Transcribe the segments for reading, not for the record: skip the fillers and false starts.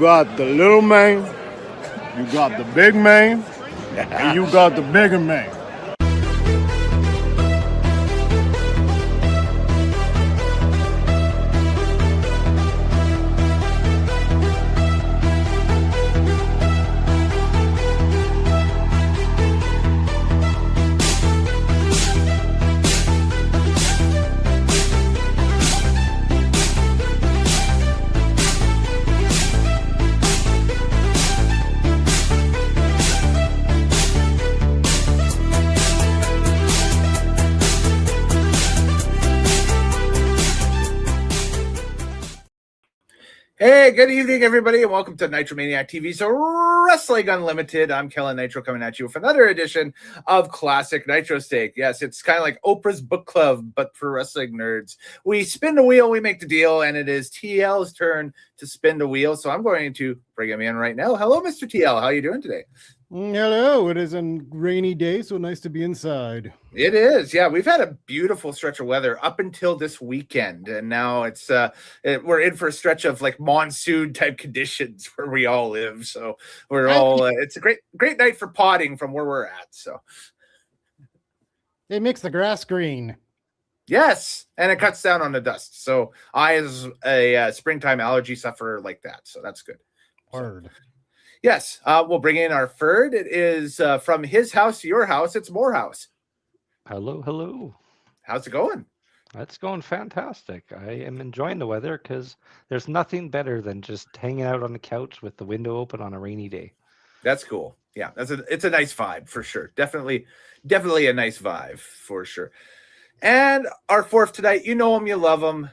got the little man, you got the big man, and you got the bigger man. Hey, good evening, everybody, and welcome to Nitromaniac TV's Wrestling Unlimited. I'm Kellen Nitro coming at you with another edition of Classic Nitro Steak. Yes, it's kind of like Oprah's book club, but for wrestling nerds. We spin the wheel, we make the deal, and it is TL's turn to spin the wheel. So I'm going to bring him in right now. Hello, Mr. TL. How are you doing today? Hello. It is a rainy day, so nice to be inside. It is. Yeah, we've had a beautiful stretch of weather up until this weekend, and now it's we're in for a stretch of like monsoon type conditions where we all live. So we're all it's a great night for potting from where we're at. So it makes the grass green. Yes, and it cuts down on the dust. So I, as a springtime allergy sufferer, like that. So that's good. Hard. Yes, we'll bring in our third. It is from his house to your house. It's Moorhouse. Hello, hello. How's it going? It's going fantastic. I am enjoying the weather because there's nothing better than just hanging out on the couch with the window open on a rainy day. That's cool. Yeah, it's a nice vibe for sure. Definitely a nice vibe for sure. And our fourth tonight, you know him, you love him.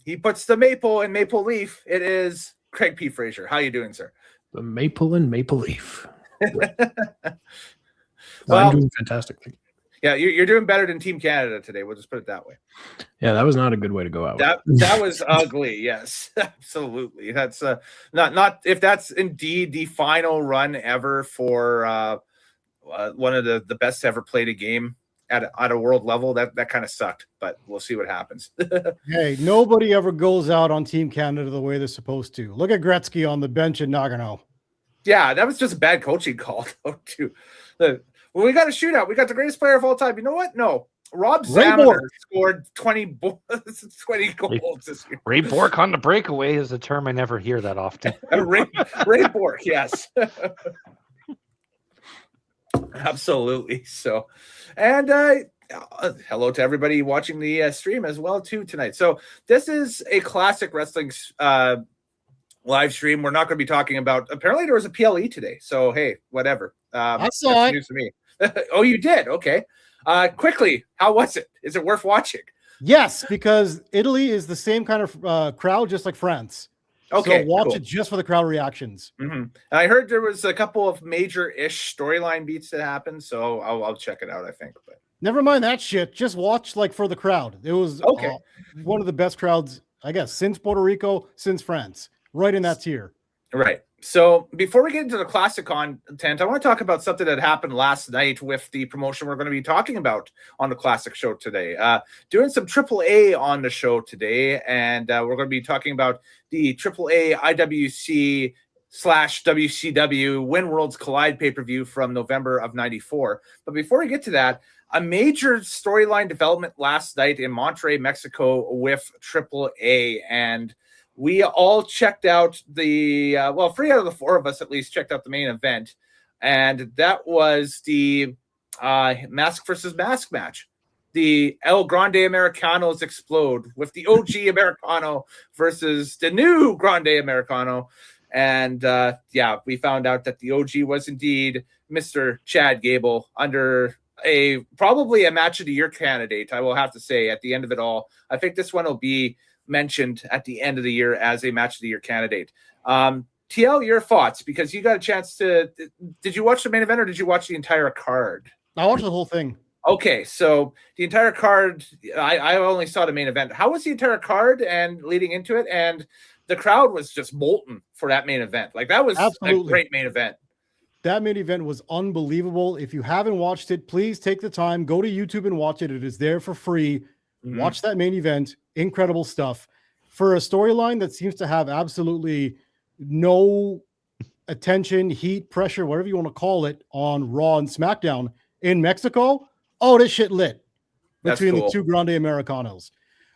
He puts the maple in maple leaf. It is Craig P. Fraser. How you doing, sir? The maple and maple leaf. Well, I'm doing fantastic. Yeah, you're doing better than Team Canada today. We'll just put it that way. Yeah, that was not a good way to go out. That was ugly. Yes, absolutely. That's not if that's indeed the final run ever for one of the best to ever played a game at a world level. That kind of sucked, but we'll see what happens. Hey, nobody ever goes out on Team Canada the way they're supposed to. Look at Gretzky on the bench in Nagano. Yeah, that was just a bad coaching call, though, too. Well, we got a shootout. We got the greatest player of all time. You know what? No. Rob Zaminer scored 20 goals this year. Ray Bork on the breakaway is a term I never hear that often. Ray Bork, yes. Absolutely. So, and hello to everybody watching the stream as well, too, tonight. So this is a classic wrestling live stream. We're not going to be talking about, apparently there was a PLE today. So, hey, whatever. I saw it. News to me. Oh, you did? Okay. Quickly, how was it? Is it worth watching? Yes, because Italy is the same kind of crowd, just like France. Okay, so watch cool. it just for the crowd reactions. Mm-hmm. I heard there was a couple of major-ish storyline beats that happened, so I'll check it out, I think. But never mind that shit. Just watch like for the crowd. It was one of the best crowds, I guess, since Puerto Rico, since France. Right in that tier. Right. So before we get into the classic content, I want to talk about something that happened last night with the promotion we're going to be talking about on the classic show today. Doing some AAA on the show today, and we're going to be talking about the AAA IWC /WCW Win Worlds Collide pay-per-view from November of '94. But before we get to that, a major storyline development last night in Monterrey, Mexico with AAA, and we all checked out the, 3 out of the 4 of us at least checked out the main event. And that was the mask versus mask match. The El Grande Americanos explode with the OG Americano versus the new Grande Americano. And we found out that the OG was indeed Mr. Chad Gable under probably a match of the year candidate, I will have to say, at the end of it all. I think this one will be mentioned at the end of the year as a match of the year candidate. TL, your thoughts, because you got a chance to, did you watch the main event or did you watch the entire card? I watched the whole thing. Okay, so the entire card, I only saw the main event. How was the entire card and leading into it? And the crowd was just molten for that main event. Like, that was absolutely a great main event. That main event was unbelievable. If you haven't watched it, please take the time, go to YouTube and watch it. It is there for free. Mm-hmm. Watch that main event. Incredible stuff. for a storyline that seems to have absolutely no attention, heat, pressure, whatever you want to call it, on Raw and SmackDown in Mexico. Oh, this shit lit between the two Grande Americanos.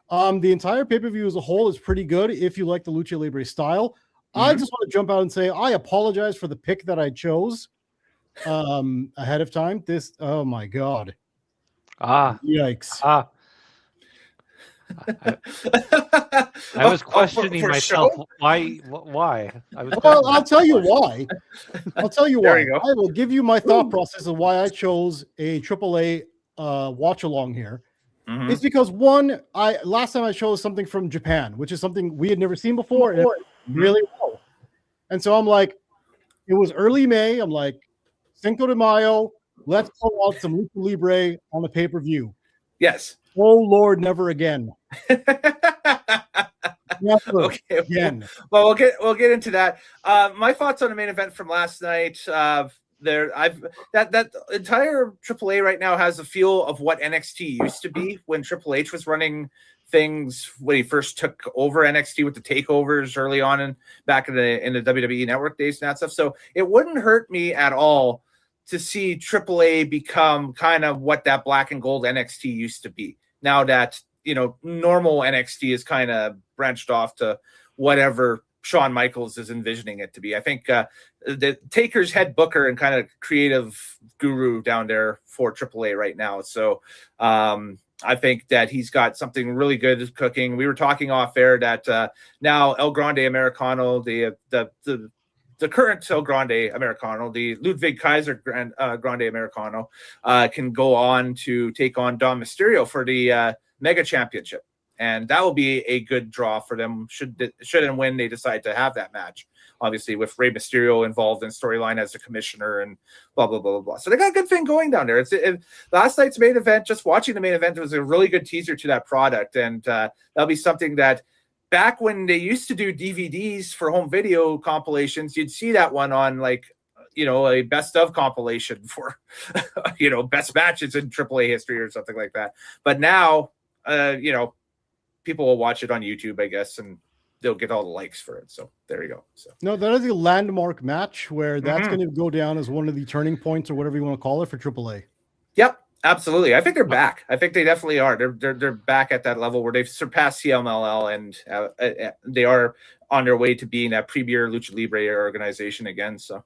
The entire pay-per-view as a whole is pretty good if you like the Lucha Libre style. I just want to jump out and say I apologize for the pick that I chose ahead of time. Oh my God. Yikes. I was questioning myself. Show? Why? I'll tell you why. There you go. I will give you my thought process of why I chose a AAA watch along here. It's because one, last time I chose something from Japan, which is something we had never seen before, and really well. And so I'm like, it was early May. I'm like, Cinco de Mayo, let's pull out some Lucha Libre on the pay-per-view. Yes. Oh Lord, never again. Never again. Well, we'll get into that. My thoughts on the main event from last night. That entire AAA right now has a feel of what NXT used to be when Triple H was running things when he first took over NXT with the takeovers early on and back in the WWE Network days and that stuff. So it wouldn't hurt me at all to see AAA become kind of what that black and gold NXT used to be. Now that, normal NXT is kind of branched off to whatever Shawn Michaels is envisioning it to be. I think the Taker's head booker and kind of creative guru down there for AAA right now. So I think that he's got something really good cooking. We were talking off air that now El Grande Americano, the current El Grande Americano, the Ludwig Kaiser Grande Americano, can go on to take on Dom Mysterio for the Mega Championship. And that will be a good draw for them should and when they decide to have that match. Obviously, with Rey Mysterio involved in storyline as the commissioner and blah, blah, blah, blah, blah. So they got a good thing going down there. Last night's main event, just watching the main event was a really good teaser to that product. And that'll be something that back when they used to do DVDs for home video compilations, you'd see that one on a best of compilation for, best matches in AAA history or something like that. But now, people will watch it on YouTube, I guess, and they'll get all the likes for it. So there you go. So no, that is a landmark match where that's going to go down as one of the turning points or whatever you want to call it for AAA. Yep, absolutely. I think they're back. I think they definitely are. They're back at that level where they've surpassed CMLL and they are on their way to being that premier Lucha Libre organization again. So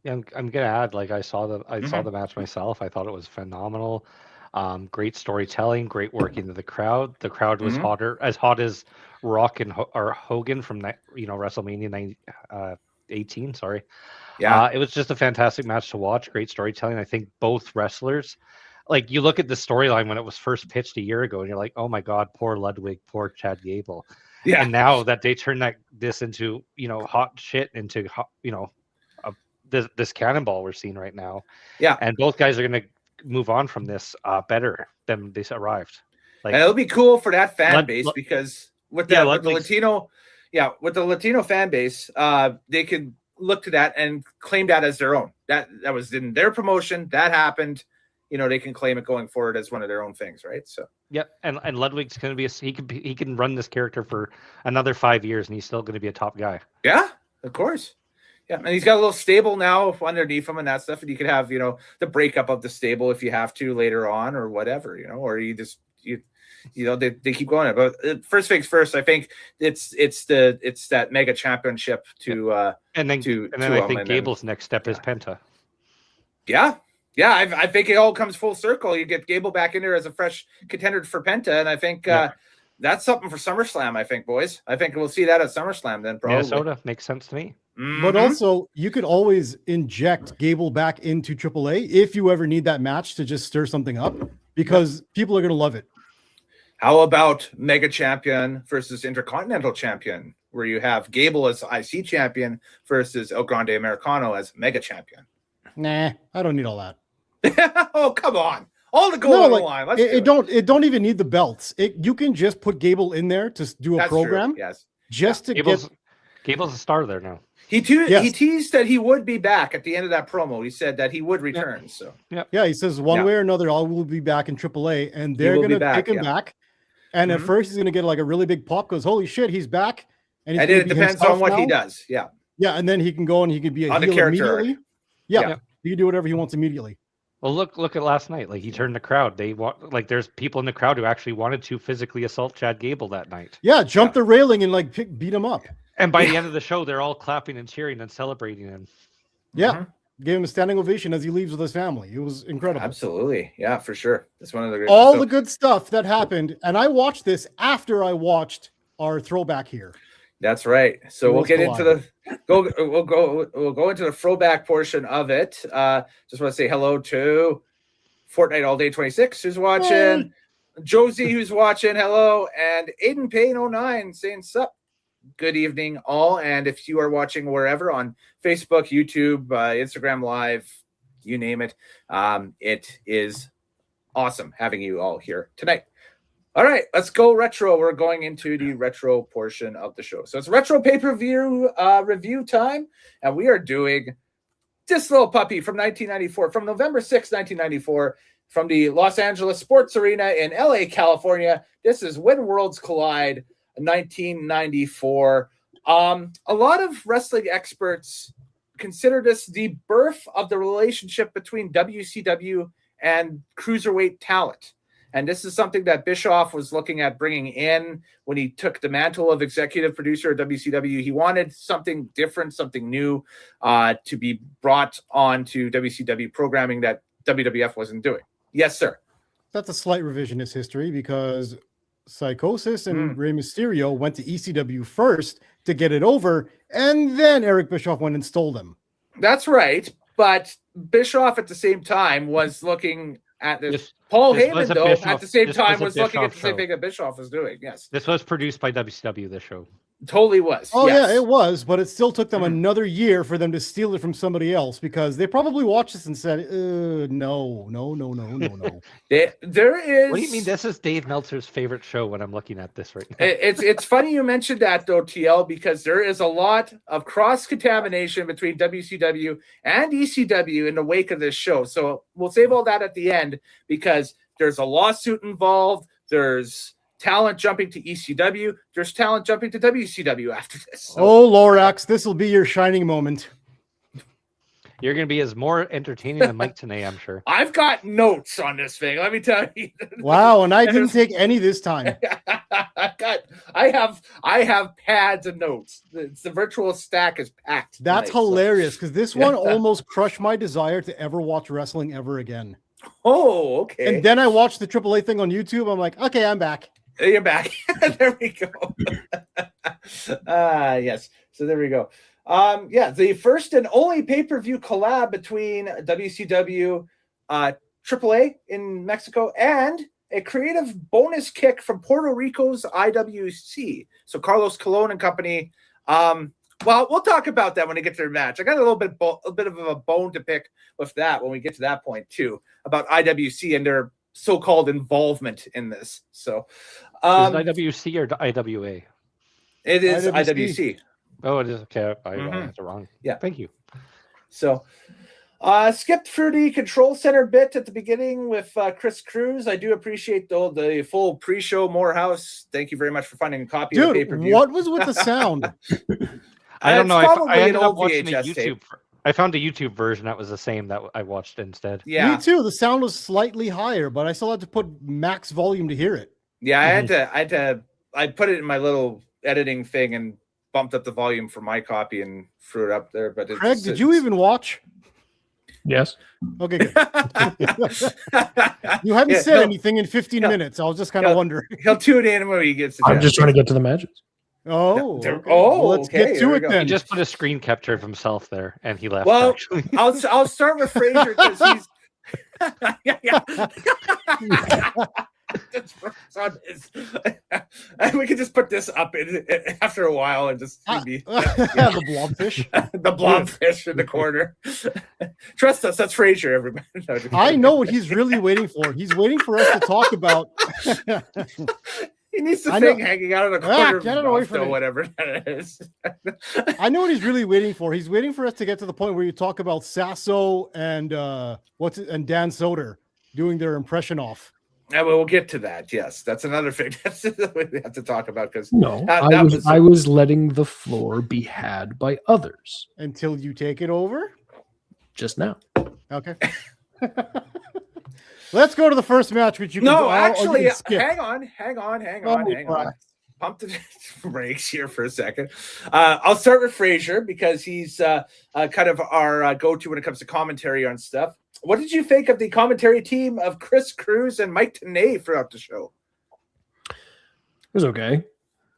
yeah, I'm gonna add, I saw the match myself. I thought it was phenomenal. Great storytelling, great working of the crowd. The crowd was as hot as Rock and Hogan from WrestleMania 18. Sorry, yeah, it was just a fantastic match to watch. Great storytelling. I think both wrestlers, you look at the storyline when it was first pitched a year ago, and you're like, oh my God, poor Ludwig, poor Chad Gable. Yeah, and now that they turn this into hot shit into this cannonball we're seeing right now. Yeah, and both guys are gonna move on from this better than they arrived. And it'll be cool for that fan base because with the Latino fan base, they can look to that and claim that as their own. That was in their promotion. That happened. They can claim it going forward as one of their own things, right? So yeah, and Ludwig's going to be he can run this character for another 5 years, and he's still going to be a top guy. Yeah, of course. Yeah, and he's got a little stable now underneath him and that stuff, and you could have, the breakup of the stable if you have to later on or whatever, or they keep going. But first things first, I think it's that mega championship to I think Gable's next step is Penta. Yeah. Yeah, I think it all comes full circle. You get Gable back in there as a fresh contender for Penta, and I think that's something for SummerSlam, I think, boys. I think we'll see that at SummerSlam then, probably. Minnesota makes sense to me. But also, you could always inject Gable back into AAA if you ever need that match to just stir something up, because people are going to love it. How about Mega Champion versus Intercontinental Champion, where you have Gable as IC Champion versus El Grande Americano as Mega Champion? Nah, I don't need all that. Oh, come on. All the gold on the line. It don't even need the belts. You can just put Gable in there to do a program. True. Yes. Just to Gable's a star there now. He teased that he would be back at the end of that promo. He said that he would return. So yeah, he says one way or another, I will be back in AAA, and they're going to take him back. And at first he's going to get like a really big pop, goes, holy shit, he's back. And it depends on what he does. Yeah. Yeah. And then he can go and he can be a on heel the character immediately. Yeah. He can do whatever he wants immediately. Well, look at last night. Like he turned the crowd. They want like there's people in the crowd who actually wanted to physically assault Chad Gable that night. Yeah, jump the railing and like beat him up. And by the end of the show, they're all clapping and cheering and celebrating him. Yeah, gave him a standing ovation as he leaves with his family. It was incredible. Absolutely, yeah, for sure. That's one of the all the good stuff that happened, and I watched this after I watched our throwback here. That's right. So we'll get into the we'll go into the throwback portion of it. Just want to say hello to Fortnite All Day 26 who's watching, Josie who's watching, hello, and Aiden Payne 09 saying sup. Good evening, all. And if you are watching wherever on Facebook, YouTube, Instagram Live, you name it, it is awesome having you all here tonight. All right, let's go retro. We're going into the retro portion of the show. So it's retro pay-per-view review time, and we are doing this little puppy from 1994, from November 6, 1994, from the Los Angeles Sports Arena in LA, California. This is When Worlds Collide 1994. A lot of wrestling experts consider this the birth of the relationship between WCW and cruiserweight talent. And this is something that Bischoff was looking at bringing in when he took the mantle of executive producer at WCW. He wanted something different, something new to be brought on to WCW programming that WWF wasn't doing. Yes, sir. That's a slight revisionist history because Psychosis and Rey Mysterio went to ECW first to get it over, and then Eric Bischoff went and stole them. That's right. But Bischoff at the same time was looking at this. Paul Heyman, though, at the same time was looking at the same thing that Bischoff was doing. Yes. This was produced by WCW, this show. Totally was. Oh, yes. Yeah, it was. But it still took them another year for them to steal it from somebody else because they probably watched this and said, no. There is. What do you mean? This is Dave Meltzer's favorite show when I'm looking at this right now. It's funny you mentioned that, though, TL, because there is a lot of cross-contamination between WCW and ECW in the wake of this show. So we'll save all that at the end because there's a lawsuit involved. There's talent jumping to ECW. There's talent jumping to WCW after this. So. Oh, Lorax, this will be your shining moment. You're going to be as more entertaining than Mike today, I'm sure. I've got notes on this thing. Let me tell you. Wow, and I didn't take any this time. I have pads and notes. The virtual stack is packed. That's hilarious because this one almost crushed my desire to ever watch wrestling ever again. Oh, okay. And then I watched the AAA thing on YouTube. I'm like, okay, I'm back. You're back. There we go. Yes. So there we go. The first and only pay-per-view collab between WCW, AAA in Mexico, and a creative bonus kick from Puerto Rico's IWC. So Carlos Colon and company. Well, we'll talk about that when we get to the match. I got a bit of a bone to pick with that when we get to that point too, about IWC and their so-called involvement in this. So, is it IWC or IWA? It is IWC. Oh, it is. Okay, I got it wrong. Yeah, thank you. So, skipped through the control center bit at the beginning with Chris Cruz. I do appreciate though the full pre-show Moorhouse. Thank you very much for finding a copy of the pay-per-view. What was with the sound? I don't know. I ended up watching a YouTube. I found a YouTube version that was the same that I watched instead. Yeah, me too. The sound was slightly higher, but I still had to put max volume to hear it. Yeah, I put it in my little editing thing and bumped up the volume for my copy and threw it up there. But Craig, did you even watch? Yes. Okay, good. You haven't said anything in 15 minutes. I was just kind of wondering. He'll tune in when he gets. I'm just trying to get to the matches. Oh, okay. Well, let's get to it then. He just put a screen capture of himself there, and he left. Well, actually. I'll start with Fraser because he's. We can just put this up after a while and just the blobfish, the blobfish in the corner. Trust us, that's Fraser. Everybody, I know what he's really waiting for. He's waiting for us to talk about. He needs the thing hanging out of the corner. Get it away from whatever that is. I know what he's really waiting for. He's waiting for us to get to the point where you talk about Sasso and Dan Soder doing their impression off. Yeah, well, we'll get to that. Yes, that's another thing that's we have to talk about because No, that I was letting the floor be had by others Until you take it over. just now. Okay. Let's go to the first match, which you can no, you actually, can skip. hang on. Oh, crap. Pump the brakes here for a second. I'll start with Fraser because he's kind of our go-to when it comes to commentary on stuff. What did you think of the commentary team of Chris Cruz and Mike Tenay throughout the show? It was okay.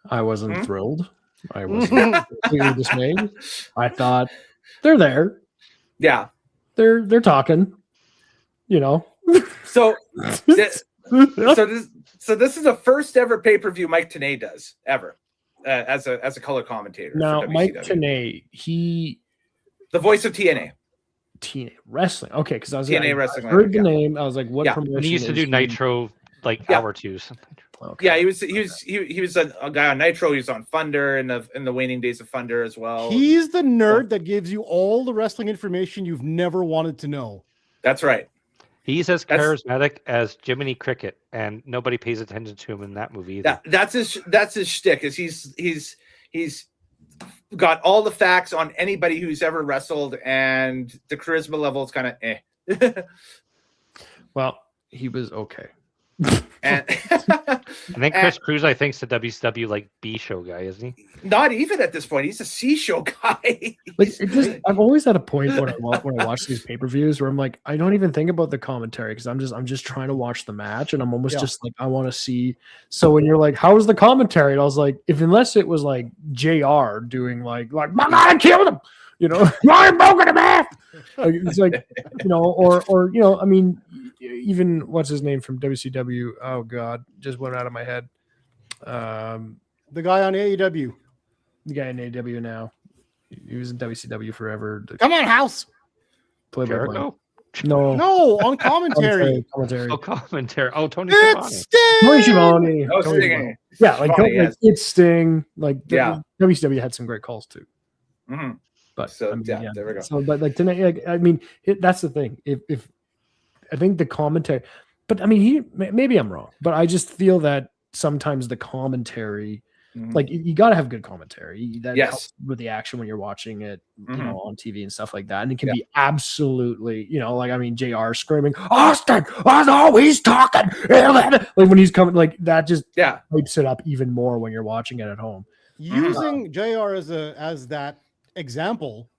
I wasn't thrilled. I wasn't completely dismayed. I thought they're there. Yeah, They're talking. You know. So this is the first ever pay-per-view Mike Tenay does ever as a color commentator. Now, for Mike WCW. Tenay, The voice of TNA. TNA wrestling. Okay, because I was TNA I wrestling. heard the name. I was like, what promotion? And he used to do Nitro like hour twos. Okay. Yeah, he was a guy on Nitro. He was on Thunder in the waning days of Thunder as well. He's the nerd that gives you all the wrestling information you've never wanted to know. That's right. He's as charismatic as Jiminy Cricket, and nobody pays attention to him in that movie either. That's his shtick. Is he's got all the facts on anybody who's ever wrestled, and the charisma level is kind of eh. Well, he was okay. And then Chris Cruz, I think, is the WCW like B show guy, isn't he? Not even at this point. He's a C show guy. Like I've always had a point when I watch these pay-per-views where I'm like, I don't even think about the commentary because I'm just trying to watch the match and I'm almost just like I want to see. So when you're like, how was the commentary? And I was like, unless it was like JR doing like my guy killed him, you know, I'm broken him off. It's like, you know, or you know, I mean, even what's his name from WCW? Oh God, just went out of my head. The guy on AEW. The guy in AEW now. He was in WCW forever. Come on, House. Jericho? No, on commentary. Commentary. Oh, commentary. Oh, Tony It's Schiavone. Sting! Tony Schiavone. Oh, Tony Sting. Schiavone. Yeah, like, Schiavone, yes. it's Sting. Like Yeah. WCW had some great calls too. Mhm. But So, I mean, yeah, there we go. So, but like tonight, like, I mean, that's the thing. If I think the commentary, but I mean, maybe I'm wrong, but I just feel that sometimes the commentary, like you got to have good commentary. That helps with the action when you're watching it, you know, on TV and stuff like that. And it can be absolutely, you know, like I mean, JR screaming, Austin, oh, he's talking, like when he's coming, like that just hypes it up even more when you're watching it at home. Using JR as that example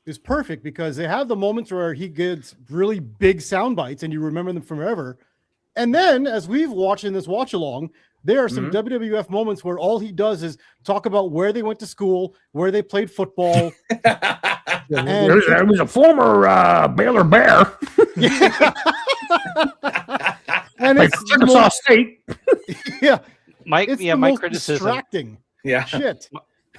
is perfect because they have the moments where he gets really big sound bites and you remember them forever. And then as we've watched in this watch along, there are some WWF moments where all he does is talk about where they went to school, where they played football. And I was a former Baylor Bear. And it's Chickasaw State. My most criticism. distracting. Shit.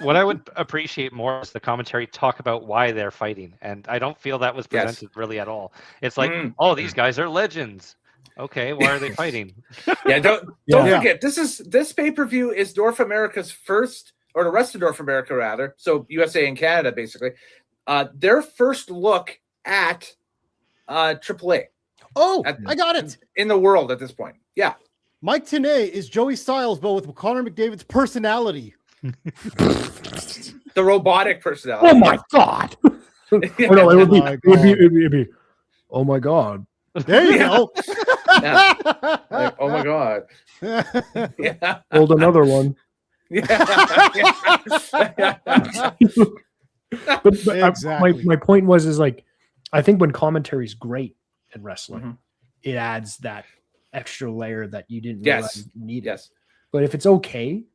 What I would appreciate more is the commentary talk about why they're fighting, and I don't feel that was presented really at all. It's like, oh, these guys are legends. Okay, why are they fighting? Don't forget this pay-per-view is North America's first, or the rest of North America rather, so USA and Canada basically, their first look at AAA. Oh, I got it. In the world at this point. Yeah. Mike Tenay is Joey Styles, but with Connor McDavid's personality. The robotic personality. Oh my God. Oh no, it would be oh my God. There you go. Like, oh my God. Hold another one. But exactly. my point is like, I think when commentary is great in wrestling, it adds that extra layer that you didn't realize you needed. Yes. But if it's okay,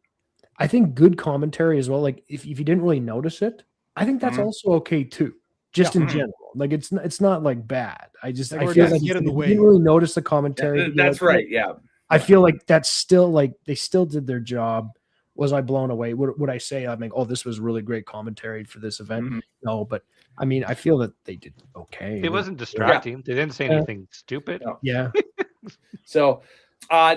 I think good commentary as well. Like if you didn't really notice it, I think that's also okay too. Just in general, like it's not like bad. I feel like if you didn't really notice the commentary. That's like, right. Yeah. I feel like that's still like they still did their job. Was I blown away? Would I say I'm like, oh, this was really great commentary for this event? No, but I mean, I feel that they did okay. It wasn't distracting. They didn't say anything stupid. No. Yeah. So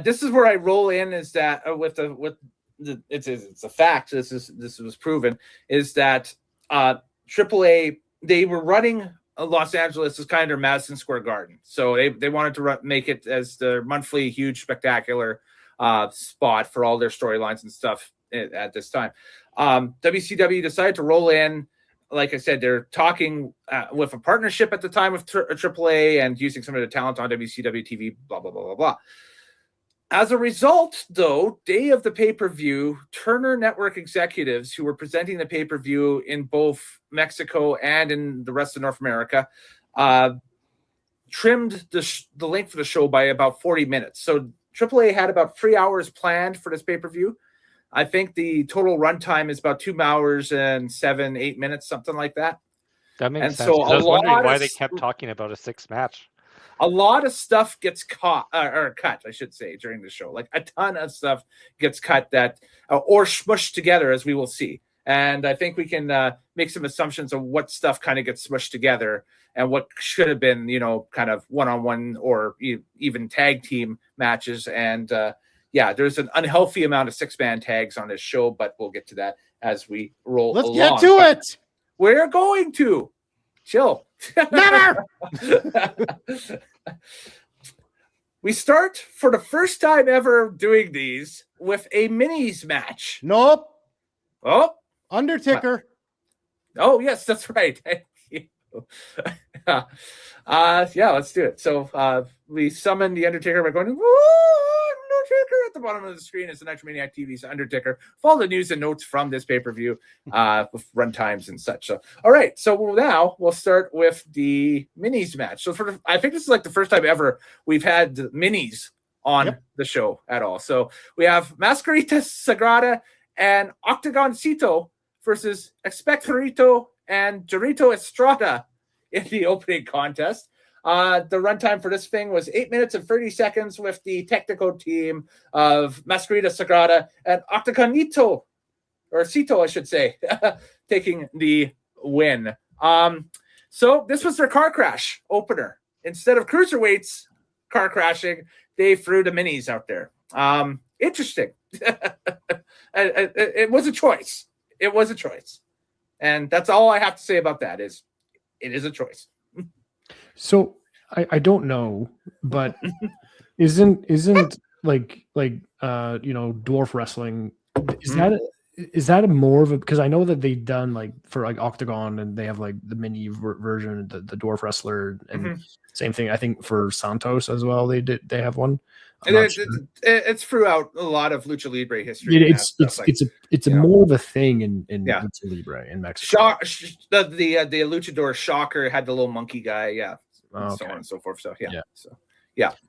this is where I roll in is that it's a fact. This was proven is that AAA they were running Los Angeles is kind of Madison Square Garden. So they wanted to make it as their monthly huge spectacular spot for all their storylines and stuff at this time. WCW decided to roll in. Like I said, they're talking with a partnership at the time with AAA and using some of the talent on WCW TV, blah, blah, blah, blah, blah. As a result, though, day of the pay-per-view, Turner Network executives who were presenting the pay-per-view in both Mexico and in the rest of North America trimmed the length of the show by about 40 minutes. So AAA had about 3 hours planned for this pay-per-view. I think the total runtime is about 2 hours and 7-8 minutes, something like that. That makes and sense. So I was wondering why they kept talking about a 6 match. A lot of stuff gets cut, I should say, during the show. Like a ton of stuff gets cut that or smushed together, as we will see. And I think we can make some assumptions of what stuff kind of gets smushed together and what should have been, kind of one-on-one or even tag team matches. And there's an unhealthy amount of 6-man tags on this show, but we'll get to that as we roll along. Let's get to it. We're going to. Chill. Never. We start for the first time ever doing these with a minis match. Nope. Oh, Undertaker. Oh, yes, that's right. Thank you. Let's do it. So we summon the Undertaker by going, Undertaker at the bottom of the screen is the Nitromaniac TV's Undertaker. Follow the news and notes from this pay-per-view with run times and such. So, all right. So now we'll start with the minis match. So I think this is like the first time ever we've had minis on the show at all. So we have Mascarita Sagrada and Octagon Santo versus Expectorito and Dorito Estrada in the opening contest. The runtime for this thing was 8 minutes and 30 seconds with the technical team of Mascarita Sagrada and Octagon Nitro, or Cito, I should say, taking the win. So this was their car crash opener. Instead of cruiserweights car crashing, they threw the minis out there. Interesting. It was a choice. It was a choice. And that's all I have to say about that is it is a choice. So I don't know, but isn't like dwarf wrestling, is that a more of a, because I know that they've done like for like Octagon and they have like the mini version, the dwarf wrestler, and same thing I think for Santos as well. They have one. It's throughout a lot of Lucha Libre history. It's more of a thing in Lucha Libre in Mexico. The luchador Shocker had the little monkey guy, so on and so forth. So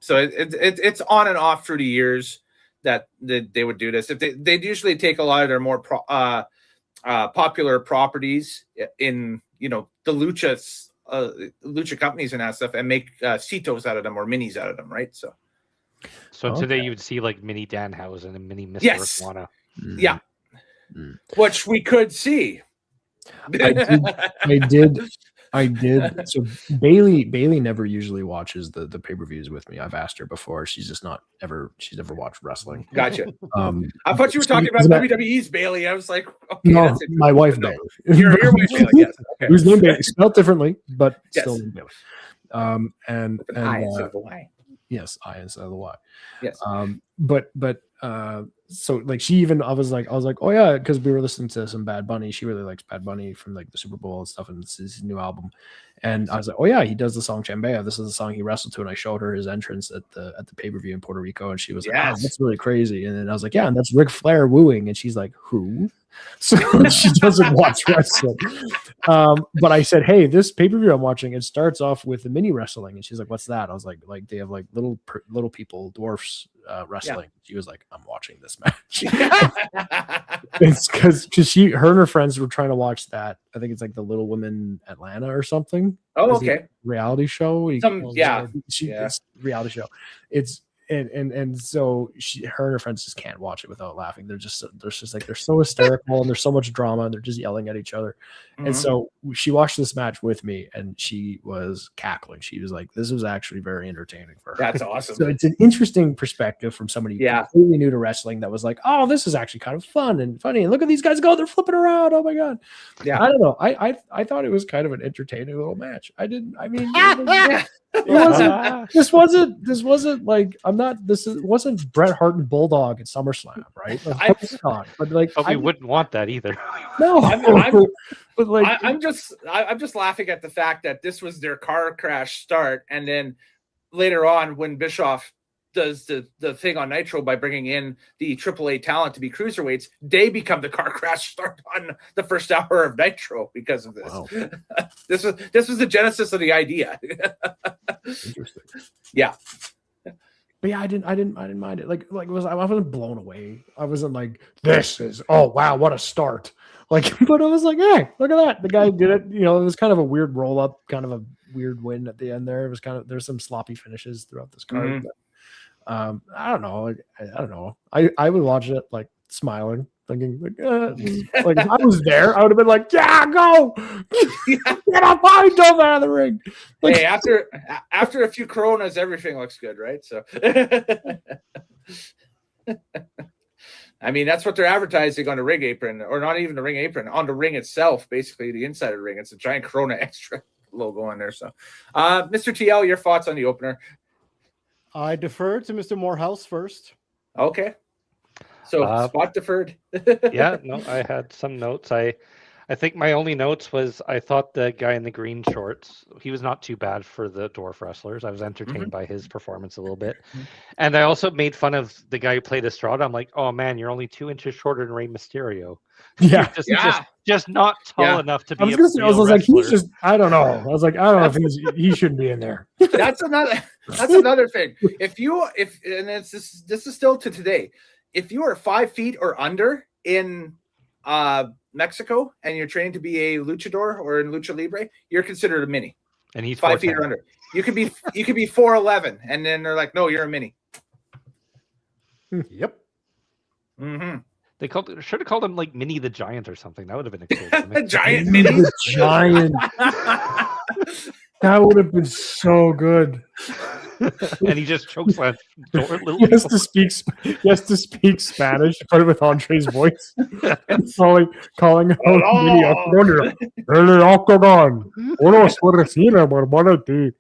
so it's on and off through the years that they would do this. If they'd usually take a lot of their more popular properties in the lucha companies and that stuff and make citos out of them or minis out of them, right? So today you would see like mini Danhausen and mini Mr. Iguana. Yeah. Which we could see. I did. So Bailey never usually watches the pay-per-views with me. I've asked her before. She's never watched wrestling. Gotcha. I thought you were talking about WWE's Bailey. I was like, okay, no, my wife Bailey. Your wife Bailey, yes. Okay. Who's named Bailey, spelled differently, but still named Bailey. And I instead of the Y. Yes, I instead of the Y. Yes. So like I was like, oh yeah, because we were listening to some Bad Bunny. She really likes Bad Bunny from like the Super Bowl and stuff, and it's his new album. And I was like, oh yeah, he does the song Chambea. This is the song he wrestled to, and I showed her his entrance at the pay-per-view in Puerto Rico, and she was like, oh, that's really crazy. And then I was like, yeah, and that's Ric Flair wooing, and she's like, who? So she doesn't watch wrestling. But I said, hey, this pay-per-view I'm watching, it starts off with the mini wrestling, and she's like, what's that? I was like they have like little people, dwarfs wrestling. Yeah. She was like, I'm watching this match. It's because her and her friends were trying to watch that. I think it's like the Little Women Atlanta or something. Oh, okay. Reality show. It's reality show. and so her and her friends just can't watch it without laughing. They're just like they're so hysterical and there's so much drama and they're just yelling at each other. And so she watched this match with me and she was cackling. She was like, "This was actually very entertaining for her." That's awesome. So it's an interesting perspective from somebody Yeah. completely new to wrestling that was like, "Oh, this is actually kind of fun and funny. And look at these guys go, they're flipping around. Oh my god!" Yeah. I don't know. I thought it was kind of an entertaining little match. I mean, this wasn't like wasn't Bret Hart and Bulldog at SummerSlam, right? Like, of course not. But like, But we wouldn't want that either. no, but like, I'm just laughing at the fact that this was their car crash start, and then later on when Bischoff does the thing on Nitro by bringing in the AAA talent to be cruiserweights, they become the car crash start on the first hour of Nitro because of this. Wow. This was the genesis of the idea. interesting. Yeah. But yeah, I didn't mind it. I wasn't blown away. I wasn't like, this is, oh wow, what a start. Like, but I was like, hey, look at that. The guy did it. You know, it was kind of a weird roll up, kind of a weird win at the end there. It was kind of, there's some sloppy finishes throughout this card. Mhm. But, I don't know. I don't know. I would watch it like smiling, thinking like if I was there, I would have been like, yeah, go. Get up, I jump out of the ring. Like, Hey, after a few Coronas, everything looks good, right? So, I mean, that's what they're advertising on the ring apron, or not even the ring apron, on the ring itself, basically the inside of the ring. It's a giant Corona Extra logo on there. So, Mr. TL, your thoughts on the opener? I defer to Mr. Moorhouse first. Okay. So spot deferred. Yeah, no, I had some notes. I think my only notes was I thought the guy in the green shorts, he was not too bad for the dwarf wrestlers. I was entertained by his performance a little bit. And I also made fun of the guy who played Estrada. I'm like, oh man, you're only 2 inches shorter than Rey Mysterio. yeah. Just not tall enough to be I was a like, he's wrestler. just, I don't know. I was like, I don't know if he shouldn't be in there. That's another thing. And this is still to today. If you are 5 feet or under in Mexico and you're training to be a luchador or in Lucha Libre, you're considered a mini. And he's 5 feet 4'10". or under. You could be 4'11", and then they're like, no, you're a mini. Yep. Mm-hmm. They should have called him like Minnie the Giant or something. That would have been a cool gimmick. Giant mini. The giant. That would have been so good. And he just chokeslammed little He has people. to speak Spanish, put it with Andre's voice. calling out Mini Octagon. El Octagon. Unos por recibir, hermano, ti.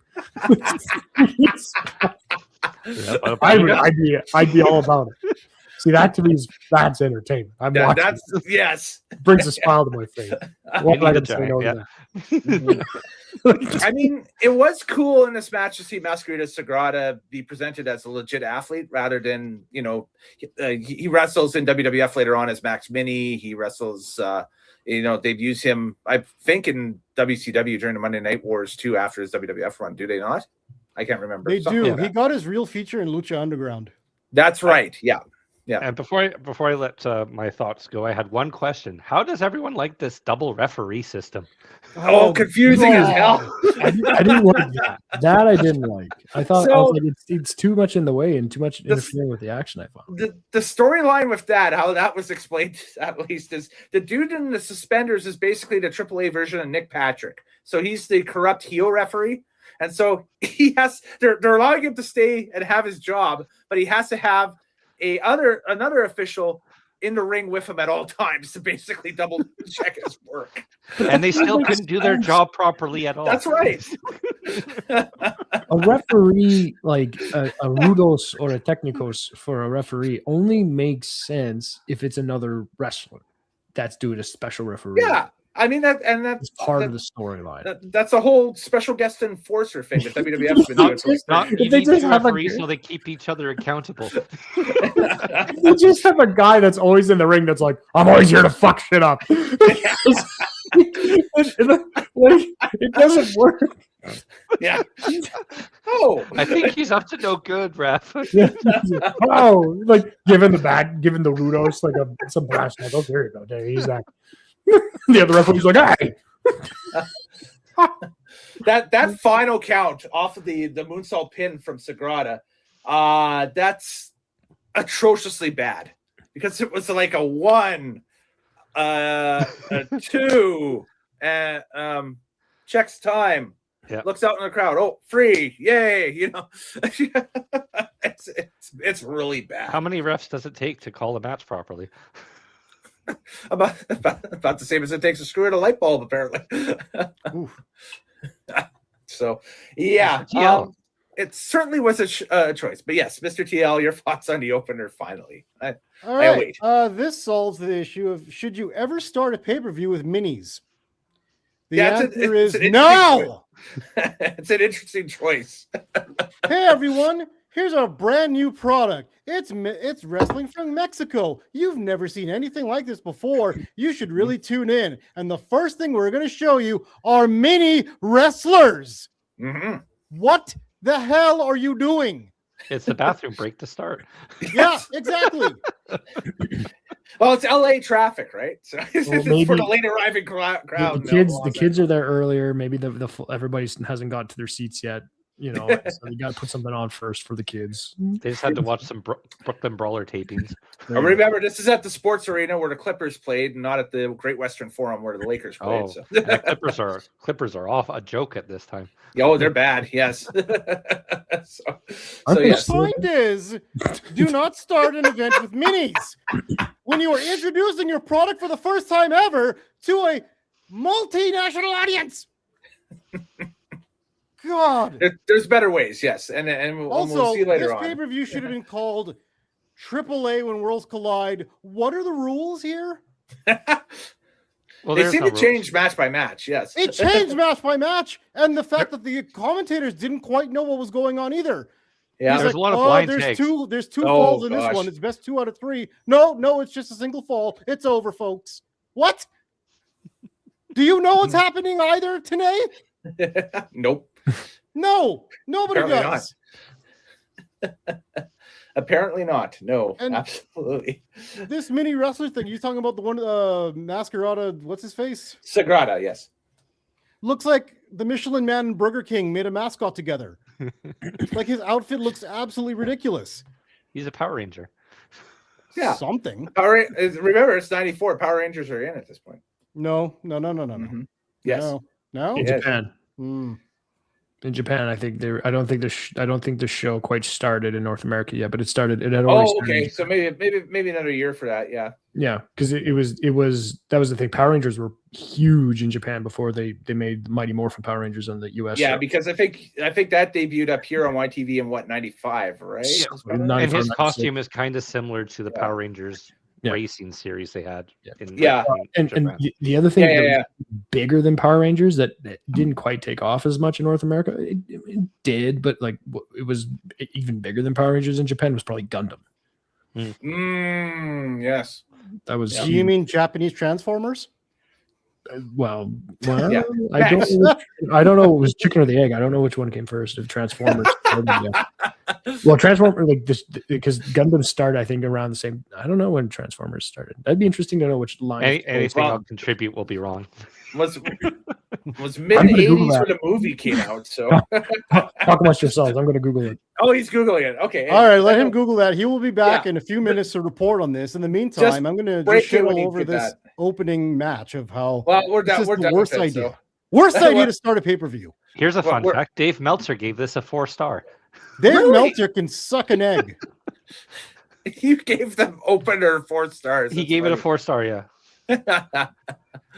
I'd be all about it. See, that to me that's entertainment. I'm watching. That's yes. Brings a smile to my face. I mean, it was cool in this match to see Masquerita Sagrada be presented as a legit athlete rather than, he wrestles in WWF later on as Max Mini. He wrestles, they've used him, I think, in WCW during the Monday Night Wars too after his WWF run. Do they not? I can't remember. They Something do. like He that. got his real feature in Lucha Underground. That's right. Yeah. Yeah. And before I let my thoughts go, I had one question. How does everyone like this double referee system? Oh, confusing as hell. I didn't like that. That I didn't like. I thought I was like, it's too much in the way and too much interfering with the action. I found the storyline with that, how that was explained at least, is the dude in the suspenders is basically the AAA version of Nick Patrick. So he's the corrupt heel referee. And so they're allowing him to stay and have his job, but he has to have another official in the ring with him at all times to basically double check his work. And they still couldn't do their job properly at all. That's right. a referee, like a Rudos or a Technicos for a referee, only makes sense if it's another wrestler that's doing a special referee. Yeah. I mean, that's part of the storyline. That's a whole special guest enforcer thing that WWF's been doing. You need two referees so they keep each other accountable. You just have a guy that's always in the ring that's like, I'm always here to fuck shit up. It doesn't work. Yeah. Oh, Oh, I think he's up to no good, ref. oh, like giving the Rudos like some brass knuckle. Oh, there you go. There he's that. The other referee's like, hey. that final count off of the moonsault pin from Sagrada That's atrociously bad because it was like a 1, a 2, and checks time. Yeah. Looks out in the crowd. Oh, free! Yay! You know, it's really bad. How many refs does it take to call a match properly? About the same as it takes to screw in a light bulb, apparently. So, yeah, it certainly was a choice. But yes, Mr. TL, your thoughts on the opener finally. All right. This solves the issue of should you ever start a pay-per-view with minis? The answer is no. It's an interesting choice. Hey, everyone. Here's our brand new product. It's wrestling from Mexico. You've never seen anything like this before. You should really tune in. And the first thing we're going to show you are mini wrestlers. Mm-hmm. What the hell are you doing? It's the bathroom break to start. Yeah, exactly. Well, it's LA traffic, right? So maybe for the late arriving crowd. The kids are there earlier. Maybe everybody hasn't got to their seats yet. You know, so you got to put something on first for the kids. They just had to watch some Brooklyn Brawler tapings. Remember, this is at the sports arena where the Clippers played, not at the Great Western Forum where the Lakers played. So. The Clippers are off a joke at this time. Oh, they're bad. Yes. The point is, do not start an event with minis when you are introducing your product for the first time ever to a multinational audience. God, there's better ways, yes, and we'll see later on. This pay-per-view should have been called AAA When Worlds Collide. What are the rules here? Well, they seem to change match by match. Yes, it changed match by match, and the fact that the commentators didn't quite know what was going on either. Yeah, there's a lot of blind tags. There's two falls in this one. It's best 2 out of 3. No, it's just a single fall. It's over, folks. What? Do you know what's happening either today? Nope. No, nobody Apparently does. Not. Apparently not. No, and absolutely. This mini wrestler thing, you talking about the one Masquerada, what's his face? Sagrada, yes. Looks like the Michelin Man and Burger King made a mascot together. Like his outfit looks absolutely ridiculous. He's a Power Ranger. Yeah. Something. Remember, it's 94. Power Rangers are in at this point. No. Mm-hmm. Yes. No. In Japan. In Japan, I think I don't think the show quite started in North America yet, but it started. It had already started. Okay. So maybe another year for that. Yeah. Yeah, because it was that was the thing. Power Rangers were huge in Japan before they made Mighty Morphin Power Rangers on the US. Yeah, show. Because I think that debuted up here on YTV in 95, right? Yeah, and his costume is kind of similar to the Power Rangers racing series they had. And the other thing that was bigger than Power Rangers that didn't quite take off as much in North America, it did, but like it was even bigger than Power Rangers in Japan was probably Gundam. Yes, that was. Do you mean Japanese Transformers? Well, yeah. I don't know. It was chicken or the egg. I don't know which one came first. If Transformers. Well, Transformers like this because Gundam started, I think, around the same. I don't know when Transformers started. That'd be interesting to know which line. Anything I'll contribute will be wrong. Was mid-80s when the movie came out. So talk amongst yourselves. I'm going to Google it. Oh, he's Googling it. Okay. All right, let him Google that. He will be back in a few minutes to report on this. In the meantime, I'm going to just shit all over this opening match of how we're done. We're done. Worst idea. So. Worst idea to start a pay-per-view. Here's a fun fact. Dave Meltzer gave this a 4-star. Dave Meltzer can suck an egg. You gave them opener 4 stars. He gave it a 4-star, yeah.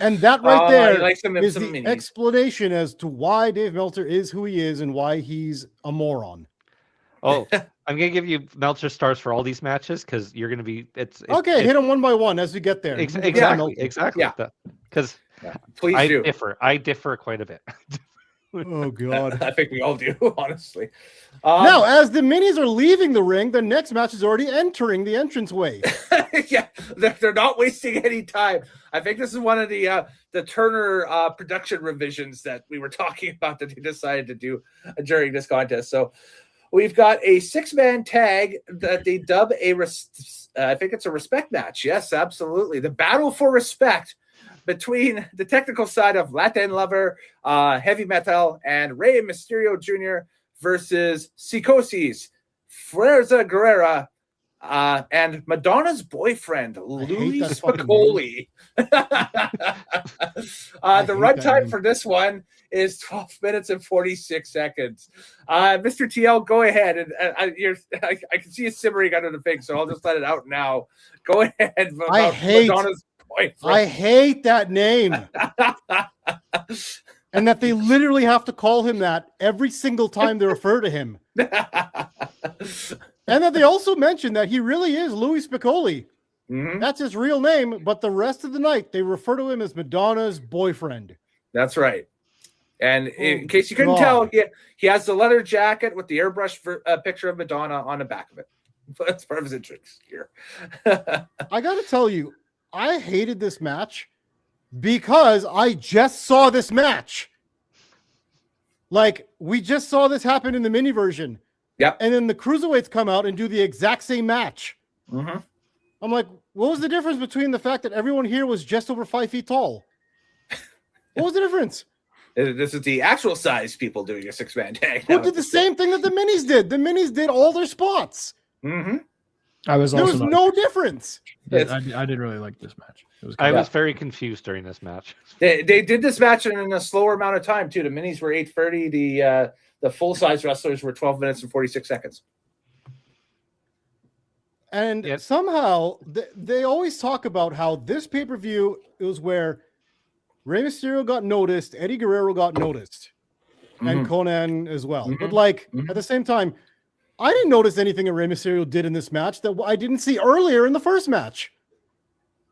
And that right there is the explanation as to why Dave Meltzer is who he is and why he's a moron. Oh, I'm going to give you Meltzer stars for all these matches because you're going to be... It's hit them one by one as we get there. Exactly. Yeah. Because please do. I differ quite a bit. Oh, God. I think we all do, honestly. Now, as the minis are leaving the ring, the next match is already entering the entranceway. Yeah, they're not wasting any time. I think this is one of the Turner production revisions that we were talking about that they decided to do during this contest. So we've got a 6-man tag that they dub I think it's a respect match. Yes, absolutely. The battle for respect between the technical side of Latin Lover, Heavy Metal, and Rey Mysterio Jr. versus Psicosis, Fraser Guerrero, and Madonna's boyfriend, Louis that fucking Spicoli. The hate that runtime name. for this one is 12 minutes and 46 seconds. Mr. TL, go ahead. And I can see it simmering under the thing, so I'll just let it out now. Go ahead. I hate Madonna's boyfriend. I hate that name. And that they literally have to call him that every single time they refer to him. And that they also mention that he really is Louis Spicoli. Mhm. That's his real name, but the rest of the night they refer to him as Madonna's boyfriend. That's right. And in Oh, case you couldn't God. tell, he has the leather jacket with the airbrush picture of Madonna on the back of it. That's part of his interest here. I got to tell you, I hated this match because I just saw this match. Like, we just saw this happen in the mini version. Yep. And then the cruiserweights come out and do the exact same match. Mm-hmm. I'm like, what was the difference between the fact that everyone here was just over 5 feet tall? What was the difference? This is the actual size people doing a 6-man tag. Who did the same thing that the minis did? The minis did all their spots. Mm-hmm. I was There also was not- no difference. It's- I didn't really like this match. It was I good. was very confused during this match. They did this match in a slower amount of time too. The minis were 8:30. The full size wrestlers were 12 minutes and 46 seconds. And Yep. somehow they always talk about how this pay-per-view was where Rey Mysterio got noticed, Eddie Guerrero got noticed, and Conan as well. But like at the same time, I didn't notice anything that Rey Mysterio did in this match that I didn't see earlier in the first match.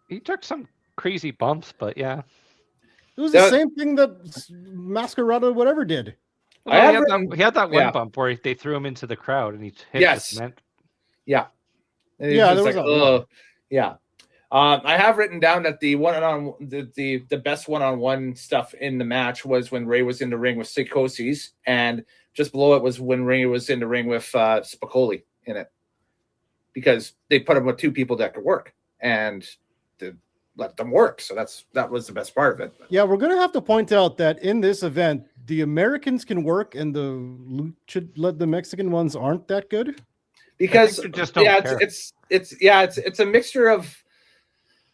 He took some crazy bumps, but yeah. It was the That- same thing that Masquerado whatever did. I Well, have he had that one yeah. bump where they threw him into the crowd and he hit Yes. the cement. Yeah. And it's Yeah, just there was like, yeah. I have written down that the the best one-on-one stuff in the match was when Ray was in the ring with Psychosis, and just below it was when Ray was in the ring with Spicoli in it, because they put him with two people that could work and they let them work. So that was the best part of it. Yeah, we're gonna have to point out that in this event, the Americans can work and the Lucha, the Mexican ones aren't that good. Because they just don't care. it's a mixture of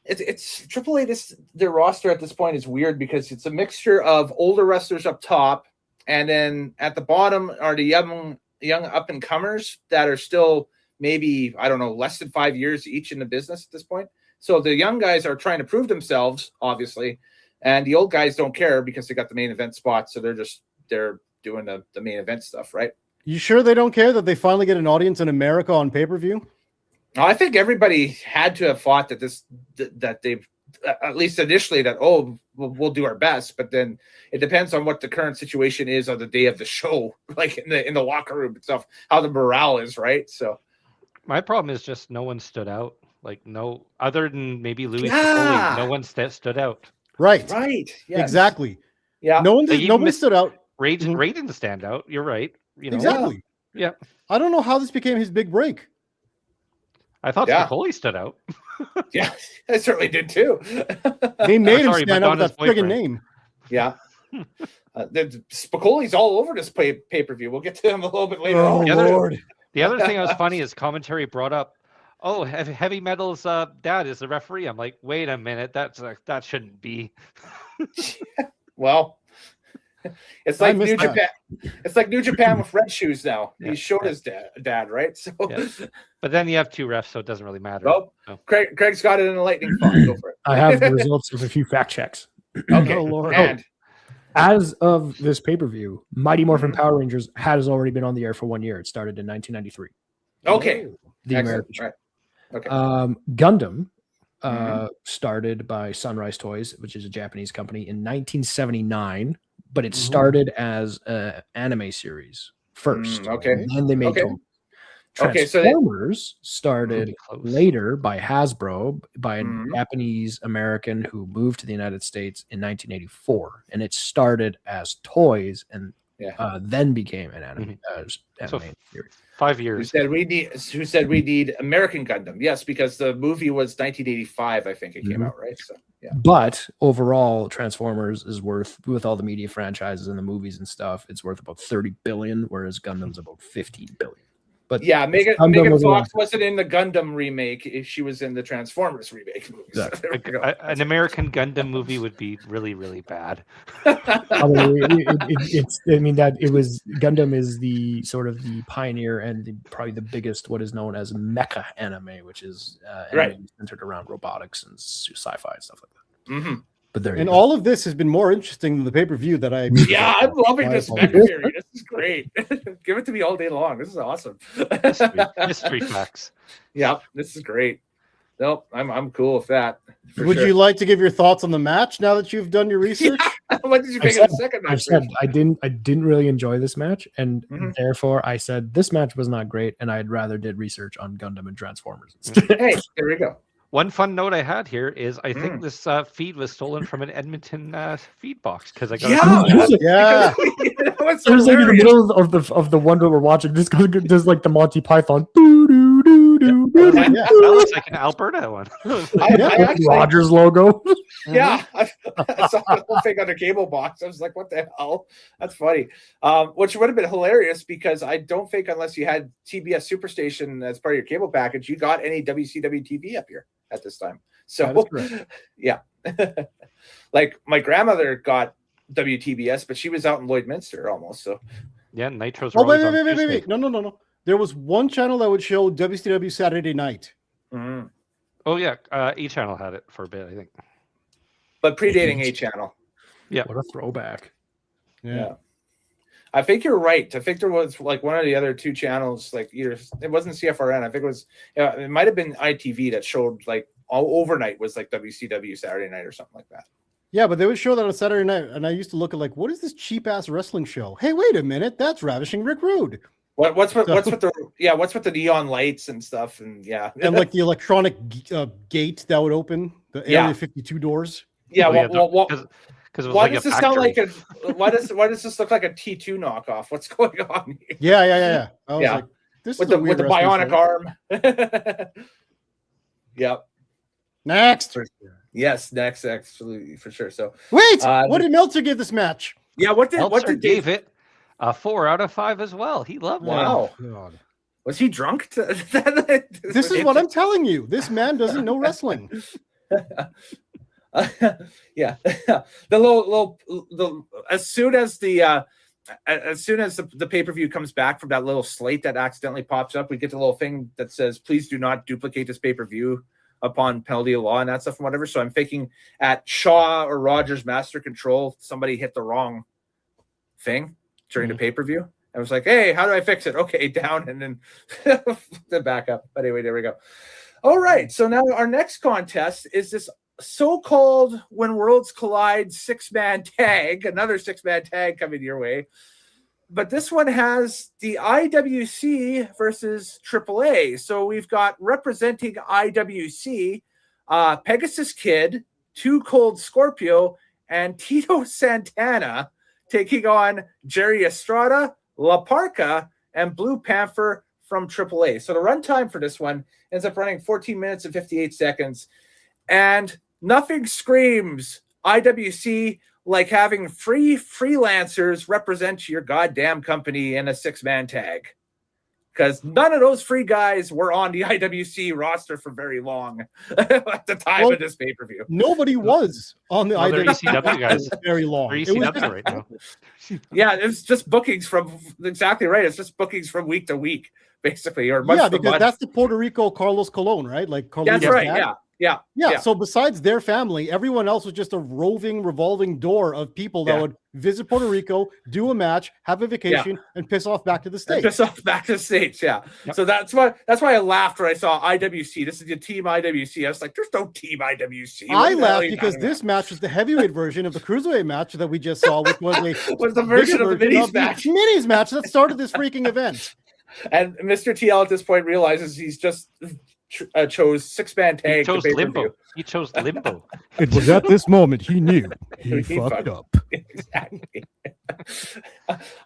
it's AAA. Their roster at this point is weird because it's a mixture of older wrestlers up top, and then at the bottom are the young up and comers that are still maybe, I don't know, less than 5 years each in the business at this point. So the young guys are trying to prove themselves, obviously, and the old guys don't care because they got the main event spot, so they're doing the main event stuff, right? You sure they don't care that they finally get an audience in America on pay-per-view? I think everybody had to have thought that they've at least initially that we'll do our best, but then it depends on what the current situation is on the day of the show, like in the locker room and stuff, how the morale is, right? So My problem is just no one stood out. Like, no, other than maybe Louis Yeah. Spicoli, no one stood out. Right. yes. Exactly. Yeah. No one Like, even nobody Miss- stood out. Ray Mhm. didn't stand out. You're right. You know, Exactly. Yeah. I don't know how this became his big break. I thought Yeah. Spicoli stood out. Yeah, I certainly did too. They made him sorry, stand out with Madonna's that friggin' boyfriend. name. Yeah. Spicoli's all over this pay-per-view. We'll get to him a little bit later Oh on. The other- Lord. The other thing that was funny is commentary brought up, oh, Heavy Metal's dad is the referee. I'm like, wait a minute, that shouldn't be. Well, it's I like missed New that. Japan. It's like New Japan with red shoes now. Yeah. He showed his dad, right? So, Yeah. But then you have two refs, so it doesn't really matter. well, So, Craig's got it in a lightning thought. Go for it. I have the results of a few fact checks. Okay. Oh, Lord. And As of this pay-per-view, Mighty Morphin Mhm. Power Rangers has already been on the air for 1 year. It started in 1993. okay. The Excellent. American show. Right. Okay. Gundam Mm-hmm. started by Sunrise Toys, which is a Japanese company, in 1979, but it Mhm. started as an anime series first. okay. And then they made Okay. toys. Okay, so they- Transformers started really close. later by Hasbro, by a Mhm. Japanese American who moved to the United States in 1984, and it started as toys and Yeah. then became an anime, So- anime series. 5 Who years. said we need American Gundam? Yes, because the movie was 1985, I think it came Mhm. out, right? So yeah. But overall, Transformers is worth, with all the media franchises and the movies and stuff, it's worth about 30 billion, whereas Gundam's about 15 billion. But yeah, Megan was Fox wasn't in the Gundam remake. She was in the Transformers remake movie. So there we go. An American Gundam movie would be really, really bad. I mean, that it was Gundam is the sort of the pioneer and probably the biggest what is known as mecha anime, which is anime centered around robotics and sci-fi and stuff like that. Mm-hmm. But there, and all of this has been more interesting than the pay-per-view that I. Yeah, I'm loving this mecha theory. This is great. Give it to me all day long. This is awesome. History facts. Yeah, this is great. Nope, I'm cool with that. Would you like to give your thoughts on the match now that you've done your research? Yeah. What did you think of the second match? I didn't really enjoy this match, and therefore I said this match was not great, and I'd rather did research on Gundam and Transformers instead. Hey, there we go. One fun note I had here is I think this feed was stolen from an Edmonton feed box because I got Yeah. It was like in the middle of the one that we're watching. This goes there's like the Monty Python. That looks like an Alberta one. I actually, Rogers logo. Yeah, I saw the whole thing on the cable box. I was like, "What the hell?" That's funny. Which would have been hilarious because I don't think unless you had TBS Superstation as part of your cable package, you got any WCW TV up here at this time. So, yeah, like my grandmother got WTBS, but she was out in Lloydminster almost. So, yeah, Nitro's. Oh wait! No. There was one channel that would show WCW Saturday night. Mm-hmm. Oh yeah, E Channel had it for a bit, I think. But predating A Channel. Yeah, what a throwback. Yeah. I think you're right. I think there was like one of the other two channels, like either it wasn't CFRN. I think it was. It might have been ITV that showed like all overnight was like WCW Saturday night or something like that. Yeah, but they would show that on Saturday night, and I used to look at like, what is this cheap ass wrestling show? Hey, wait a minute, that's Ravishing Rick Rude. What's with the neon lights and stuff and and like the electronic gate that would open the Area 52 doors. Yeah, because why does this sound like a why does this look like a T2 knockoff? What's going on here? Yeah. I was like, this with is the bionic arm. Yep. Next. Yes, next, absolutely for sure. So wait, what did Meltzer give this match? Yeah, what did gave it? 4 out of 5 as well. He loved it. Wow. God. Was he drunk? This is what I'm telling you. This man doesn't know wrestling. Yeah. As soon as the pay-per-view comes back from that little slate that accidentally pops up, we get the little thing that says, please do not duplicate this pay-per-view upon penalty of law and that stuff and whatever. So I'm thinking at Shaw or Rogers Master Control, somebody hit the wrong thing during the pay-per-view. I was like, hey, how do I fix it? Okay, down and then the back up. But anyway, there we go. All right. So now our next contest is this so-called When Worlds Collide 6-man tag, another 6-man tag coming your way. But this one has the IWC versus AAA. So we've got representing IWC, Pegasus Kid, Too Cold Scorpio, and Tito Santana taking on Jerry Estrada, La Parca, and Blue Panther from AAA. So the runtime for this one ends up running 14 minutes and 58 seconds. And nothing screams IWC like having free freelancers represent your goddamn company in a 6-man tag. Because none of those free guys were on the IWC roster for very long at the time of this pay-per-view. Nobody was on the IWC guys very long. ECW right now. Yeah, it's just bookings from exactly right. It's just bookings from week to week, basically, or month to because month. that's the Puerto Rico Carlos Colon, right? Like Carlos. That's right. Yeah. So besides their family, everyone else was just a roving, revolving door of people that would visit Puerto Rico, do a match, have a vacation, and piss off back to the States. Yeah. Yep. So that's why I laughed when I saw IWC. This is the team IWC. I was like, there's no team IWC. I laughed because this match was the heavyweight version of the cruiserweight match that we just saw, which was the version of the minis match. Minis match that started this freaking event. And Mr. TL at this point realizes he's just chose 6-man tag. He chose limbo. He chose limbo. It was at this moment he knew he fucked up. Exactly.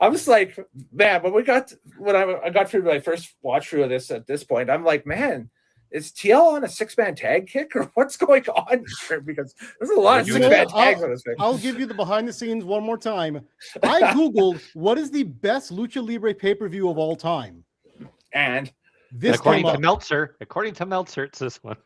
I was like, man, when I got through my first watch through of this at this point, I'm like, man, is TL on a 6-man tag kick or what's going on here? Because there's a lot of 6-man tags on this thing. I'll give you the behind the scenes one more time. I Googled what is the best Lucha Libre pay-per-view of all time. And This according came to up. Meltzer, it's this one.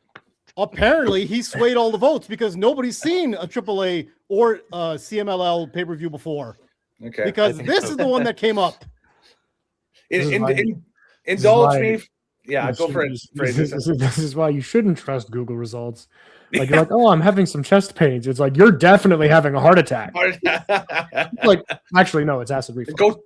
Apparently, he swayed all the votes because nobody's seen a AAA or CMLL pay-per-view before. okay, Because think this so. is the one that came up. indulge me. Yeah, go for it, Fraser. This is why you shouldn't trust Google results. Like you're like, oh, I'm having some chest pains. It's like you're definitely having a heart attack. Like, actually, no, it's acid reflux.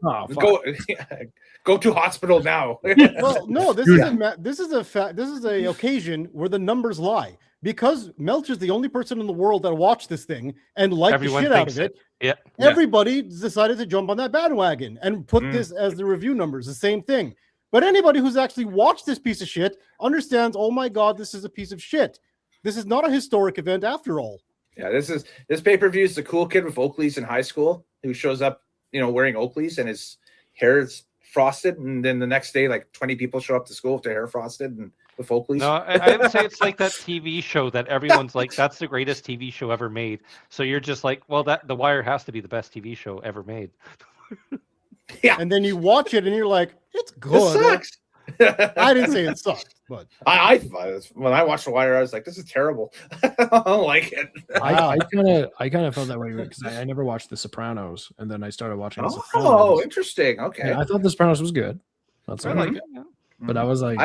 Go to hospital now. Well, no, this is a occasion where the numbers lie. Because Melcher's the only person in the world that watched this thing and liked Everyone the shit out thinks of it. Yeah. Everybody decided to jump on that bandwagon and put this as the review numbers, the same thing. But anybody who's actually watched this piece of shit understands, oh my God, this is a piece of shit. This is not a historic event after all. Yeah, this pay-per-view is the cool kid with Oakleys in high school who shows up, wearing Oakleys and his hair is frosted, and then the next day, like 20 people show up to school with their hair frosted and with Oakleys. No, I would say it's like that TV show that everyone's like, that's the greatest TV show ever made. So you're just like, well, The Wire has to be the best TV show ever made. Yeah. And then you watch it and you're like, it's good. It sucks. I didn't say it sucked, but I when I watched The Wire, I was like, this is terrible. I don't like it. I kind of felt that way because I never watched The Sopranos, and then I started watching The Sopranos. Oh, interesting. Okay. And I thought The Sopranos was good. That's I all. like it. But I was like,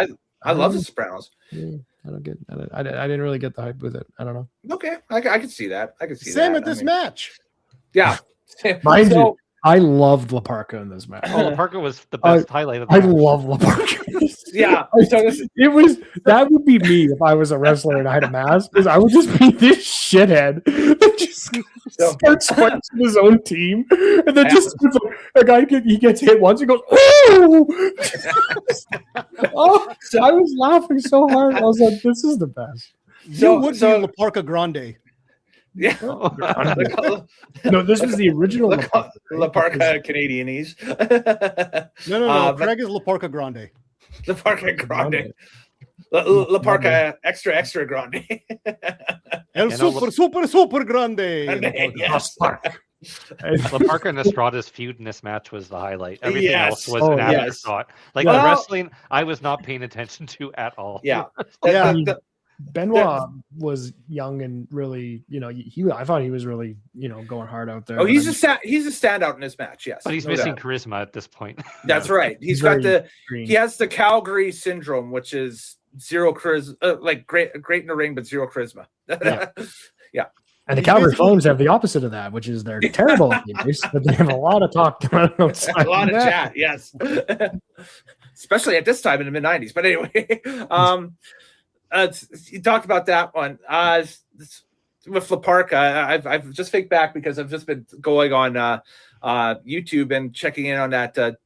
I love The Sopranos. Yeah, I didn't really get the hype with it. I don't know. Okay, I can see that. I can see same that. at this match. Yeah. Mind you, I loved La Parka in this match. Oh, La Parka was the best highlight of the I match. love La Parka. Yeah. So that would be me if I was a wrestler and I had a mask, because I would just be this shithead that just starts fighting his own team, and then just a guy he gets hit once and goes, oh! Oh, I was laughing so hard. I was like, this is the best. You would be La Parka Grande. Yeah. No, this was the original La Parka Canadianese. No. Craig is La Parka Grande. La Parka Grande. La Parka extra grande. El super grande. Yes. La Parka and Estrada's feud in this match was the highlight. Everything else was an afterthought. Like the wrestling, I was not paying attention to at all. Yeah. Benoit was young and really, I thought he was really, going hard out there. Oh, he's a standout in this match, yes. But he's missing charisma at this point. That's right. He has the Calgary syndrome, which is zero charisma, like great in the ring, but zero charisma. Yeah. And the Calgary Flames have the opposite of that, which is they're terrible at games, but they have a lot of talk outside. A lot of chat, yes. Especially at this time in the mid-90s. But anyway, you talked about that one. With La Parka, I've just faked back because I've just been going on YouTube and checking in on that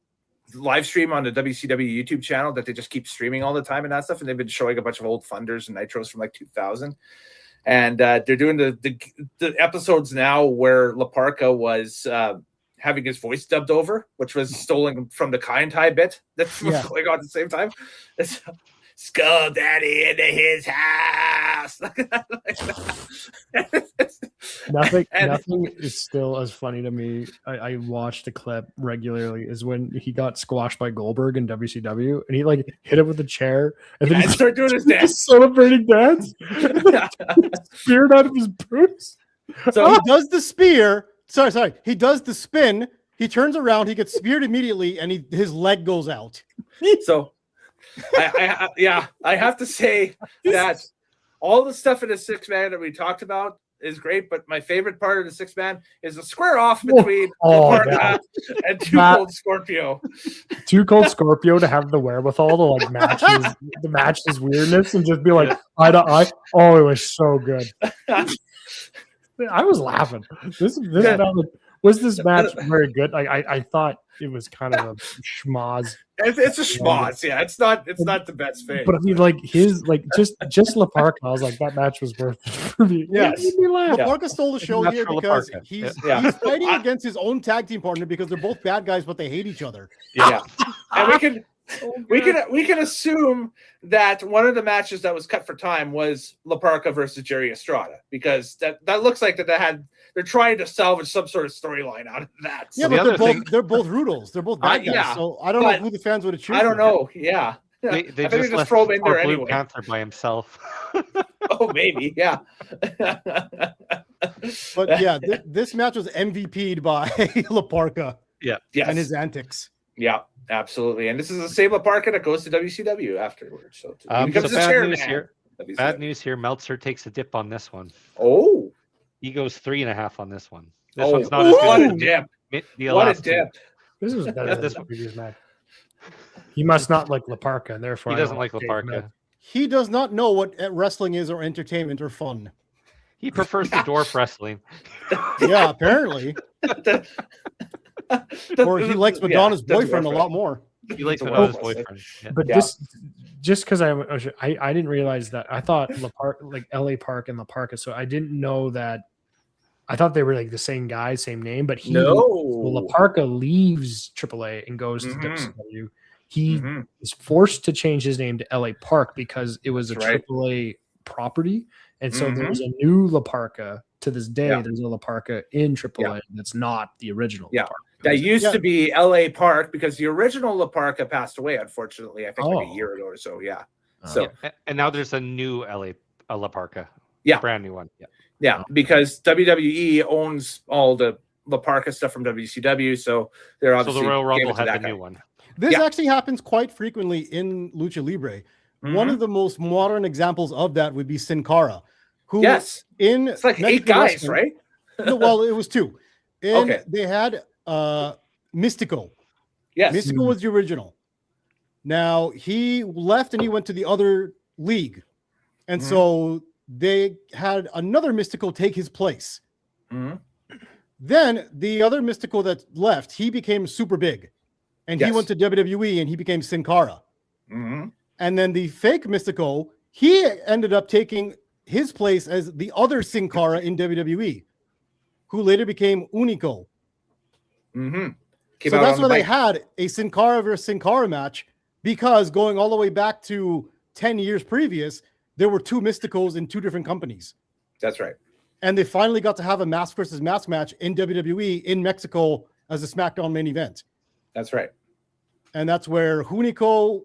live stream on the WCW YouTube channel that they just keep streaming all the time and that stuff. And they've been showing a bunch of old Thunders and Nitros from like 2000. And they're doing the episodes now where La Parka was having his voice dubbed over, which was stolen from the Kai and Tai bit that was going on at the same time. It's, Skull Daddy into his house. Nothing is still as funny to me. I watch the clip regularly is when he got squashed by Goldberg in WCW and he like hit him with a chair and then he started doing his dance, celebrating dance, speared out of his boots. So he does the spear. Sorry. He does the spin. He turns around. He gets speared immediately, and his leg goes out. So. I have to say that all the stuff in the 6-man that we talked about is great, but my favorite part of the 6-man is the square off between Parka and Too Cold Scorpio. Too Cold Scorpio to have the wherewithal to like match his weirdness and just be like eye to eye. Oh, it was so good. I was laughing. Was this match very good? I thought it was kind of a schmoz. It's a schmoz, yeah. It's not the best thing. But I mean, like his just La Parka, I was like, that match was worth it for me. Yes. La Parka stole the show here because he's fighting against his own tag team partner because they're both bad guys, but they hate each other. Yeah. And we can assume that one of the matches that was cut for time was La Parka versus Jerry Estrada because that looks like that had they're trying to salvage some sort of storyline out of that. Yeah, So, but they're both Rudels. They're both bad guys. yeah, So I don't know but who the fans would have chosen. I don't know. Yeah. They I think just they just left throw him in poor there Blue anyway. Panther by himself. Oh, maybe. Yeah. But yeah, this match was MVP'd by La Parka Yes. and his antics. Yeah, absolutely. And this is the same La Parka that goes to WCW afterwards. So he So becomes the bad chairman. news here. WCW. Bad news here. Meltzer takes a dip on this one. Oh. He goes 3.5 on this one. This Oh, one's not as what good a as dip. the What a last two. dip. This was better than This the previous match. He must not like La Parka, and therefore He I doesn't don't like La Dave Parka. Meltzer. He does not know what wrestling is or entertainment or fun. He prefers the dwarf wrestling. Yeah, apparently. Or he likes Madonna's boyfriend a lot more. He likes The Madonna's worst. boyfriend. Yeah. But Yeah. this, just because I didn't realize that. I thought La Park, like LA Park and La Parka, so I didn't know that. I thought they were like the same guy, same name, but well, La Parka leaves AAA and goes to WCW. He is forced to change his name to LA Park because it was a That's right. AAA property, and so there's a new La Parka to this day. Yeah. There's a La Parka in AAA that's not the original. Yeah. La Parka. That used to be LA Park because the original La Parka passed away, unfortunately, I think like a year ago or so. Yeah. So And now there's a new La Parka. Yeah. Brand new one. Yeah. yeah, because WWE owns all the La Parka stuff from WCW, so they're So obviously the Royal gave Rumble it to had that the guy. new one. This Yeah. actually happens quite frequently in Lucha Libre. Mhm. One of the most modern examples of that would be Sin Cara, who Yes. in It's like 8 Mexican guys, wrestling- right? No, well, it was 2. Okay. They had Mystico. Yes. Mystico was the original. Now he left and he went to the other league. And so they had another Mystico take his place. Mhm. Then the other Mystico that left, he became super big. And he Yes. went to WWE and he became Sin Cara. Mhm. And then the fake Mystico, he ended up taking his place as the other Sin Cara in WWE, who later became Unico. Mhm. So that's why they had a Sin Cara versus Sin Cara match, because going all the way back to 10 years previous, there were 2 Mysticos in 2 different companies. That's right. And they finally got to have a mask versus mask match in WWE in Mexico as a SmackDown main event. That's right. And that's where Hunico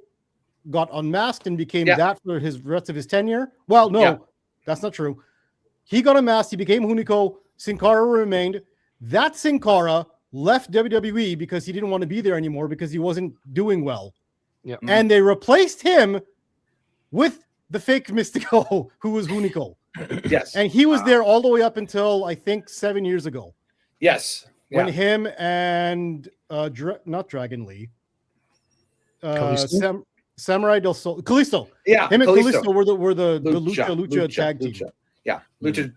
got unmasked and became that for his rest of his tenure. Well, no, that's not true. He got unmasked. He became Hunico. Sin Cara remained. That Sin Cara left WWE because he didn't want to be there anymore because he wasn't doing well. Yeah. And they replaced him with the fake Mystico, who was Hunico. Yes. And he was there all the way up until, I think, 7 years ago. Yes. When him and not Dragon Lee, Samurai del Sol, Kalisto. Yeah, him and Kalisto. Kalisto were the Lucha tag team. Yeah, Lucha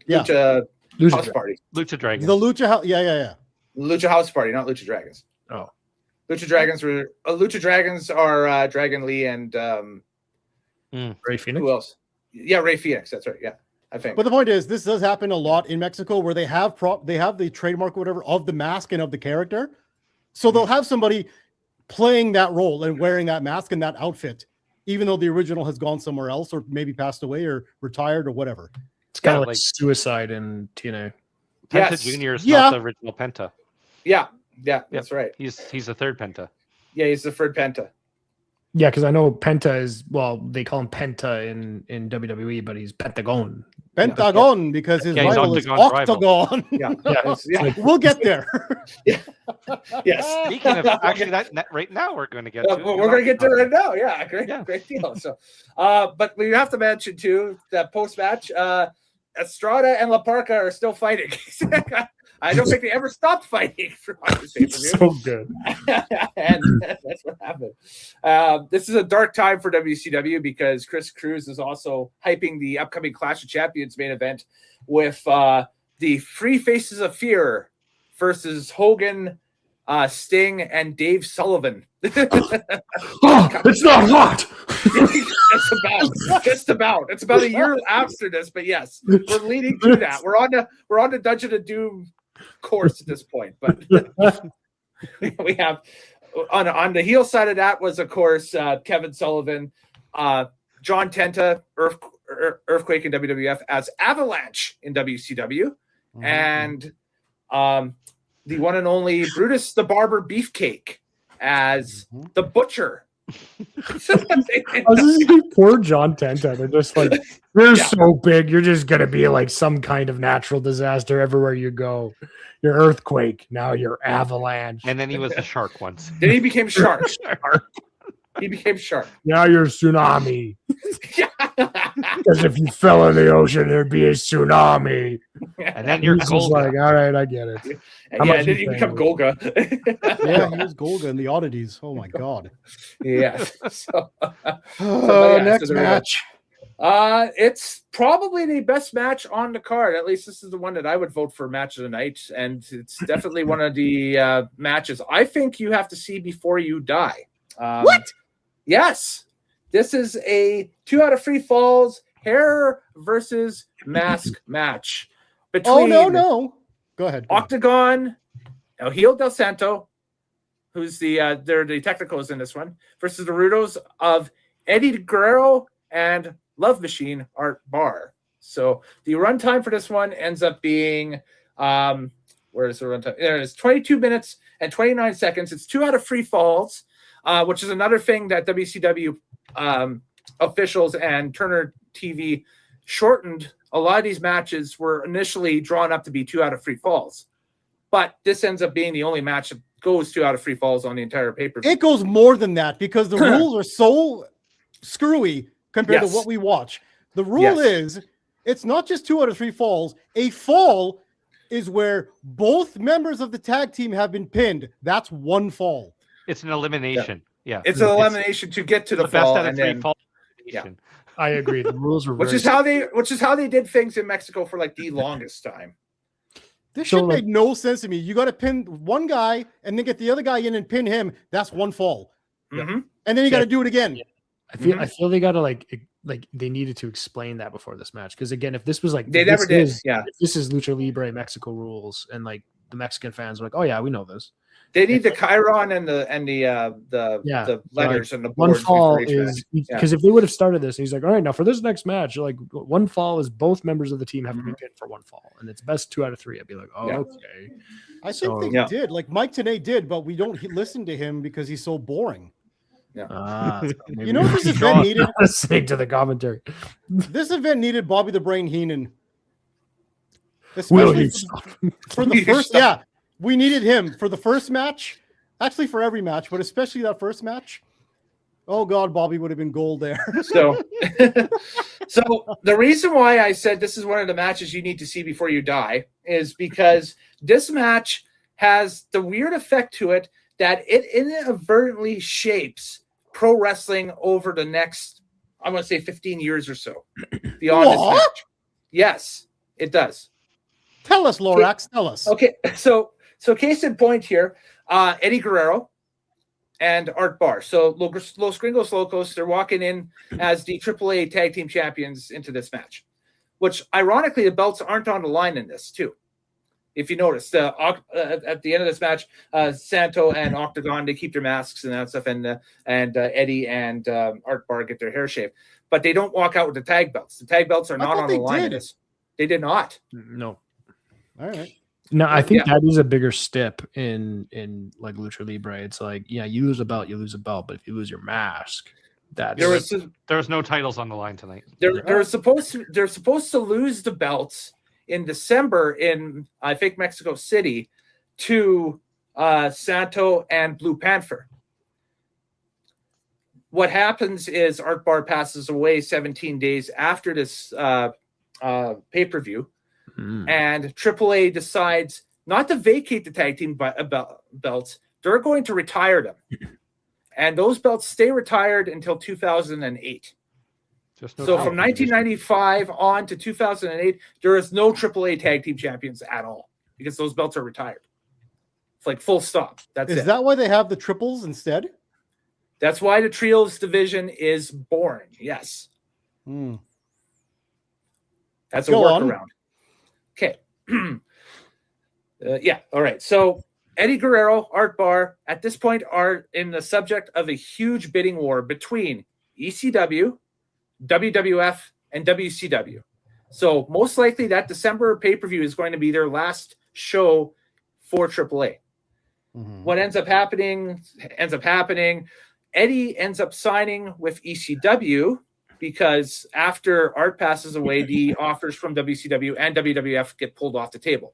House Party. Lucha Dragons. The Lucha, yeah. Lucha House Party, not Lucha Dragons. Oh, Lucha Dragons were Lucha Dragons are Dragon Lee and Ray Phoenix. who else? Yeah, Ray Phoenix. That's right. Yeah, I think. But the point is, this does happen a lot in Mexico, where they have the trademark or whatever of the mask and of the character, so they'll have somebody playing that role and wearing that mask and that outfit, even though the original has gone somewhere else or maybe passed away or retired or whatever. It's kind of like like Suicide in TNA. Penta Yes. Jr. is Yeah. not the original Penta. Yeah, that's right. He's the third Penta. Yeah, he's the third Penta. Yeah, because I know Penta is, well, they call him Penta in WWE, but he's Pentagon. Pentagon, because his Yeah, he's rival is Octagon's rival. Octagon. Yeah, Yeah, yeah. We'll get there. Yes. Speaking of actually that right now we're going to get to. We're going to get to it right now. Yeah, great deal. So, but we have to mention too that post match, Estrada and La Parka are still fighting. I don't think they ever stopped fighting for So good. and that's what happened. This is a dark time for WCW because Chris Cruz is also hyping the upcoming Clash of Champions main event with the Free Faces of Fear versus Hogan, Sting, and Dave Sullivan. Oh, it's not hot. Just about. It's about a year after this, but yes, we're leading to that. We're on the Dungeon of Doom course at this point, but we have on the heel side of that was of course Kevin Sullivan, John Tenta, Earthquake in WWF as Avalanche in WCW, and the one and only Brutus the Barber Beefcake as the Butcher. I was just thinking, poor John Tenta. They're just like, you're so big, you're just gonna be like some kind of natural disaster everywhere you go. You're earthquake, now you're avalanche. And then he was a shark once. Then he became Shark. He became Shark. Now you're tsunami. Because if you fell in the ocean, there'd be a tsunami. And then you're He's just like, all right, I get it. How Yeah, much then you you paying become me? Golga. Yeah, he was Golga in the oddities. Oh my god. Yeah. So, Next there we go. match. It's probably the best match on the card. At least this is the one that I would vote for match of the night, and it's definitely one of the matches I think you have to see before you die. What? Yes, this is a 2 out of 3 falls hair versus mask match between No. Go ahead. Octagon, El Hijo del Santo, who's they're the technicals in this one, versus the Rudos of Eddie Guerrero and Love Machine Art Barr. So the runtime for this one ends up being where is the runtime? There it is, 22 minutes and 29 seconds. It's 2 out of 3 falls, which is another thing that WCW officials and Turner TV shortened. A lot of these matches were initially drawn up to be 2 out of 3 falls, but this ends up being the only match that goes 2 out of 3 falls on the entire pay-per-view. It goes more than that because the rules are so screwy compared to what we watch. The rule is it's not just 2 out of 3 falls. A fall is where both members of the tag team have been pinned. That's 1 fall. It's an elimination. Yeah. It's an elimination to get to the fall, best out of and 3 then, falls. I agree. The rules were which is how they did things in Mexico for like the longest time. This So, shit like- made no sense to me. You got to pin one guy and then get the other guy in and pin him. That's 1 fall. Mhm. And then you got to do it again. I feel they gotta like they needed to explain that before this match, because again, if this was like They if never this did. is- Yeah, if this is Lucha Libre Mexico rules, and like the Mexican fans were like, oh yeah, we know this. they need the Chiron and the letters and the One boards fall before each is match. because if they would have started this, he's like, all right, now for this next match, like 1 fall is both members of the team have to be pinned for 1 fall, and it's best 2 out of 3. I'd be like, oh, Yeah. okay. I So- think they did. Like Mike Tenay did, but we don't listen to him because he's so boring. So You know what this maybe event needed? listening to the commentary. This event needed Bobby the Brain Heenan. Will Especially you for the first, we needed him for the first match. Actually, for every match, but especially that first match. Oh God, Bobby would have been gold there. So, so the reason why I said this is one of the matches you need to see before you die is because this match has the weird effect to it that it inadvertently shapes pro wrestling over the next, I'm going to say 15 years or so beyond this match. Yes, it does. Tell us, Lorax. Tell us. Okay, so case in point here, Eddie Guerrero and Art Barr. So Los Gringos Locos, they're walking in as the AAA Tag Team Champions into this match, which ironically the belts aren't on the line in this too. If you notice, at the end of this match, Santo and Octagon, they keep their masks and that stuff, and Eddie and Art Barr get their hair shaved, but they don't walk out with the tag belts. The tag belts are not on the line in this. They did not. No. All right. No, I think that is a bigger step in like Lucha Libre. It's like, yeah, you lose a belt, but if you lose your mask, that's There's no titles on the line tonight. They're supposed to lose the belts in December in, I think, Mexico City to Santo and Blue Panther. What happens is Art Barr passes away 17 days after this pay-per-view, and AAA decides not to vacate the tag team belts. They're going to retire them. And those belts stay retired until 2008. So from 1995 on to 2008, there is no AAA tag team champions at all because those belts are retired. It's like full stop. That's it. Is that why they have the triples instead? That's why the trios division is born. Yes. That's a workaround. Okay. Yeah. All right. So Eddie Guerrero, Art Barr, at this point are in the subject of a huge bidding war between ECW, WWF, and WCW. So most likely that December pay-per-view is going to be their last show for AAA. What ends up happening. Eddie ends up signing with ECW because after Art passes away, the offers from WCW and WWF get pulled off the table.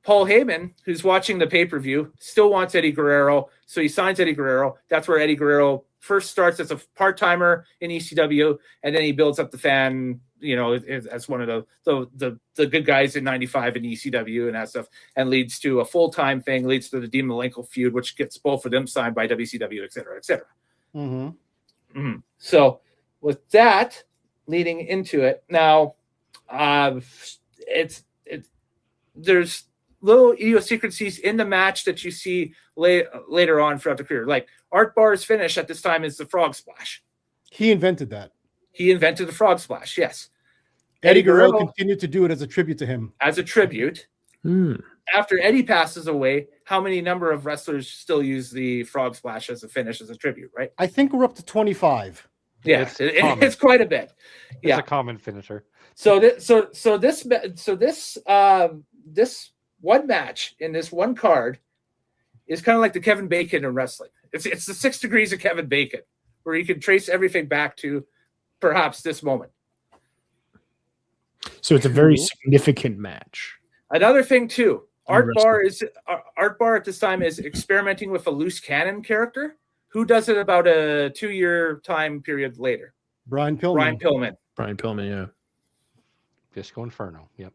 Paul Heyman, who's watching the pay-per-view, still wants Eddie Guerrero, so he signs Eddie Guerrero. That's where Eddie Guerrero first starts as a part-timer in ECW, and then he builds up the fan, as one of the good guys in '95 in ECW and that stuff, and leads to a full-time thing, leads to the Dean Malenko feud, which gets both of them signed by WCW, et cetera, et cetera. So with that leading into it, now there's little idiosyncrasies in the match that you see later on throughout the career. Like Art Barr's finish at this time is the frog splash. He invented that. He invented the frog splash, yes. Eddie Guerrero continued to do it as a tribute to him. As a tribute. After Eddie passes away, how many number of wrestlers still use the frog splash as a finish, as a tribute, right? I think we're up to 25. Yeah, it's quite a bit. It's a common finisher. So this one match in this one card is kind of like the Kevin Bacon in wrestling. It's the 6 degrees of Kevin Bacon, where you can trace everything back to perhaps this moment. So it's a very significant match. Another thing too, Art Barr at this time is experimenting with a loose cannon character. Who does it about a 2-year time period later? Brian Pillman. Yeah. Disco Inferno. Yep.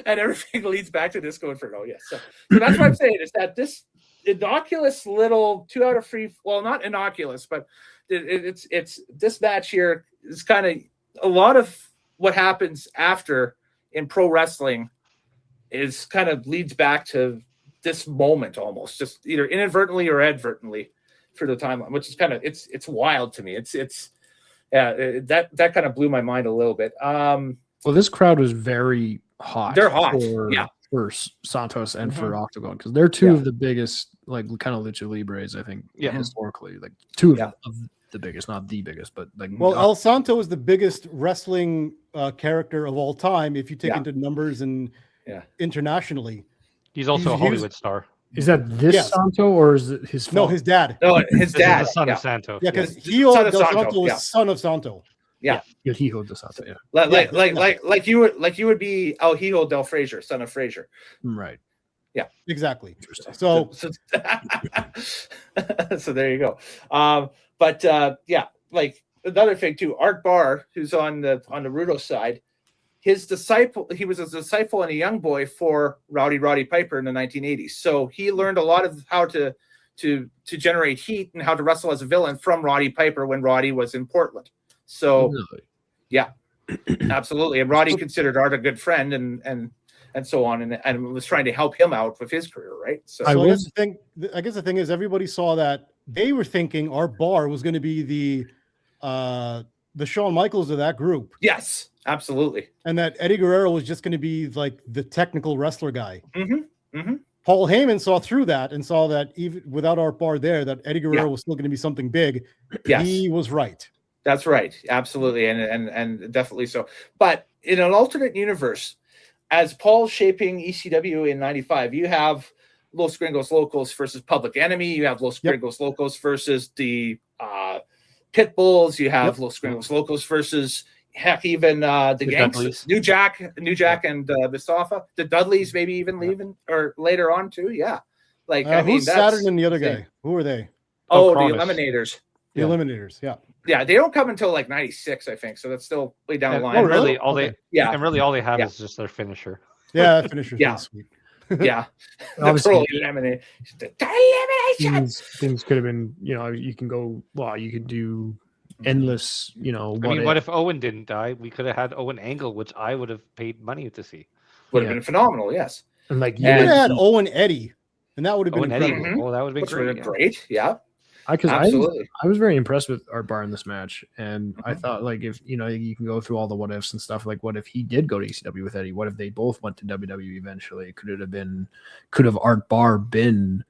And everything leads back to Disco Inferno. Yes. So that's what I'm saying, is that this innocuous little 2 out of 3, well, not innocuous, but it's this match here is kind of a lot of what happens after in pro wrestling is kind of leads back to this moment, almost just either inadvertently or advertently for the timeline, which is kind of, it's wild to me. That kind of blew my mind a little bit. Well, this crowd was very hot. They're hot. For Santos and for Octagon, because they're two of the biggest, like, kind of Lucha Libres, I think, historically, like two of the biggest, not the biggest, but like. Well, El Santo is the biggest wrestling character of all time if you take into numbers and internationally. He's also a Hollywood star. Is that this Santo or is it his? No, his dad. No, his dad. The son of Santo. Yeah, because Hijo del Santo was son of Santo. Yeah, Hijo del Santo. Yeah, like you would be El Hijo del Fraser, son of Fraser. Right. Yeah, exactly. So there you go. But like another thing too, Art Barr, who's on the Rudo side, his disciple, he was a disciple and a young boy for Roddy Piper in the 1980s. So he learned a lot of how to generate heat and how to wrestle as a villain from Roddy Piper when Roddy was in Portland. So yeah, absolutely. And Roddy considered Art a good friend and so on, and was trying to help him out with his career, right? So I guess the thing is, everybody saw that they were thinking Art Barr was going to be the Shawn Michaels of that group. Yes, absolutely. And that Eddie Guerrero was just going to be like the technical wrestler guy. Paul Heyman saw through that and saw that even without Art Barr there, that Eddie Guerrero was still going to be something big. Yes. He was right. That's right. Absolutely. And definitely so. But in an alternate universe, as Paul's shaping ECW in 95, you have Los Gringos Locos versus Public Enemy. You have Los Gringos Locos versus the Pitbulls. You have Los Gringos Locos versus even the Gangsters. New Jack and Mustafa. The Dudleys maybe even leaving or later on too. Yeah. Like I mean, who's Saturn and the other guy? Who are they? Oh, the Eliminators. The Eliminators, yeah, they don't come until like 96, I think. So that's still way down the line. Oh, really? All they have is just their finisher. Yeah, finisher. Sweet. Yeah. Obviously, things could have been, you can go, you could do endless, what if Owen didn't die? We could have had Owen Angle, which I would have paid money to see. Would have been phenomenal, yes. And like you would have had Owen Eddie, and that would have been incredible. Oh, that would have been great. Yeah. Absolutely. I was very impressed with Art Barr in this match, and I thought, like, if you can go through all the what ifs and stuff, like what if he did go to ECW with Eddie? What if they both went to WWE eventually? Could Art Barr been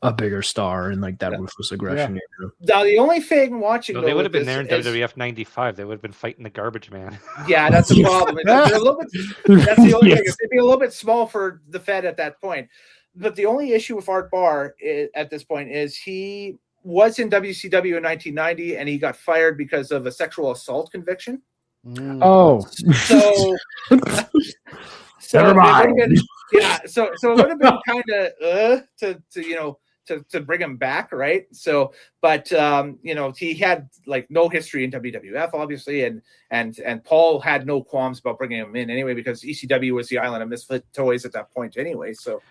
a bigger star and like that ruthless aggression. Now, the only thing watching No, though, they would have with been there in this is- WWF '95. They would have been fighting the garbage man. Yeah, that's the problem. They're a little bit, that's the only thing. It'd be a little bit small for the Fed at that point. But the only issue with Art Barr at this point is he was in WCW in 1990 and he got fired because of a sexual assault conviction. Oh, So never mind. So it would have been kind of to bring him back, right? So, but he had like no history in WWF, obviously, and Paul had no qualms about bringing him in anyway because ECW was the island of misfit toys at that point anyway. So,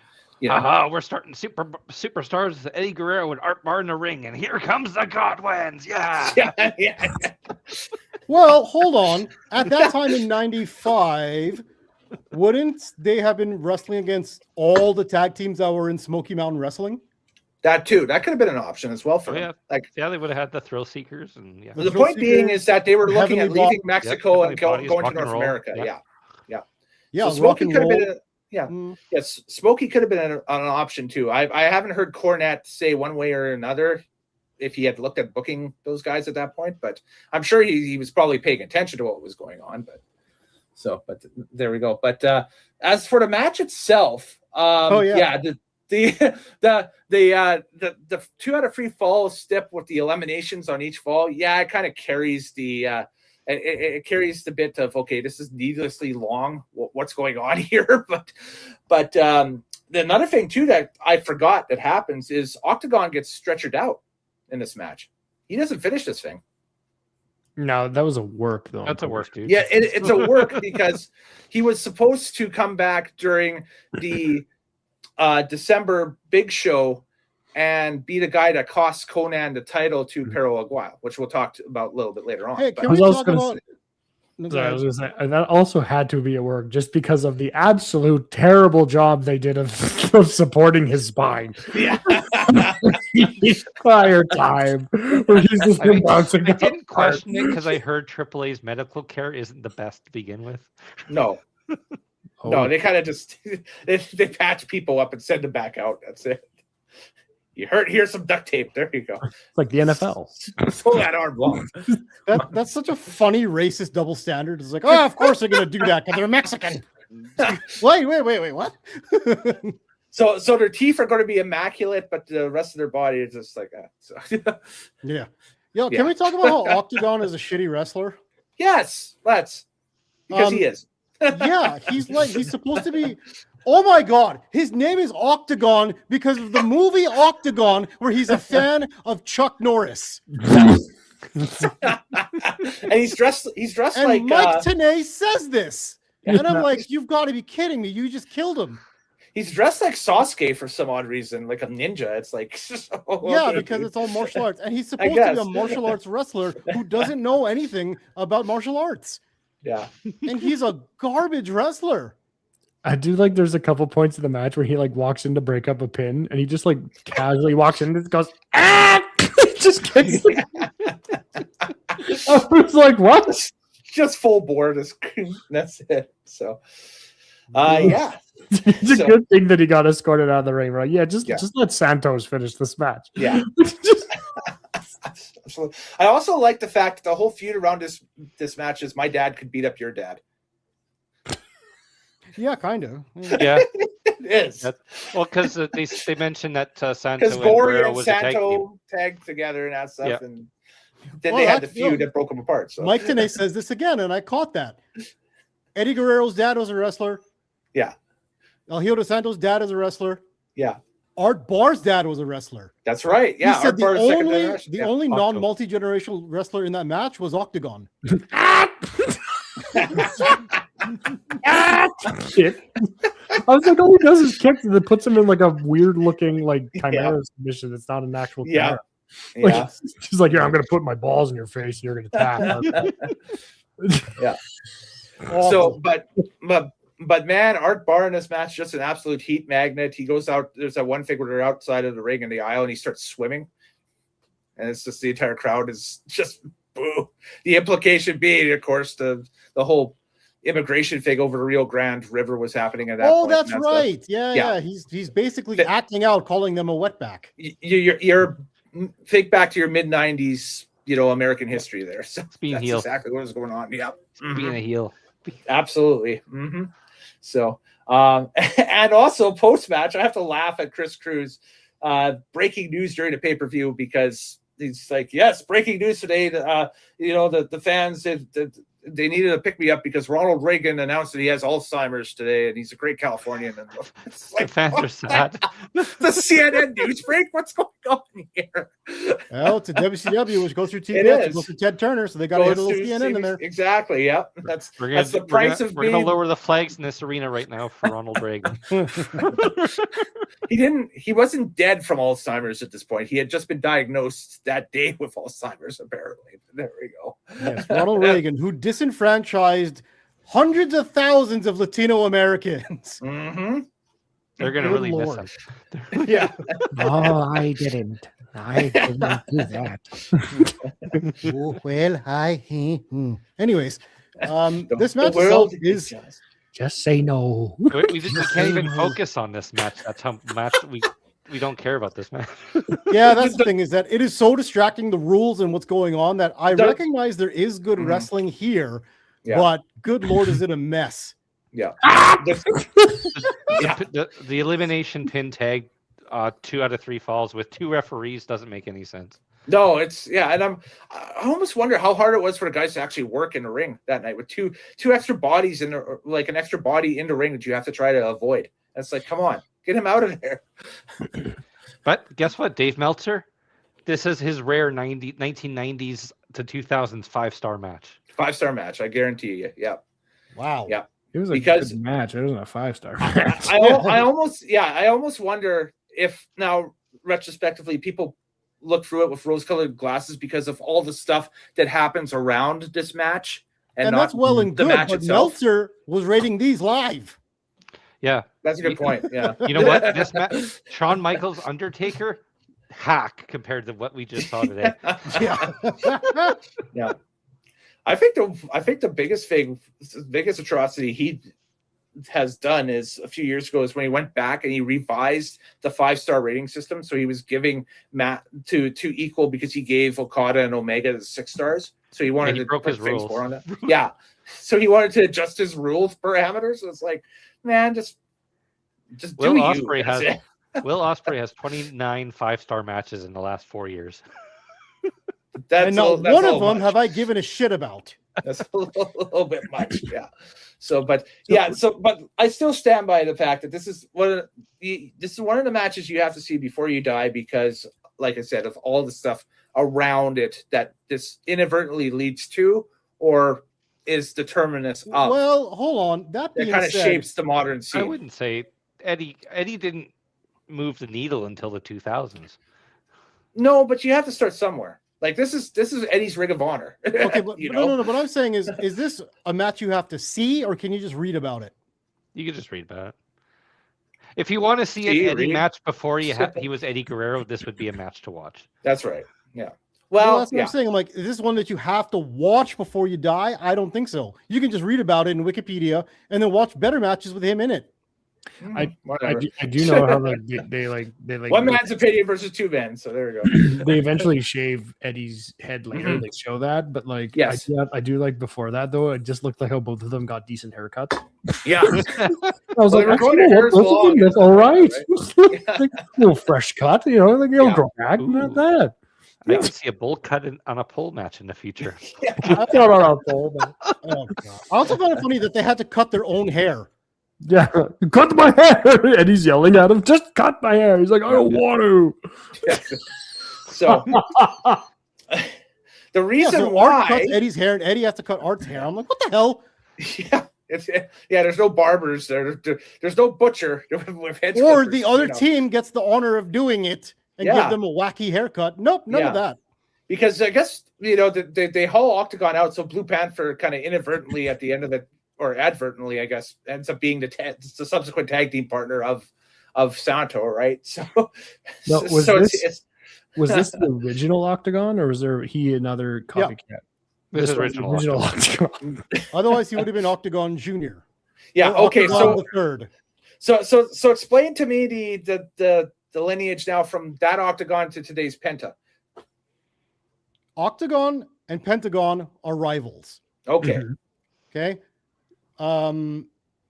we're starting superstars with Eddie Guerrero and Art Barr in the ring, and here comes the Godwins. Yeah. Well, hold on. At that time in 95, wouldn't they have been wrestling against all the tag teams that were in Smoky Mountain Wrestling? That too. That could have been an option as well for him. They would have had the Thrill Seekers and The point being is that they were looking at Heavenly leaving Mexico and going to Rock and North Roll. America. Yeah, So rock Smokey and could have roll. been yes, Smokey could have been an option too. I haven't heard Cornette say one way or another if he had looked at booking those guys at that point, but I'm sure he was probably paying attention to what was going on. But there we go. But as for the match itself, the 2 out of 3 falls step with the eliminations on each fall, it kind of carries the it carries the bit of, okay, this is needlessly long. What's going on here? But another thing too that I forgot that happens is Octagon gets stretchered out in this match. He doesn't finish this thing. No, that was a work though. That's a work, dude. Yeah, it's a work because he was supposed to come back during the December big show and be the guy that cost Conan the title to Pero Aguayo, which we'll talk about a little bit later on. Hey, But- can we talk about... I was going to say that also had to be a work just because of the absolute terrible job they did of supporting his spine. Yeah. The entire time. Where he's just been bouncing I up. didn't question it because I heard AAA's medical care isn't the best to begin with. No, they kind of just they patch people up and send them back out. That's it. You hurt? Here's some duct tape. There you go. It's like the NFL. Pull that arm long. That's such a funny racist double standard. It's like, oh, of course they're going to do that because they're Mexican. Wait, what? So their teeth are going to be immaculate, but the rest of their body is just like that. So. Yeah. Can we talk about how Octagon is a shitty wrestler? Yes, let's. Because he is. Yeah, he's supposed to be. Oh my God, his name is Octagon because of the movie Octagon, where he's a fan of Chuck Norris. And he's dressed And like Mike Tenay says this. And I'm like, you've got to be kidding me. You just killed him. he's dressed like Sasuke for some odd reason, like a ninja. It's like because it's all martial arts. And he's supposed to be a martial arts wrestler who doesn't know anything about martial arts. Yeah. And he's a garbage wrestler. I do like there's a couple points in the match where he like walks in to break up a pin and he just like casually walks in and just goes, ah! Just kicks it. I was like, what? Just full board. That's it. So, yeah. It's a good thing that he got escorted out of the ring, right? Yeah, just let Santos finish this match. Yeah. I also like the fact that the whole feud around this match is my dad could beat up your dad. Yeah, kind of. Yeah, it is. Well, because they mentioned that Santo Because and Gory Guerrero and was a tag team. Santo tagged together and that stuff, Yeah. and then they had the feud that broke them apart. So Mike Tenay says this again, and I caught that. Eddie Guerrero's dad was a wrestler. Yeah. El Hijo de Santos' dad is a wrestler. Yeah. Art Barr's dad was a wrestler. That's right. Yeah. He said Art Barr's second the generation. only non-multi-generational wrestler in that match was Octagon. Shit. I was like, all he does is kick and it puts him in like a weird looking like chimera submission. It's not an actual Yeah. Like, Yeah. she's like, yeah, I'm gonna put my balls in your face and you're gonna tap. Yeah. So, but man, Art Barr in this match just an absolute heat magnet. He goes out. There's that one thing where they're outside of the ring in the aisle, and he starts swimming, and it's just the entire crowd is just boo. The implication being, of course, the whole immigration thing over the Rio Grande River was happening at that Oh, point. that's And right. Yeah. Yeah. He's basically acting out, calling them a wetback. You're think back to your mid '90s, American history there. So being that's heel. exactly what was going on. Yeah, Being a heel. absolutely. So, and also post match, I have to laugh at Chris Cruz breaking news during a pay-per-view because he's like, yes, breaking news today. The fans they needed to pick me up because Ronald Reagan announced that he has Alzheimer's today and he's a great Californian. And it's like, The fans are sad. the CNN news break. What's going on here? Well, it's a WCW, which goes through It TBS, is. goes through Ted Turner, so they got to hit a little CNN in there. Exactly. Yep. That's the price of we're being. gonna lower the flags in this arena right now for Ronald Reagan. He wasn't dead from Alzheimer's at this point. He had just been diagnosed that day with Alzheimer's, apparently. There we go. Yes, Ronald Reagan, who disenfranchised hundreds of thousands of Latino Americans. Mm-hmm. They're gonna Good really Lord. miss him. Yeah. Oh, I didn't do that. Oh, well, anyways, this The match world itself is Just say no. We can't even focus on this match. That's how match we don't care about this match. yeah, that's the thing, is that it is so distracting, the rules and what's going on, that I recognize there is good wrestling here, but good Lord, is it a mess. Yeah. The elimination pin tag, 2 out of 3 falls with 2 referees doesn't make any sense. No, and I almost wonder how hard it was for the guys to actually work in the ring that night with two extra bodies in the, like an extra body in the ring that you have to try to avoid. And it's like, come on, get him out of there. But guess what, Dave Meltzer? This is his rare 1990s to 2000s 5-star match. 5-star match, I guarantee you. Yeah. Wow. Yeah. It was a Because- good match. It wasn't a 5-star match. I almost wonder if now retrospectively people look through it with rose-colored glasses because of all the stuff that happens around this match, and not that's well and the good, match but itself. Meltzer was rating these live. Yeah. That's a good point. Yeah. You know what? This match, Shawn Michaels Undertaker, hack compared to what we just saw today. Yeah. Yeah. I think the biggest atrocity he has done is a few years ago is when he went back and he revised the 5-star rating system. So he was giving Matt to equal because he gave Okada and Omega the 6 stars. So he wanted to broke put his things rules. more on that. Yeah. So he wanted to adjust his rules parameters. So it's like, man, just Will do Ospreay you. That's has it. Will Ospreay has 29 5-star matches in the last 4 years. And not one of them have I given a shit about. That's a little bit much, yeah. But I still stand by the fact that this is one of the matches you have to see before you die, because, like I said, of all the stuff around it that this inadvertently leads to, or is determinants of. Well, hold on. That being kind of said, shapes the modern I scene. wouldn't say Eddie didn't move the needle until the 2000s. No, but you have to start somewhere. Like this is Eddie's Ring of Honor. okay, but no. What I'm saying is this a match you have to see, or can you just read about it? You can just read about it. If you want to see an Eddie match before he was Eddie Guerrero, this would be a match to watch. That's right. Yeah. Well, that's what I'm saying. I'm like, is this one that you have to watch before you die? I don't think so. You can just read about it in Wikipedia and then watch better matches with him in it. I do know how they one man's opinion versus 2 men. So there we go. They eventually shave Eddie's head later. They show that, but like, yes, I do like before that though. It just looked like how both of them got decent haircuts. Yeah, I was like, that's all right. Like, a little fresh cut, like you'll grow back. Not that. I can see a bowl cut on a pole match in the future. Not on a pole, but... Oh, God. I also find it funny that they had to cut their own hair. Yeah, cut my hair, and he's yelling at him, "Just cut my hair." He's like, "I don't want to." Yeah. So the reason why Art cuts Eddie's hair and Eddie has to cut Art's hair. I'm like, what the hell? Yeah, there's no barbers there. There's no butcher with heads. Or the other team gets the honor of doing it and Yeah. give them a wacky haircut. Nope, none of that. Because I guess they haul Octagon out, so Blue Panther kind of inadvertently at the end of it, or advertently, I guess, ends up being the subsequent tag team partner of Santo, right? So, No, was so this the original Octagon, or was there another copycat? This is was the original Octagon. Otherwise, he would have been Octagon Junior. Yeah. Or Okay. Octagon the third. So explain to me the lineage now from that Octagon to today's Penta. Octagon and Pentagon are rivals. Okay. Mhm. Okay.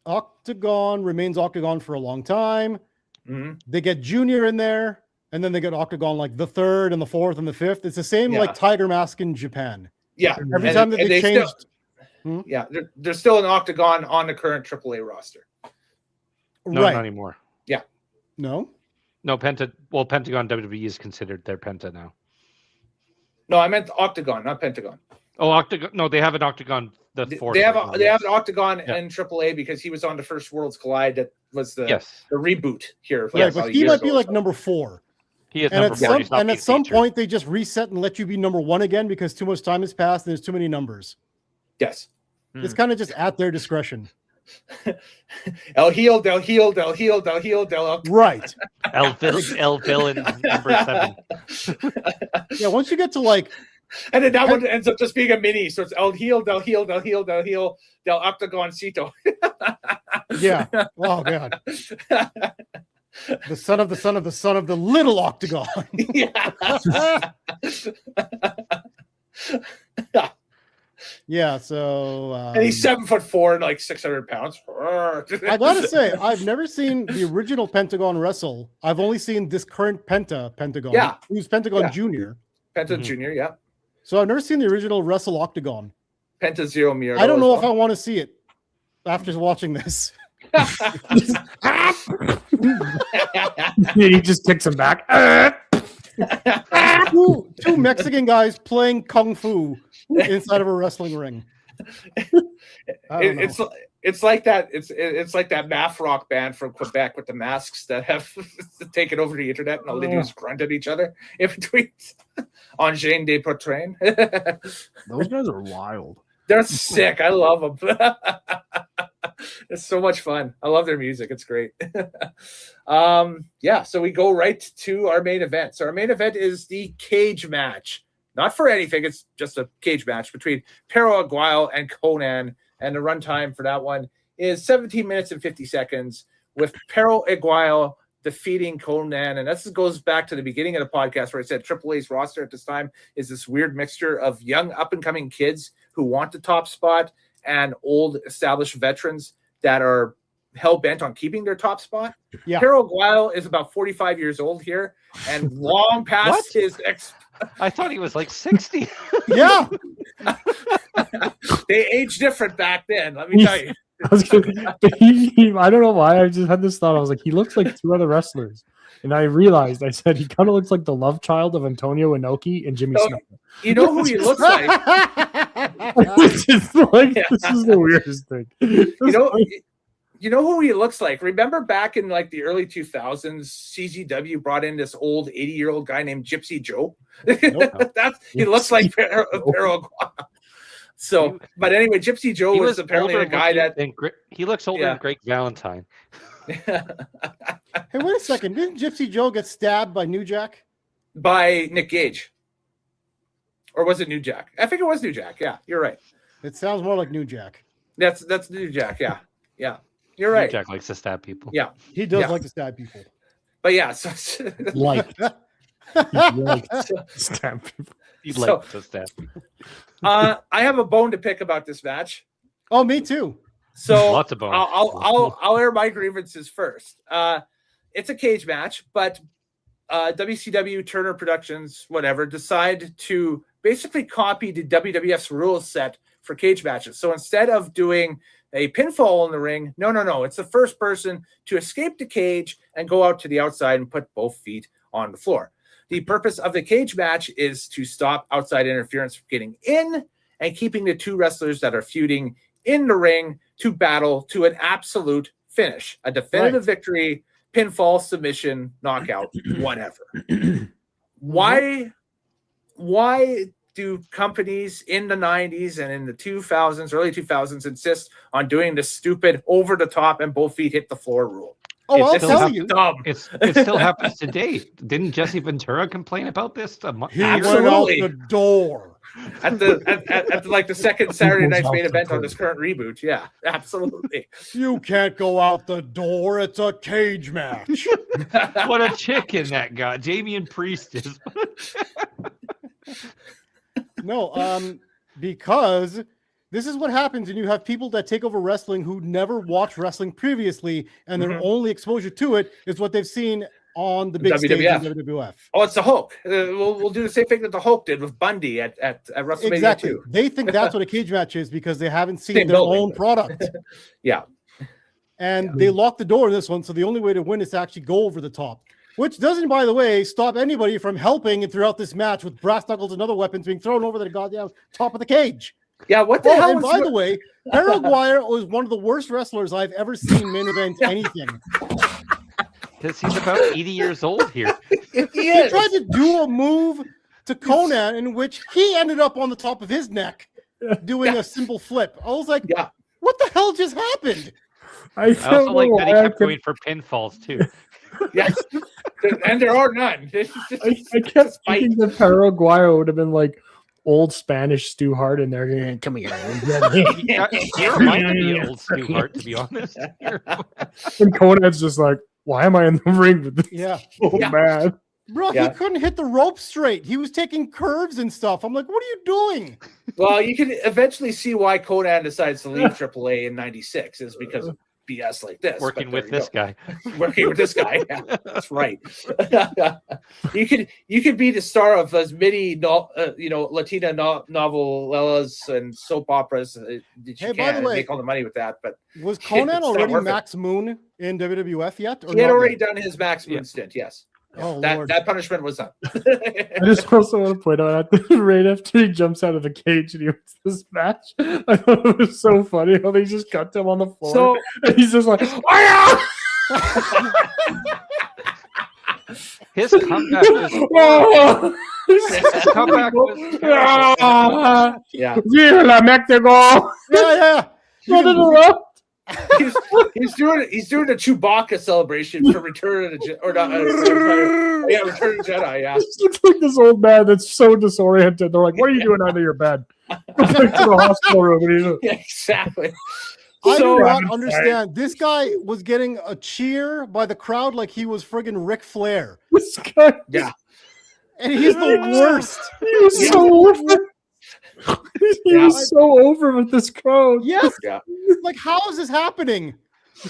Octagon remains Octagon for a long time. Mhm. They get Junior in there, and then they get Octagon like the third and the fourth and the fifth. It's the same Yeah. like Tiger Mask in Japan. Yeah. Every And- time that and they still- changed. yeah, there's still an Octagon on the current AAA roster. No, Right. not anymore. No. No, Pentagon WWE is considered their Penta now. No, I meant Octagon, not Pentagon. Oh, Octagon. No, they have an Octagon. The fourth. They have right now, they have yes. an Octagon Yeah. in AAA because he was on the first Worlds Collide. That was the Yes, reboot here. Right, about but a he year might ago be or like so. number 4. he is And number at 4. some He's not being and at some featured. point they just reset and let you be number 1 again because too much time has passed and there's too many numbers. Yes. It's kind of just at their discretion. El Heel, Del Heel, Del Heel, Del Heel, Del. Right. El Villain number 7. Yeah, once you get to like And then that one ends up just being a mini. So it's El Heel, Del Heel, Del Heel, Del Heel, Del Octagon Cito. yeah. Oh god. The son of the son of the son of the little Octagon. Yeah. Yeah, so And he's 7'4" and like 600 pounds. I gotta say, I've never seen the original Pentagon wrestle. I've only seen this current Pentagon. Yeah. Who's Pentagon Yeah. Junior. Penta Mhm. Junior, yeah. So I've never seen the original wrestle Octagon. Penta Zero Mirror. I don't know if I want to see it after watching this. He just kicks him back. Two Mexican guys playing kung fu inside of a wrestling ring. I don't know. It's like that. It's like that math rock band from Quebec with the masks that have taken over the internet and all they do is grunt at each other in between. Engin de Poitrain. Those guys are wild. They're sick. I love them. It's so much fun. I love their music. It's great. Yeah, so we go right to our main event. So our main event is the cage match. Not for anything. It's just a cage match between Pero Aguayo and Conan. And the runtime for that one is 17 minutes and 50 seconds with Pero Aguayo defeating Conan. And this goes back to the beginning of the podcast where I said AAA's roster at this time is this weird mixture of young up-and-coming kids who want the top spot and old established veterans that are hell-bent on keeping their top spot. Yeah. Pero Aguayo is about 45 years old here and long past his I thought he was like 60. Yeah. They age different back then, let me tell you. I don't know why. I just had this thought. I was like, he looks like 2 other wrestlers. And I realized, I said, he kind of looks like the love child of Antonio Inoki and Jimmy No, Snuka. You know who he looks like? It's just like, this is the weirdest thing. You know who he looks like? Remember back in like the early 2000s, CZW brought in this old 80-year-old guy named Gypsy Joe. He looks like Pero Aguayo. So, but anyway, Gypsy Joe was apparently a guy that he looks older than Greg Valentine. Hey, wait a second. Didn't Gypsy Joe get stabbed by New Jack? By Nick Gage. Or was it New Jack? I think it was New Jack. Yeah, you're right. It sounds more like New Jack. That's New Jack. Yeah. Yeah. You're right. Jack likes to stab people. Yeah. He does Yeah. like to stab people. But yeah, so Like, stab people. He So- likes to stab people. I have a bone to pick about this match. Oh, me too. So Lots of bones. I'll air my grievances first. It's a cage match, but WCW, Turner Productions, whatever, decide to basically copy the WWF's rules set for cage matches. So instead of doing a pinfall in the ring, no, it's the first person to escape the cage and go out to the outside and put both feet on the floor. The purpose of the cage match is to stop outside interference from getting in and keeping the two wrestlers that are feuding in the ring to battle to an absolute finish, a definitive victory, pinfall, submission, knockout, whatever. Why do companies in the 90s and in the 2000s, early 2000s, insist on doing this stupid over the top and both feet hit the floor rule? Oh, It's I'll still tell hap- you. Dumb. It still happens today. Didn't Jesse Ventura complain about this a month? He went Absolutely. out the door. At the second Saturday goes night's off main the event on curb. this current reboot. Yeah, absolutely. You can't go out the door. It's a cage match. What a chicken that guy. Damian Priest is. No, because this is what happens when you have people that take over wrestling who never watched wrestling previously, and their only exposure to it is what they've seen on the big stage in WWF. Oh, it's the Hulk. We'll do the same thing that the Hulk did with Bundy at WrestleMania Exactly. 2. They think that's what a cage match is because they haven't seen Same their building, own but- product. Yeah. And they locked the door in this one, so the only way to win is to actually go over the top. Which doesn't, by the way, stop anybody from helping throughout this match with brass knuckles and other weapons being thrown over the goddamn top of the cage. Yeah, what the hell And was by the way, Paraguayer was one of the worst wrestlers I've ever seen main event anything. Because he's about 80 years old here. He He is. tried to do a move to Conan in which he ended up on the top of his neck doing a simple flip. I was like, Yeah. what the hell just happened? I also like that he kept going for pinfalls too. Yes. And there are none. I kept thinking that Paraguayo would have been like old Spanish Stu Hart in there. "Yeah, come here." He reminded me of old Stu Hart, to be honest. And Conan's just like, why am I in the ring with this Yeah. old Yeah. man? Bro, Yeah. he couldn't hit the rope straight. He was taking curves and stuff. I'm like, what are you doing? Well, you can eventually see why Conan decides to leave AAA in '96 is because of BS like this. Working But there with you this go. guy. Working with this guy. Yeah, that's right. you could be the star of as many Latina novellas and soap operas that you Hey, by can the and way, make all the money with that. But Was Conan It's not already worth it. Max Moon in WWF yet? Or he had not already yet? done his maximum stint. Yes. Oh, that Lord. that punishment was up. I just also want to point out right after he jumps out of the cage and he wins this match, I thought it was so funny how they just cut him on the floor. So And he's just like, "Oh, His comeback was yeah!" his comeback was terrible. Ah, yeah, Viva Mexico! Yeah. No, no, no, no. he's doing a Chewbacca celebration for Return of the Jedi. Return of the Jedi. Yeah. This looks like this old man that's so disoriented. They're like, "What are you doing under your bed?" Go back to the hospital room. And he's like, Yeah, exactly. I So- do not understand. This guy was getting a cheer by the crowd like he was friggin' Ric Flair. this guy, Yeah. And he's the worst. he was so over. He Yeah. was so over with this crowd. Yes. Yeah. Like, how is this happening?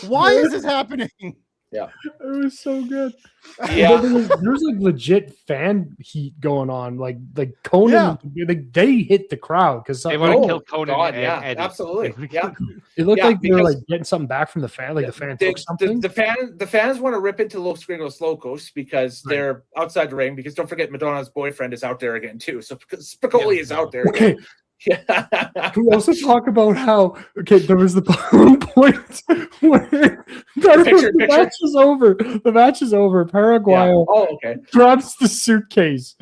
Why is this happening? It was so good. Yeah. There's like legit fan heat going on. Like Conan, they hit the crowd because They want to Oh, kill Conan God, and yeah, Eddie. absolutely. Yeah. it looked Yeah, like they were because- like getting something back from the fan. Like the fan The, took something. the fans want to rip into Los Gringos Locos because they're outside the ring. Because don't forget, Madonna's boyfriend is out there again too. So Spicoli is out there. Okay, Yeah. can we also talk about how there was the point where Picture. the match is over. The match is over. Paraguay Oh, okay. drops the suitcase.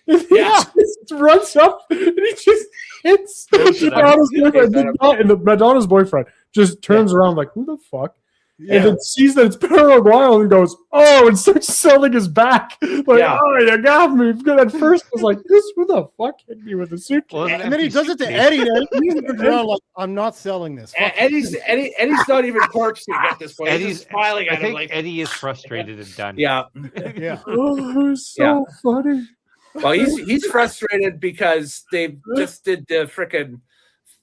And he Yeah. just runs up and he just hits Madonna's boyfriend. And the Madonna's boyfriend just turns around like, "Who the fuck?" And then sees that it's Paraguay and goes, "Oh," and starts selling his back. Like, Yeah. "Oh, you got me." Because at first I was like, "Who the fuck hit me with a suitcase?" Well, And then he does it to Eddie. And he's around like, I'm not selling this. Fuck Eddie's not even corpsing at this point. He's Eddie's just smiling I at him think like, Eddie is frustrated and done. yeah. yeah. Oh, it was so funny. Well, he's frustrated because they just did the frickin'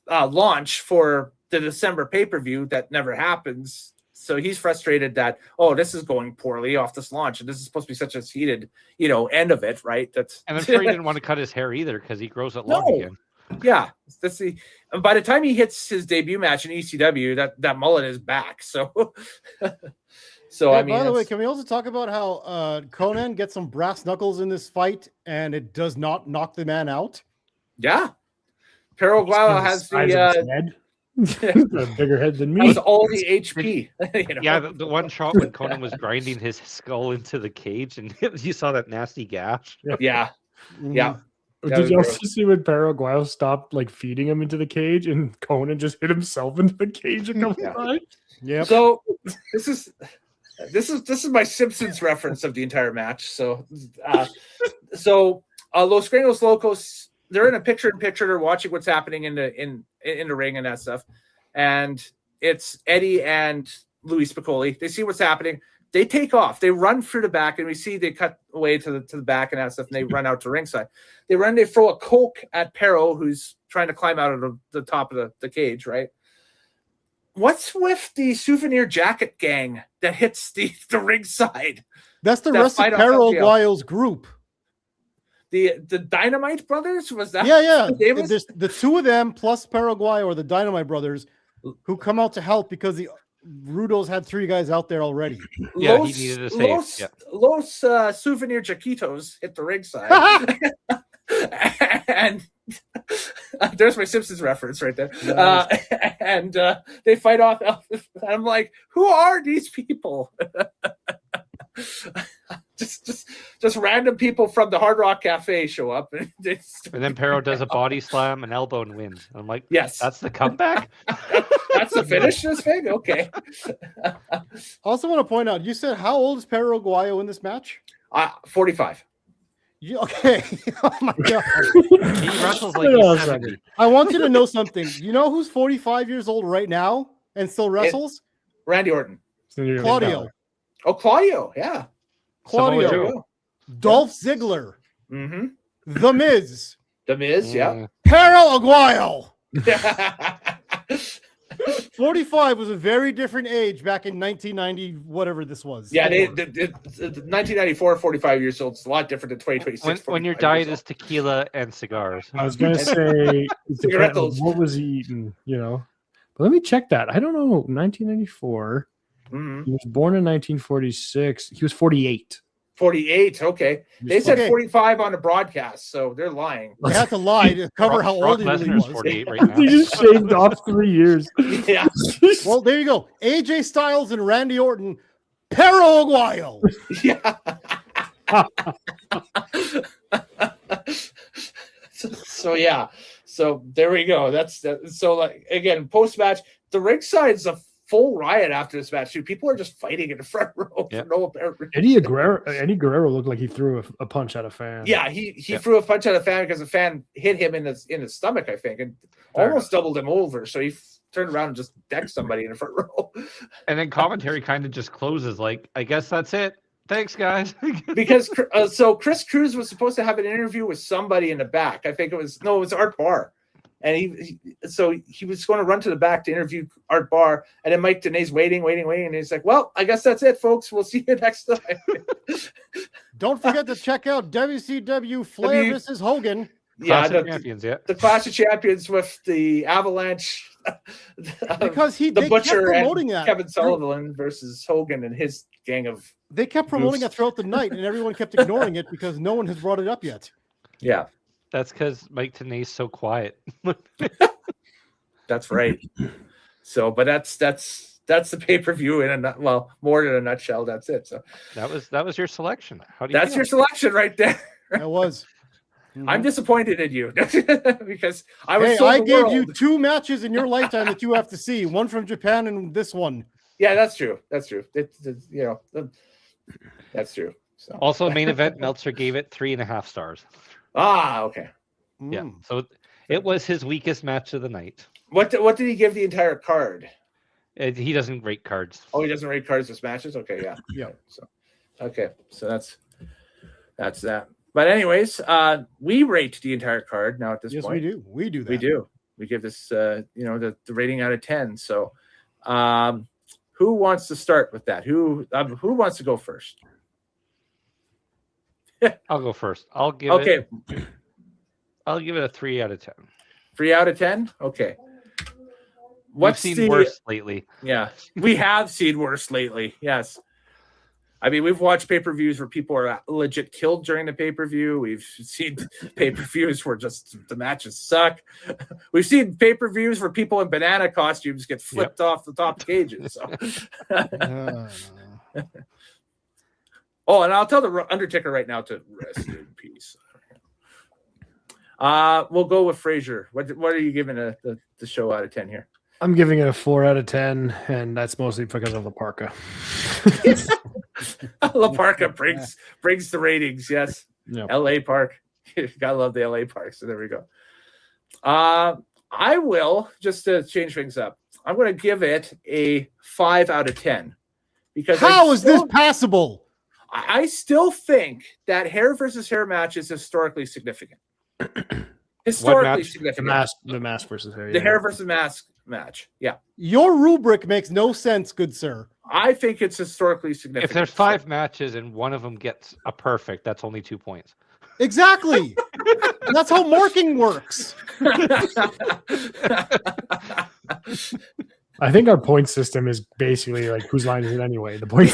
launch for the December pay-per-view that never happens. So he's frustrated that, oh, this is going poorly off this launch, and this is supposed to be such a heated, end of it, right? That's And I'm sure he didn't want to cut his hair either because he grows it long No. again. yeah. That's the. And by the time he hits his debut match in ECW, that mullet is back. So, so I mean, by the way, it's- can we also talk about how Conan gets some brass knuckles in this fight and it does not knock the man out? yeah, Paraguay has Size of his head. A bigger head than has me. all the HP. Yeah, the one shot when Conan was grinding his skull into the cage and you saw that nasty gash. yeah. Yeah. That Did was you gross. also see when Paraguay stopped like feeding him into the cage and Conan just hit himself into the cage a couple Yeah. times? Yep. So this is This is my Simpsons reference of the entire match. So, Los Gringos Locos, they're in a picture-in-picture. They're watching what's happening in the ring and that stuff. And it's Eddie and Luis Piccoli. They see what's happening. They take off. They run through the back, and we see they cut away to the back and that stuff, and they run out to ringside. They throw a Coke at Pero, who's trying to climb out of the top of the cage, right? What's with the souvenir jacket gang that hits the ringside? That's the rest of Pero Aguayo's group. The Dynamite Brothers? Was that? Yeah. There's the two of them plus Pero Aguayo or the Dynamite Brothers who come out to help because the Rudos had 3 guys out there already. Yeah, he needed a save. Los Souvenir Jaquitos hit the ringside. And there's my Simpsons reference right there. Nice. And they fight off. I'm like, who are these people? just random people from the Hard Rock Cafe show up, and then Pero does a body slam, an elbow, and wins. I'm like, yes, that's the comeback. That's the finish. This thing, okay. I also want to point out, you said how old is Pero Aguayo in this match? 45. Okay. Oh my god. He wrestles like he's 70. I want you to know something. You know who's 45 years old right now and still wrestles? Randy Orton. Claudio. Oh, Claudio. Yeah. Claudio. Dolph Ziggler. Mm-hmm. The Miz. The Miz, yeah. Pero Aguayo. 45 was a very different age back in 1990, whatever this was. Yeah, 1994, 45 years old. It's a lot different than 2026. When your diet is tequila and cigars. I was going to say, what was he eating, But let me check that. I don't know. 1994. Mm-hmm. He was born in 1946. He was 48. 48, okay. They said 45 on the broadcast, so they're lying. They have to lie to cover how old he really was. 48 right now. They just shaved off 3 years. Yeah. Well, there you go. AJ Styles and Randy Orton. Pero Aguayo. Yeah. So yeah. So there we go. That's so like again, post-match, the ringside's a full riot after this match. Dude, people are just fighting in the front row. Yep. For no apparent reason. Eddie Guerrero looked like he threw a punch at a fan. Yeah, he threw a punch at a fan because a fan hit him in his stomach, I think, and almost doubled him over. So he turned around and just decked somebody in the front row. And then commentary kind of just closes like, I guess that's it. Thanks, guys. Because so Chris Cruz was supposed to have an interview with somebody in the back. I think it was Art Barr. And he was going to run to the back to interview Art Barr, and then Mike Tenay's waiting, and he's like, "Well, I guess that's it, folks. We'll see you next time." Don't forget to check out WCW Flair versus Hogan. Yeah, champions, yeah. The Clash of Champions with the Avalanche, because the they Butcher kept promoting and that. Kevin Sullivan versus Hogan and his gang of. They kept promoting it throughout the night, and everyone kept ignoring it because no one has brought it up yet. Yeah. That's because Mike Tenay's so quiet. That's right. So, but that's the pay-per-view in more than a nutshell. That's it. So that was your selection. How do you That's your selection right there. That was. Mm-hmm. I'm disappointed in you because I was. I gave you 2 matches in your lifetime that you have to see. One from Japan and this one. Yeah, that's true. That's true. That's true. So. Also, main event, Meltzer gave it 3.5 stars. Ah, okay. Yeah, so it was his weakest match of the night. What did he give the entire card? He doesn't rate cards. Oh, he doesn't rate cards as matches? Okay, yeah. Yeah. So that's that. But anyways, we rate the entire card now at this point. Yes, we do. We do that. We do. We give this the rating out of 10. So who wants to start with that? Who wants to go first? I'll go first. I'll give it a 3 out of 10. 3 out of 10? Okay. We've seen worse lately. Yeah, we have seen worse lately. Yes. I mean, we've watched pay-per-views where people are legit killed during the pay-per-view. We've seen pay-per-views where just the matches suck. We've seen pay-per-views where people in banana costumes get flipped off the top cages. So. Oh, and I'll tell the Undertaker right now to rest in peace. We'll go with Fraser. What are you giving the show out of 10 here? I'm giving it a 4 out of 10, and that's mostly because of La Parka. La Parka brings the ratings. Yes, Yep. L.A. Park. Gotta love the L.A. Park. So there we go. I will just to change things up. I'm going to give it a 5 out of 10 because How is this passable? I still think that hair versus hair match is historically significant. Historically match? significant. The mask versus hair. The yeah. hair versus mask match. Yeah. Your rubric makes no sense, good sir. I think it's historically significant. If there's 5 matches and one of them gets a perfect, that's only 2 points. Exactly. That's how marking works. I think our point system is basically like whose line is it anyway? The point.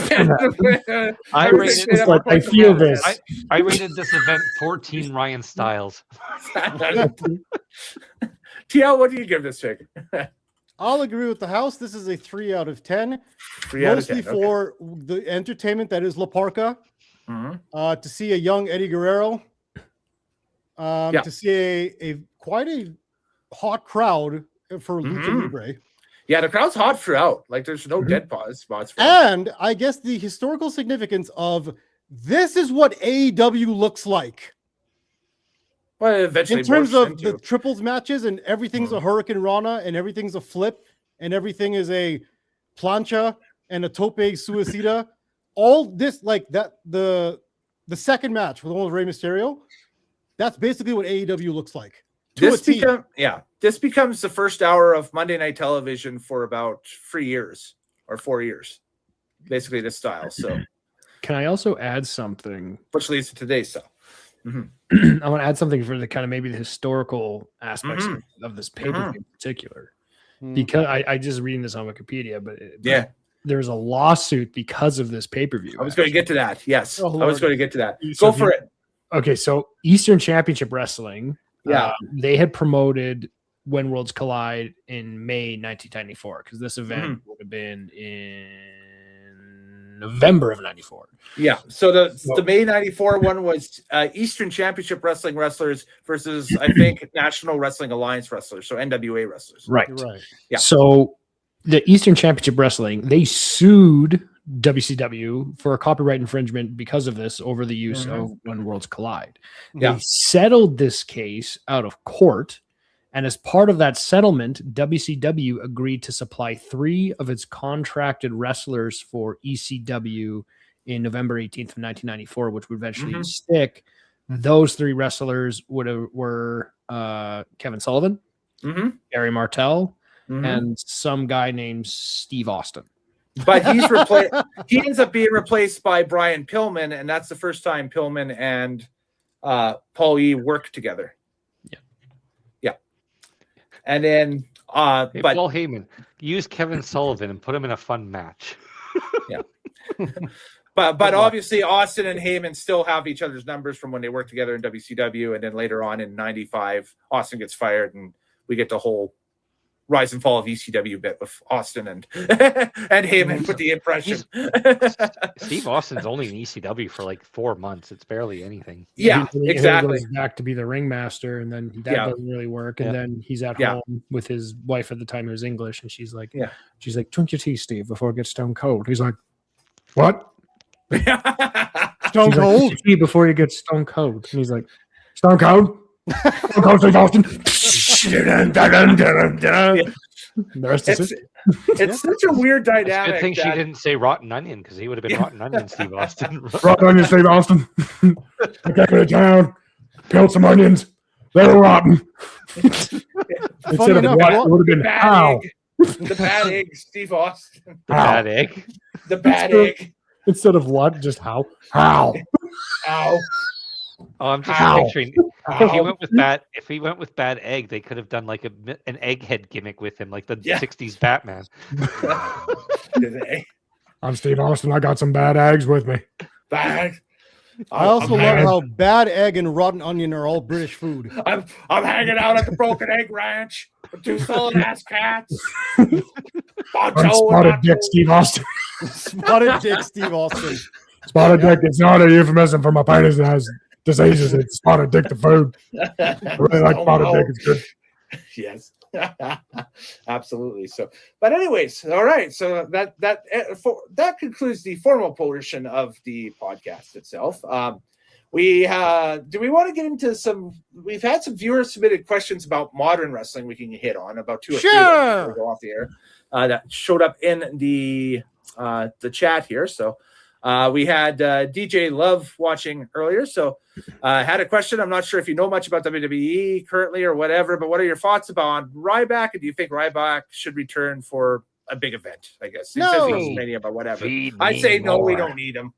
I rated It's like, I feel this. I rated this event 14 Ryan Styles. TL, what do you give this pick? I'll agree with the house. This is a 3 out of 10. 3 out of 10. Mostly for the entertainment that is La Parka. Mhm. To see a young Eddie Guerrero. Yeah. To see a quite a hot crowd for Lucha Libre. Yeah, the crowd's hot throughout. Like, there's no Mhm. dead pause spots. For And I guess the historical significance of this is what AEW looks like. well, eventually In terms morphs of into- the triples matches, and everything's a Hurricane Rana, and everything's a flip, and everything is a plancha and a tope suicida. All this, like that, the second match with the one with Rey Mysterio, that's basically what AEW looks like. To a T. This becomes the first hour of Monday Night Television for about 3 years or 4 years. Basically, this style. So, Can I also add something? which leads to today's style. I want to add something for the kind of maybe the historical aspects of this pay-per-view in particular. Because I just reading this on Wikipedia, but Yeah. there's a lawsuit because of this pay-per-view. I was going to get to that. Yes, Oh, I was Lord. going to get to that. So Go for it. Okay, so Eastern Championship Wrestling, Yeah. they had promoted When Worlds Collide in May 1994 because this event would have been in November of 94. Yeah. So the May 94 one was Eastern Championship Wrestling wrestlers versus, I think, National Wrestling Alliance wrestlers. So NWA wrestlers. Right. You're right. Yeah. So the Eastern Championship Wrestling, they sued WCW for a copyright infringement because of this over the use of When Worlds Collide. Yeah. They settled this case out of court. And as part of that settlement, WCW agreed to supply 3 of its contracted wrestlers for ECW in November 18th of 1994, which would eventually stick. Those 3 wrestlers were Kevin Sullivan, Gary Martel, and some guy named Steve Austin. But he ends up being replaced by Brian Pillman, and that's the first time Pillman and Paul E worked together. Yeah. And then Hey, but Paul Heyman, use Kevin Sullivan and put him in a fun match. but obviously Austin and Heyman still have each other's numbers from when they worked together in WCW, and then later on in 95, Austin gets fired and we get the whole rise and fall of ECW bit with Austin and and Heyman with the impression. Steve Austin's only in ECW for like 4 months. It's barely anything. Yeah, He exactly. goes back to be the ringmaster, and then that doesn't really work. And then he's at home with his wife at the time, who was English, and she's like, drink your tea, Steve, before it gets stone cold. He's like, what? Stone cold? Like, tea before you get stone cold. And he's like, stone cold? Stone cold, Steve Austin. The rest is it. It's such a weird dynamic. Good thing she didn't say Rotten Onion, because he would have been Rotten Onion, Steve Austin. Rotten onions, Steve Austin. I came to town, peeled some onions. They were rotten. Instead of what, it would have been how. The bad egg, Steve Austin. The bad egg. The bad egg. Instead of what, just how. How. Ow. Oh, I'm just picturing if he went with bad egg, they could have done like an egghead gimmick with him, like the 60s Batman. I'm Steve Austin. I got some bad eggs with me. Bad. I also love how bad egg and rotten onion are all British food. I'm hanging out at the Broken Egg Ranch with 2 solid ass cats. Spotted Dick Steve Austin. Spotted Dick Steve Austin. Spotted Dick is not a euphemism for my penis that has diseases. It's Spotted Dick the food. I really like Spotted Dick. It's good. Yes. Absolutely. So, but anyways, all right. So that concludes the formal portion of the podcast itself. Do we want to get into some? We've had some viewer submitted questions about modern wrestling. We can hit on about 2 or 3 before we go off the air. That showed up in the chat here. So we had DJ Love watching earlier. So had a question. I'm not sure if you know much about WWE currently or whatever, but what are your thoughts about Ryback? And do you think Ryback should return for a big event? I guess he says WrestleMania, but whatever. I'd say no. We don't need him.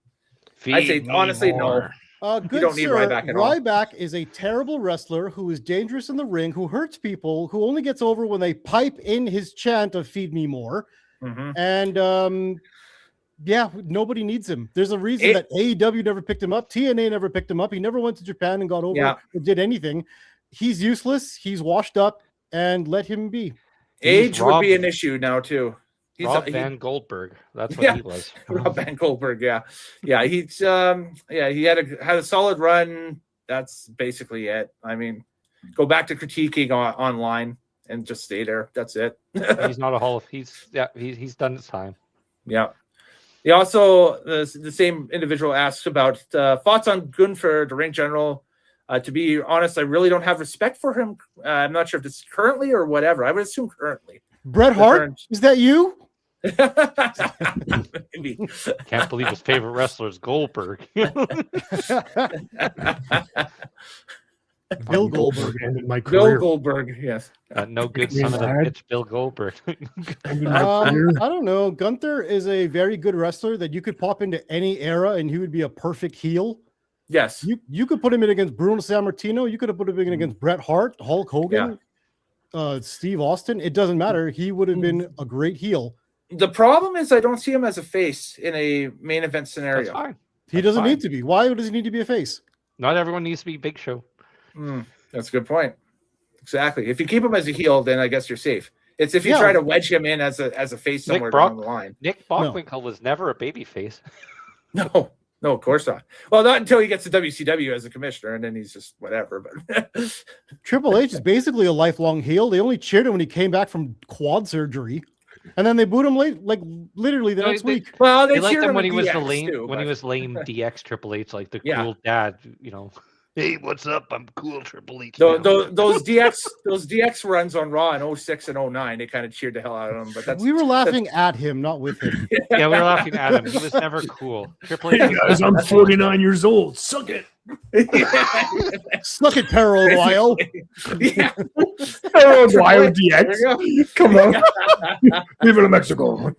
I'd say honestly no. Good you don't need sir, Ryback at all. Ryback is a terrible wrestler who is dangerous in the ring, who hurts people, who only gets over when they pipe in his chant of "Feed me more." And yeah, nobody needs him. There's a reason that AEW never picked him up. TNA never picked him up. He never went to Japan and got over or did anything. He's useless. He's washed up, and let him be. Age would be an issue now too. Rob Van Goldberg. That's what he was. Rob Van Goldberg. Yeah. He's he had a solid run. That's basically it. I mean, go back to critiquing online and just stay there. That's it. He's not a Hall of. He's done his time. Yeah. He also the same individual asked about thoughts on Gunther, the ring general. To be honest, I really don't have respect for him. I'm not sure if it's currently or whatever. I would assume currently. Bret Hart, is that you? Maybe. Can't believe his favorite wrestler is Goldberg. Bill Goldberg ended my career. Bill Goldberg, yes. No good son of a bitch, Bill Goldberg. I don't know. Gunther is a very good wrestler that you could pop into any era and he would be a perfect heel. Yes. You could put him in against Bruno Sammartino. You could have put him in against Bret Hart, Hulk Hogan, Steve Austin. It doesn't matter. He would have been a great heel. The problem is I don't see him as a face in a main event scenario. That's fine. He doesn't need to be. Why does he need to be a face? Not everyone needs to be Big Show. That's a good point. Exactly. If you keep him as a heel, then I guess you're safe. It's if you try to wedge him in as a face somewhere down the line. Nick Bockwinkel was never a baby face. No, of course not. Well, not until he gets to WCW as a commissioner, and then he's just whatever. But Triple H is basically a lifelong heel. They only cheered him when he came back from quad surgery. And then they booed him literally the next week. Well, they liked him when he was the lame DX Triple H, like the cool dad, Hey, what's up? I'm cool, Triple H. Those DX runs on Raw in 06 and 09, they kind of cheered the hell out of him. But we were laughing at him, not with him. Yeah, we were laughing at him. He was never cool. Triple H. Hey guys, I'm 49 years old. Suck it. Suck it, Perro Guayo. Perro Guayo DX. Come on. Viva Mexico.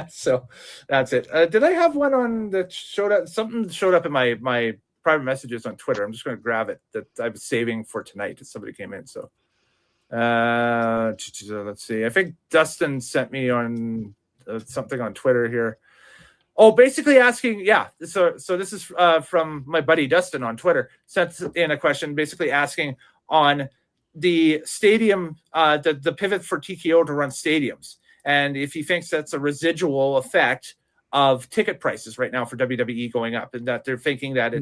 So that's it. Did I have one on that showed up? Something showed up in my private messages on Twitter. I'm just going to grab it that I was saving for tonight if somebody came in. So let's see. I think Dustin sent me on something on Twitter here. Oh, basically asking, So this is from my buddy Dustin on Twitter. Sent in a question, basically asking on the stadium, the pivot for TKO to run stadiums, and if he thinks that's a residual effect of ticket prices right now for WWE going up, and that they're thinking that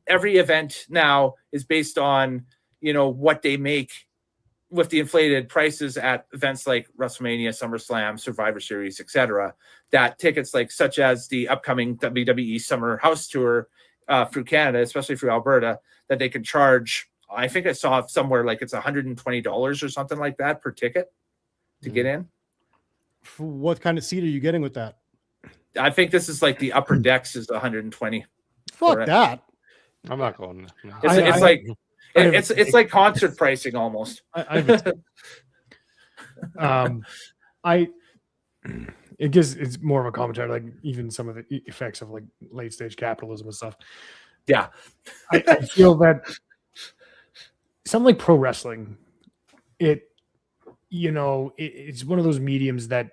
every event now is based on what they make with the inflated prices at events like WrestleMania, SummerSlam, Survivor Series, etc. That tickets such as the upcoming WWE Summer House Tour through Canada, especially through Alberta, that they can charge. I think I saw somewhere it's $120 or something like that per ticket to get in. What kind of seat are you getting with that? I think this is the upper decks is 120. Fuck that. I'm not going. It's like concert pricing almost. It gives it's more of a commentary, even some of the effects of late stage capitalism and stuff. Yeah, I feel that something like pro wrestling, it's one of those mediums that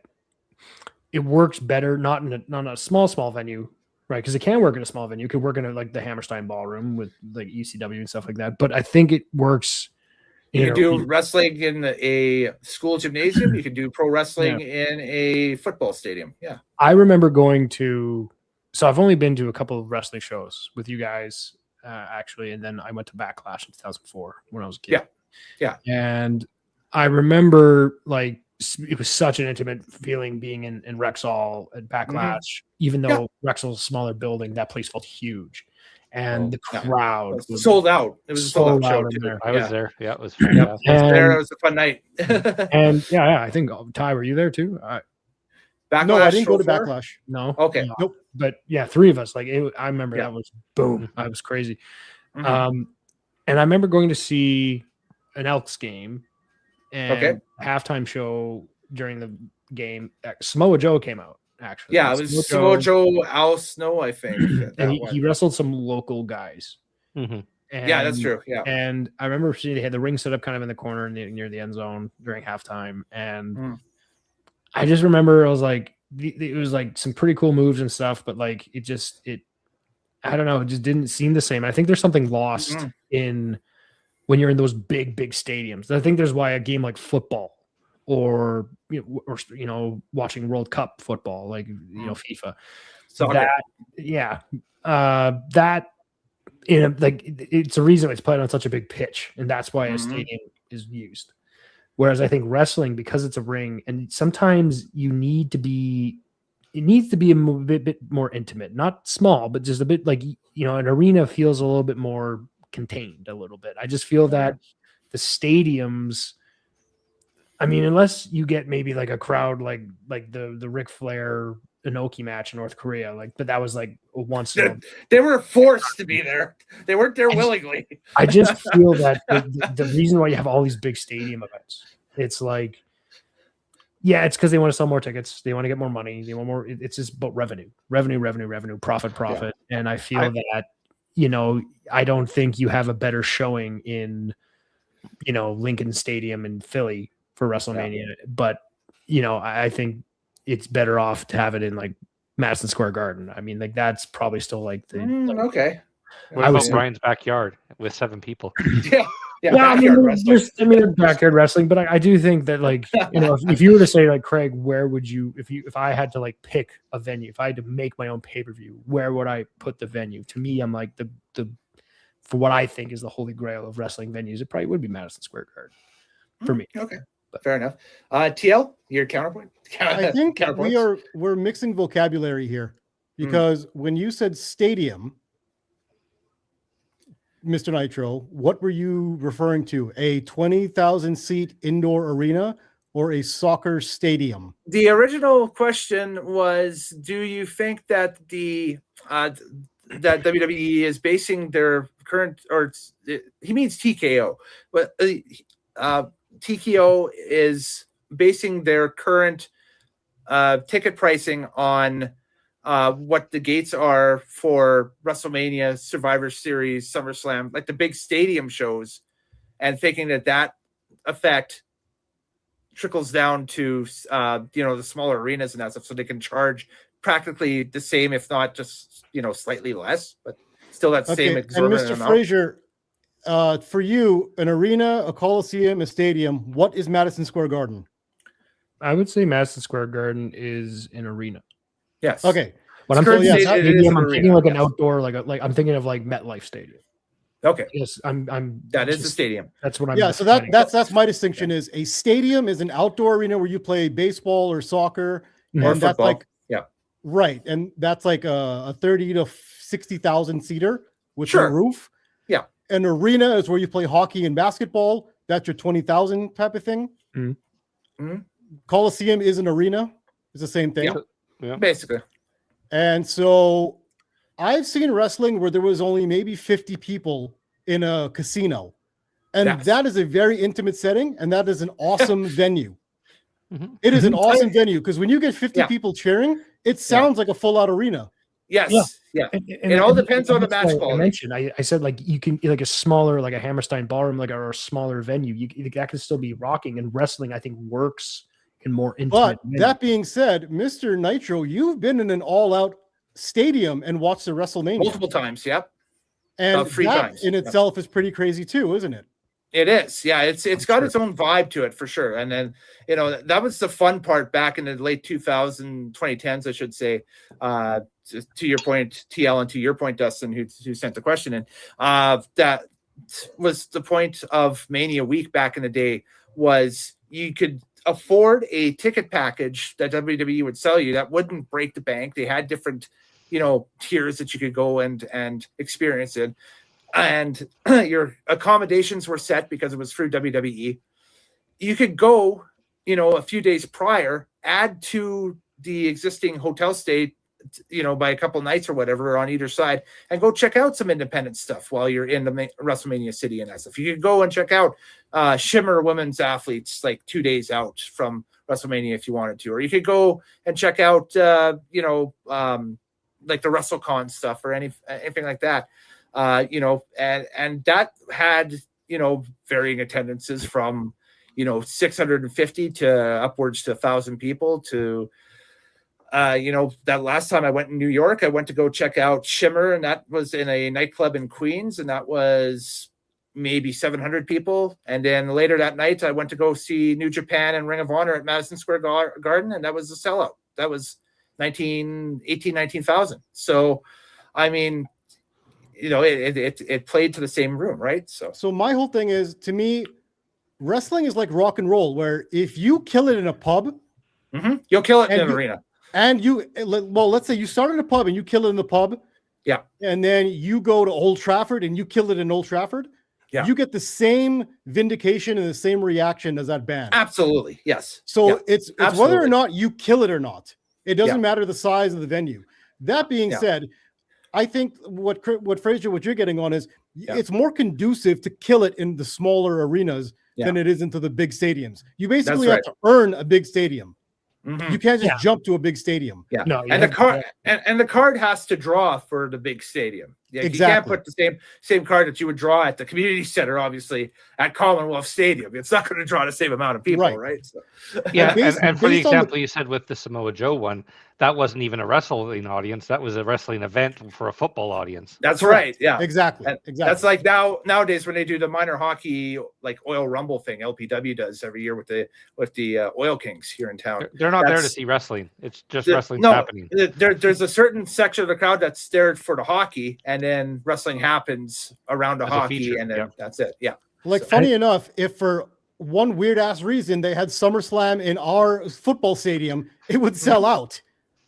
it works better not in a small venue, right? Because it can work in a small venue. It could work in the Hammerstein Ballroom with ECW and stuff like that. But I think it works. You can do wrestling in a school gymnasium. You can do pro wrestling in a football stadium. Yeah. I remember going to so I've only been to a couple of wrestling shows with you guys, actually, and then I went to Backlash in 2004 when I was a kid. Yeah. And I remember like it was such an intimate feeling being in Rexall at Backlash, even though Rexall's a smaller building, that place felt huge. And the crowd was sold out. It was a sold out show in too. there. I was there. Yeah, it was fantastic. It was a fun night. And I think Ty, were you there too? Backlash, no, I didn't go to floor? Backlash. No. Okay. No. Nope. But yeah, 3 of us. Like I remember that was boom. Mm-hmm. I was crazy. And I remember going to see an Elks game and halftime show during the game. Samoa Joe came out. Actually, yeah, it was Samoa Joe, Al Snow, I think. And he wrestled some local guys. And, yeah, that's true. Yeah, and I remember seeing they had the ring set up kind of in the corner near the end zone during halftime, and I just remember I was like, it was like some pretty cool moves and stuff, but like it I don't know, it just didn't seem the same. I think there's something lost in when you're in those big stadiums. I think there's why a game like football or watching World Cup football, like FIFA, soccer. That like it's a reason it's played on such a big pitch, and that's why a stadium is used. Whereas I think wrestling, because it's a ring, and sometimes it needs to be a bit more intimate, not small, but just a bit like an arena feels a little bit more contained a little bit. I just feel that the stadiums, I mean, unless you get maybe like a crowd like the Ric Flair Inoki match in North Korea, but that was like a once. They were forced to be there. They weren't there willingly. I just feel that the reason why you have all these big stadium events, it's like, it's because they want to sell more tickets. They want to get more money. They want more. It's just about revenue, profit. Yeah. And I feel that, I don't think you have a better showing in, Lincoln Stadium in Philly for WrestleMania. But, I think it's better off to have it in like Madison Square Garden. I mean, like that's probably still like the okay. What about Brian's backyard with 7 people? Backyard wrestling. But I do think that, like, if you were to say, like, Craig, where would you, if I had to like pick a venue, if I had to make my own pay-per-view, where would I put the venue? To me, I'm like the for what I think is the holy grail of wrestling venues, it probably would be Madison Square Garden for me. Okay. Fair enough. TL, your counterpoint? I think we're mixing vocabulary here, because when you said stadium, Mr. Nitro, what were you referring to? A 20,000 seat indoor arena or a soccer stadium? The original question was, do you think that that WWE is basing their current, he means TKO, but TKO is basing their current ticket pricing on what the gates are for WrestleMania, Survivor Series, SummerSlam, like the big stadium shows, and thinking that effect trickles down to the smaller arenas and that stuff, so they can charge practically the same, if not just slightly less, but still that same exorbitant and Mr. amount. Fraser, for you, an arena, a coliseum, a stadium, what is Madison Square Garden? I would say Madison Square Garden is an arena. Yes. Okay. But I'm thinking like an outdoor, like I'm thinking of like MetLife Stadium. Okay. Yes, that is the stadium. That's what I'm. Yeah. So that's my distinction is a stadium is an outdoor arena where you play baseball or soccer, or and football. that's like right, and that's like a 30 to 60,000 seater with a roof. Yeah. An arena is where you play hockey and basketball. That's your 20,000 type of thing. Mm-hmm. Coliseum is an arena. It's the same thing. Yeah. Basically. And so I've seen wrestling where there was only maybe 50 people in a casino. And that is a very intimate setting. And that is an awesome venue. Mm-hmm. It is an awesome venue because when you get 50 people cheering, it sounds like a full out arena. Yes. Yeah. And it all depends on the match quality. I mentioned, I said, like, you can, like a smaller, like a Hammerstein ballroom, like, or a smaller venue, that can still be rocking. And wrestling, I think, works in more intimate. But that being said, Mr. Nitro, you've been in an all-out stadium and watched the WrestleMania multiple times. Yep. And 3 that times in itself is pretty crazy too, isn't it? It is, yeah. It's got its own vibe to it for sure. And then that was the fun part back in the late 2010s, I should say. To your point, TL, and to your point, Dustin, who sent the question in. That was the point of Mania Week back in the day. Was you could afford a ticket package that WWE would sell you that wouldn't break the bank. They had different tiers that you could go and experience it. And your accommodations were set because it was through WWE. You could go, a few days prior, add to the existing hotel stay, by a couple nights or whatever on either side, and go check out some independent stuff while you're in the WrestleMania city and that stuff. You could go and check out Shimmer women's athletes like 2 days out from WrestleMania if you wanted to, or you could go and check out, like the WrestleCon stuff or anything like that. And that had, varying attendances from, 650 to upwards to 1,000 people to, that last time I went in New York, I went to go check out Shimmer, and that was in a nightclub in Queens, and that was maybe 700 people. And then later that night, I went to go see New Japan and Ring of Honor at Madison Square Garden, and that was a sellout. That was 19,000. So, I mean, it played to the same room, right? So my whole thing is, to me, wrestling is like rock and roll, where if you kill it in a pub, you'll kill it in an arena. And let's say you start in a pub and you kill it in the pub. Yeah. And then you go to Old Trafford and you kill it in Old Trafford. Yeah. You get the same vindication and the same reaction as that band. Absolutely. Yes. So it's whether or not you kill it or not. It doesn't matter the size of the venue. That being said, I think what Fraser, what you're getting on is it's more conducive to kill it in the smaller arenas than it is into the big stadiums. You basically have to earn a big stadium. You can't just jump to a big stadium. Yeah. No, and the card and the card has to draw for the big stadium. Yeah, exactly. You can't put the same card that you would draw at the community center, obviously, at Commonwealth Stadium. It's not going to draw the same amount of people, right? So. Yeah, and for the example you said with the Samoa Joe one, that wasn't even a wrestling audience. That was a wrestling event for a football audience. That's right. Yeah, exactly. That's like nowadays when they do the minor hockey like Oil Rumble thing, LPW does every year with the Oil Kings here in town. They're not there to see wrestling. It's just wrestling's happening. There's a certain section of the crowd that's there for the hockey, and then wrestling happens around the hockey, and then that's it. Yeah. Like, funny enough, if for one weird ass reason they had SummerSlam in our football stadium, it would sell out.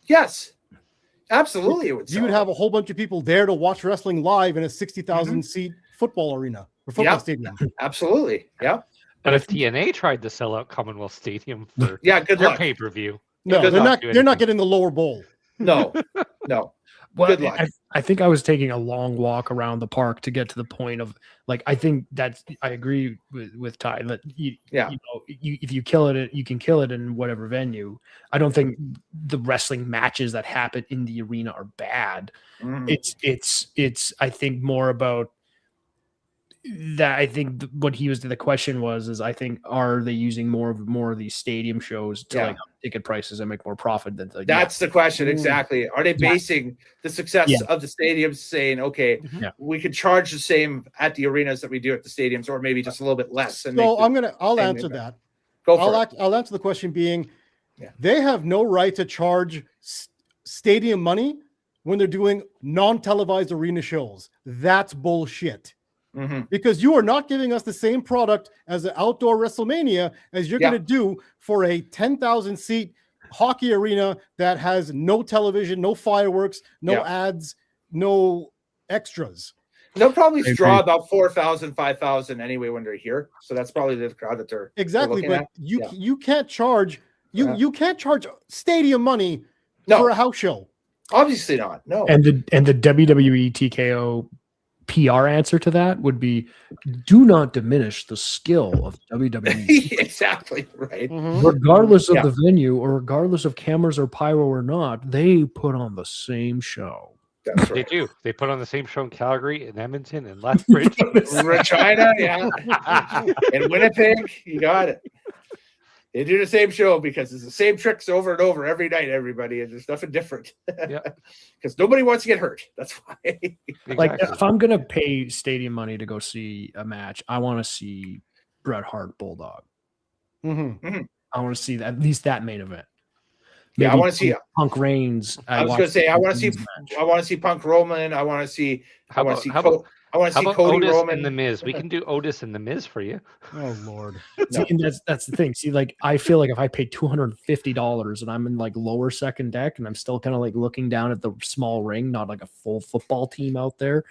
Yes, absolutely. It would. You would have a whole bunch of people there to watch wrestling live in a 60,000 seat football arena or football stadium. Absolutely. Yeah. But if TNA tried to sell out Commonwealth Stadium for good their luck. pay-per-view, no, they're not getting the lower bowl. No. Well, good luck. I think I was taking a long walk around the park to get to the point of, like, I think that I agree with Ty that if you kill it, you can kill it in whatever venue. I don't think the wrestling matches that happen in the arena are bad. It's I think more about that. I think what the question was I think, are they using more of these stadium shows to like up ticket prices and make more profit than that's the question. Exactly. Are they basing the success of the stadiums saying, okay, we could charge the same at the arenas that we do at the stadiums, or maybe just a little bit less? And so I'll answer that. I'll answer the question being, they have no right to charge stadium money when they're doing non-televised arena shows. That's bullshit. Because you are not giving us the same product as an outdoor WrestleMania as you're going to do for a 10,000 seat hockey arena that has no television, no fireworks, no ads, no extras. They'll probably draw about 4,000, 5,000 anyway when they're here. So that's probably the crowd that they're exactly. But you can't charge you can't charge stadium money for a house show. Obviously not. No. And the WWE TKO PR answer to that would be, do not diminish the skill of WWE. Exactly right. Regardless of the venue, or regardless of cameras or pyro or not, they put on the same show. That's right. They do. They put on the same show in Calgary, in Edmonton, in Lethbridge, Regina, in Winnipeg. You got it. They do the same show because it's the same tricks over and over every night, everybody, and there's nothing different. Yeah. Because nobody wants to get hurt. That's why. Like Exactly. if I'm gonna pay stadium money to go see a match, I want to see Bret Hart Bulldog. Mm-hmm. I want to see that, at least that main event. Yeah, I Maybe want to see. Punk Reigns. I was going to say I want to see Punk Roman. I want to see. I want to see Cody Otis Roman and the Miz. We can do Otis and the Miz for you. Oh Lord. See, and that's the thing. See, like I feel like if I paid $250 and I'm in like lower second deck and I'm still kind of like looking down at the small ring, not like a full football team out there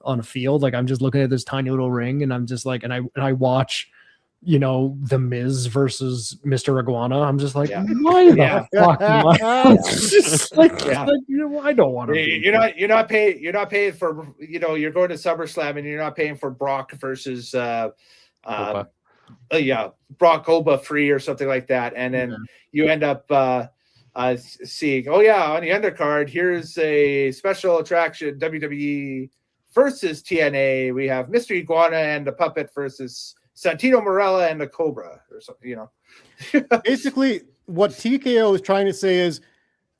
on a field, like I'm just looking at this tiny little ring and I'm just like, and I watch, the Miz versus Mr. Iguana. I'm just like, why the fuck am I? It's just like, I don't want to. You're not paying for, you're going to SummerSlam and you're not paying for Brock versus Brock Oba free or something like that, and then you end up seeing, on the undercard, here's a special attraction, WWE versus TNA. We have Mr. Iguana and the Puppet versus Santino Marella and the Cobra, or something. Basically, what TKO is trying to say is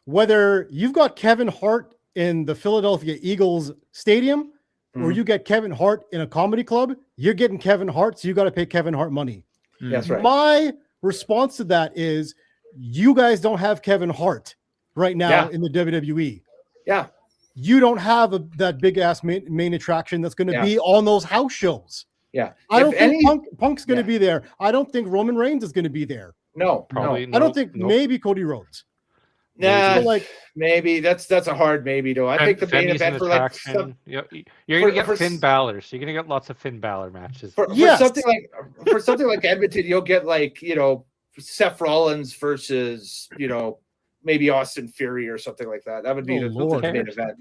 whether you've got Kevin Hart in the Philadelphia Eagles stadium or you get Kevin Hart in a comedy club, you're getting Kevin Hart, so you got to pay Kevin Hart money. That's right. My response to that is you guys don't have Kevin Hart right now in the WWE. Yeah. You don't have that big ass main attraction that's going to be on those house shows. Yeah. I don't think Punk's going to be there. I don't think Roman Reigns is going to be there. No, probably. I don't think maybe Cody Rhodes. Nah, maybe that's a hard maybe though. I think the main event for like you're gonna get Finn Balor, so you're gonna get lots of Finn Balor matches. For something like Edmonton, you'll get like Seth Rollins versus maybe Austin Fury or something like that. That would be the main event.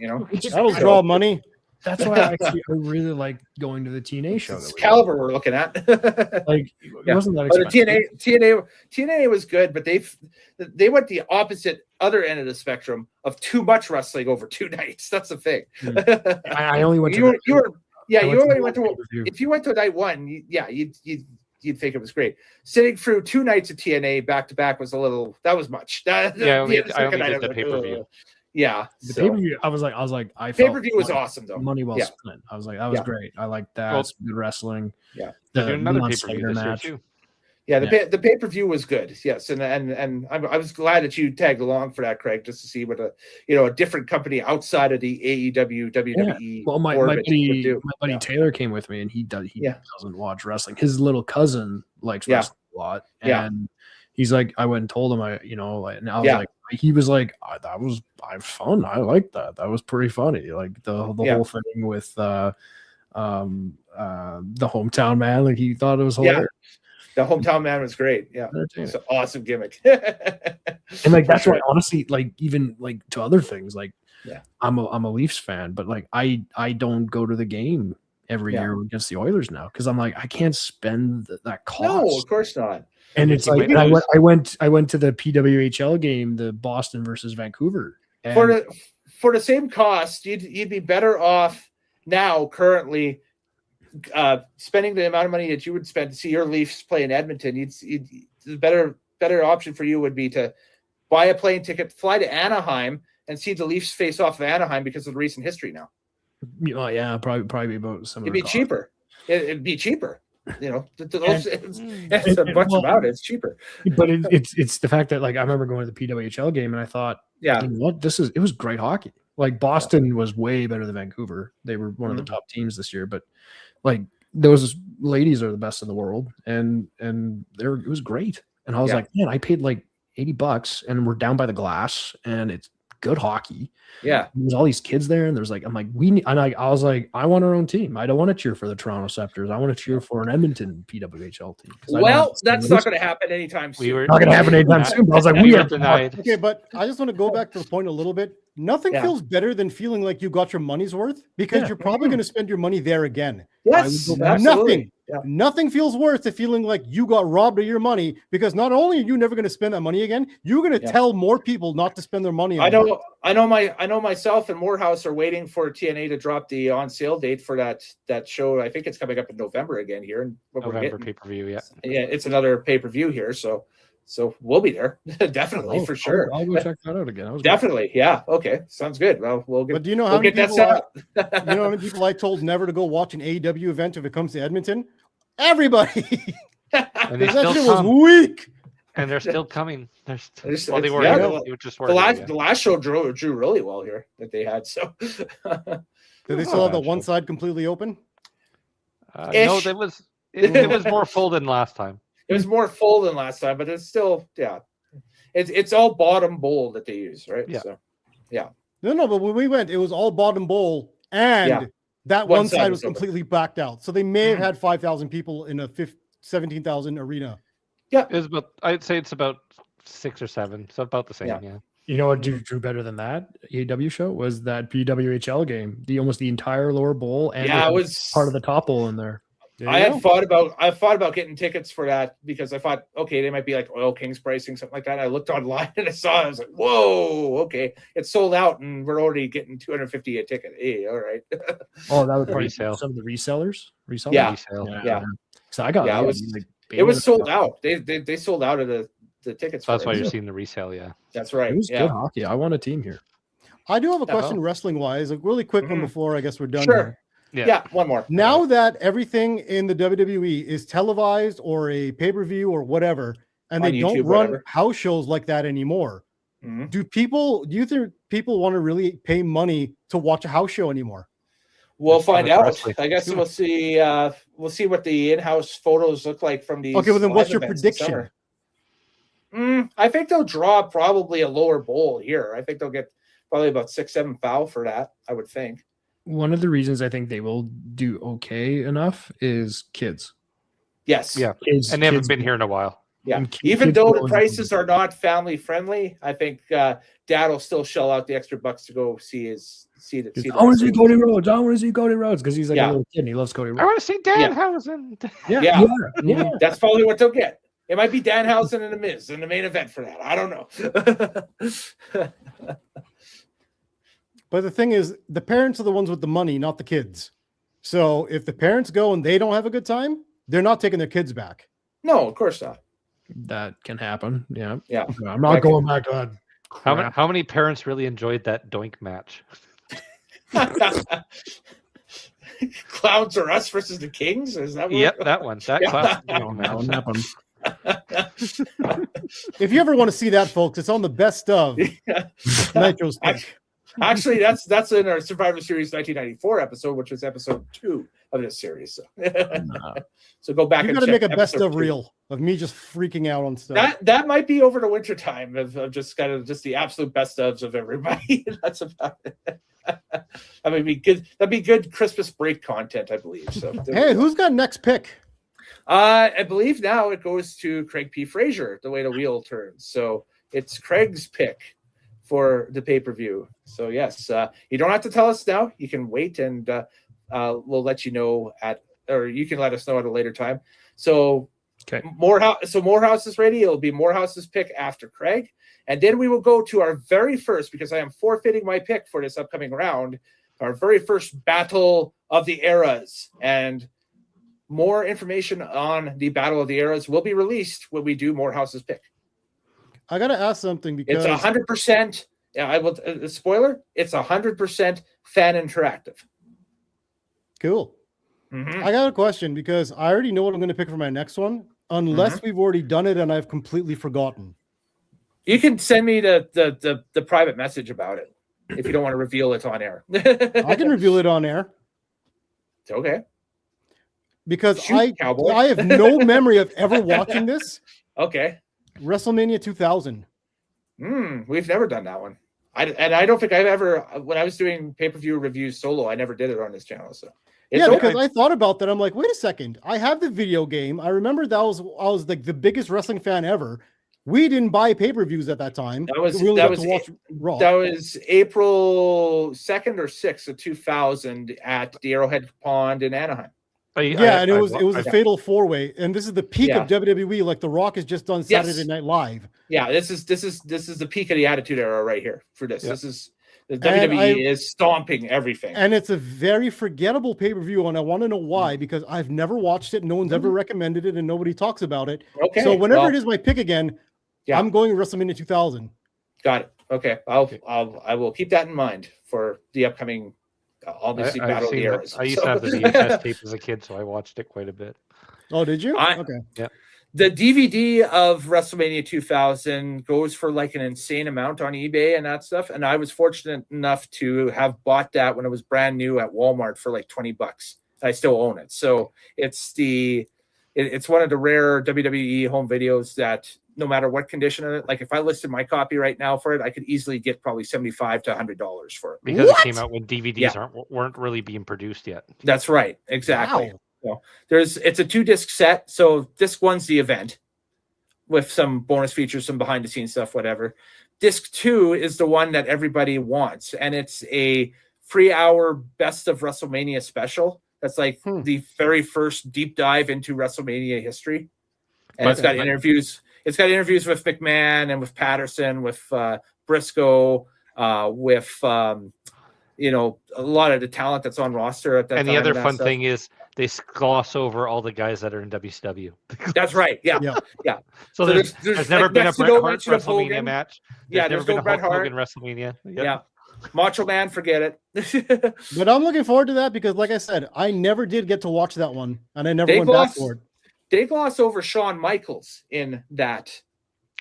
That'll draw money. That's why I really like going to the TNA show. It's Caliber we're looking at. Like, it wasn't that expensive. TNA was good, but they went the opposite other end of the spectrum of too much wrestling over 2 nights. That's the thing. I only went to if you went to night one, you'd think it was great. Sitting through 2 nights of TNA back to back was that was much. I only did the pay-per-view. Yeah, the pay-per-view. I was like, pay-per-view was awesome though. Money well spent. I was like, that was great. I like that. It's good wrestling. Yeah, another pay-per-view match too. Yeah, the pay-per-view was good. Yes, and I was glad that you tagged along for that, Craig, just to see what a different company outside of the AEW WWE. Yeah. Well, my buddy Taylor came with me, and he doesn't watch wrestling. His little cousin likes wrestling a lot, and he's like, I went and told him, and I was like, he was like, that was fun. I liked that. That was pretty funny. Like the whole thing with the hometown man. Like he thought it was hilarious. The hometown man was great. Yeah, it's an awesome gimmick. And like that's why, honestly, like even like to other things, like I'm a Leafs fan, but like I don't go to the game every year against the Oilers now because I'm like I can't spend that cost. No, of course not. And it's like I went to the PWHL game, the Boston versus Vancouver. And for the same cost, you'd be better off now currently spending the amount of money that you would spend to see your Leafs play in Edmonton. The better option for you would be to buy a plane ticket, fly to Anaheim, and see the Leafs face off of Anaheim because of the recent history now. Well, yeah, probably about some. It'd be cheaper. It'd be cheaper. It's a bunch about it. It's cheaper. But it's the fact that like I remember going to the PWHL game and I thought, you know what, it was great hockey. Like Boston was way better than Vancouver. They were one of the top teams this year, but like those ladies are the best in the world, and it was great. And I was like, man, I paid like $80 and we're down by the glass, and it's good hockey. Yeah, there's all these kids there, and there's like, I'm like, we need, and I was like, I want our own team. I don't want to cheer for the Toronto Scepters. I want to cheer for an Edmonton PWHL team. Well, that's not going to happen anytime soon. Not going to happen anytime soon. But I was like, we are denied. Okay, but I just want to go back to the point a little bit. Nothing feels better than feeling like you got your money's worth because you're probably going to spend your money there again. Yes, absolutely. Nothing feels worse than feeling like you got robbed of your money because not only are you never going to spend that money again, you're going to tell more people not to spend their money. I know myself and Moorhouse are waiting for TNA to drop the on sale date for that show. I think it's coming up in November again here. And November pay-per-view, yeah, it's another pay-per-view here. So So we'll be there. Definitely, for sure. I'll go check that out again. Definitely. Yeah. Okay. Sounds good. Well, we'll get, But do you know how we'll many get that people set up. you know how many people I told never to go watch an AEW event if it comes to Edmonton? Everybody. And they that still shit was come. weak. And they're still coming. It's- Well, they it's- were. yeah, They just were. the last show drew really well here that they had. So Did they still have the one side completely open? No, Ish. it was more full than last time. it was more full than last time, but it's still, yeah. It's all bottom bowl that they use, right? Yeah. So No, but when we went, it was all bottom bowl, and Yeah. that One one side side was was open. completely backed out. So they may have had 5,000 people in a 17,000 arena. It was about. I'd say it's about 6 or 7, so about the same. Yeah. Yeah. You know what drew better than that AEW show was that PWHL game. Almost the entire lower bowl and yeah, it was part of the top bowl in there. I had thought about getting tickets for that because I thought, okay, they might be like Oil Kings pricing, something like that. I looked online and I saw it. I was like, whoa, okay, it's sold out and we're already getting $250 a ticket. Hey, all right. Oh, that would probably Resale. some of the resellers. Yeah. Resale. Yeah. So I got Yeah, that. it was sold out. They sold out of the tickets. So that's for why it. you're seeing the resale. Yeah. That's right. It was Yeah. good hockey. I want a team here. I do have a Yeah. question wrestling wise, a really quick one Mhm. before I guess we're done. Sure. Here. Yeah. One more. Now that everything in the WWE is televised or a pay-per-view or whatever, and On they don't YouTube, run whatever. house shows like that anymore, Mhm. do you think people want to really pay money to watch a house show anymore? We'll It's fun find with out. wrestling. I guess we'll see. We'll see what the in-house photos look like from these. Okay, well then what's live your events this prediction? summer. I think they'll draw probably a lower bowl here. I think they'll get probably about 6-7 foul for that. I would think. One of the reasons I think they will do okay enough is kids. Yes. Yeah. Kids, And they haven't kids- been here in a while. Yeah. and Even kids though go the in- prices are not family friendly, I think Dad will still shell out the extra bucks to go see the I want to see wrestling. Cody Rhodes. I want to see Cody Rhodes because he's like Yeah. a little kid and he loves Cody I Rhodes. want to see Danhausen. Yeah, Yeah. yeah. That's probably what they'll get. It might be Danhausen and The Miz in the main event for that. I don't know. But the thing is, the parents are the ones with the money, not the kids. So if the parents go and they don't have a good time, they're not taking their kids back. No, of course not. That can happen. Yeah. Yeah. I'm not going back to that. How many parents really enjoyed that doink match? Clowns are us versus the Kings? Is that what Yep, that one. That Yeah. classic No, doink that wouldn't match. happen. If you ever want to see that, folks, it's on the best of Nitro's pick. Actually, that's in our Survivor Series 1994 episode, which was episode 2 of this series. So, so go back You and got to check make a best episode of 2. reel of me just freaking out on stuff. That might be over the winter time of just kind of just the absolute best ofs of everybody. That's about it. I mean, be good. That'd be good Christmas break content, I believe. So Hey, who's got next pick? I believe now it goes to Craig P. Fraser, the way the wheel turns. So it's Craig's pick for the pay-per-view. So yes, you don't have to tell us now. You can wait and we'll let you know or you can let us know at a later time. So Okay. Moorhouse is ready. It'll be Moorhouse's pick after Craig. And then we will go to our very first, because I am forfeiting my pick for this upcoming round, our very first Battle of the Eras. And more information on the Battle of the Eras will be released when we do Moorhouse's pick. I got to ask something because It's 100%. Yeah, I will. Spoiler: it's 100% fan interactive. cool. Mhm. I got a question because I already know what I'm going to pick for my next one, unless we've already done it and I've completely forgotten. You can send me the private message about it if you don't want to reveal it on air. I can reveal it on air It's okay. because Shoot, cowboy. I have no memory of ever watching this. Okay. WrestleMania 2000. We've never done that one. I don't think I've ever, when I was doing pay-per-view reviews solo, I never did it on this channel. So it's Yeah, okay. because I thought about that. I'm like, wait a second. I have the video game. I remember I was like the biggest wrestling fan ever. We didn't buy pay-per-views at that time. That was- we only that got was to watch Raw. That was April 2nd or 6th of 2000 at the Arrowhead Pond in Anaheim. And it was a I- fatal four-way, and this is the peak Yeah. of WWE. Like The Rock has just done Yes. Saturday Night Live. Yeah, this is the peak of the Attitude Era right here for this. Yeah. This is the WWE is stomping everything. And it's a very forgettable pay-per-view, and I want to know why, because I've never watched it, no one's ever recommended it, and nobody talks about it. Okay, So whenever well, it is my pick again, Yeah. I'm going WrestleMania 2000. Got it. Okay. I will keep that in mind for the upcoming, obviously, Battle of the Eras. I used to have the VHS tape as a kid, so I watched it quite a bit. Oh, did you? Okay. Yeah. The DVD of WrestleMania 2000 goes for like an insane amount on eBay and that stuff. And I was fortunate enough to have bought that when it was brand new at Walmart for like $20. I still own it. So it's one of the rare WWE home videos that no matter what condition of it, like if I listed my copy right now for it, I could easily get probably $75 to $100 for it. Because it came out when DVDs weren't really being produced yet. That's right. Exactly. Wow. So it's a 2-disc set. So disc 1's the event with some bonus features, some behind the scenes stuff, whatever. Disc 2 is the one that everybody wants. And it's a 3-hour best of WrestleMania special. That's like the very first deep dive into WrestleMania history. And it's got interviews. It's got interviews with McMahon and with Patterson, with Briscoe, with a lot of the talent that's on roster at that time. And the other fun thing is they gloss over all the guys that are in WCW. That's right. Yeah. So there's never been a Bret Hart WrestleMania match. There's never been a Hulk Hogan WrestleMania. Yeah. Macho Man, forget it. But I'm looking forward to that because, like I said, I never did get to watch that one, and I never went back for it. They gloss over Shawn Michaels in that.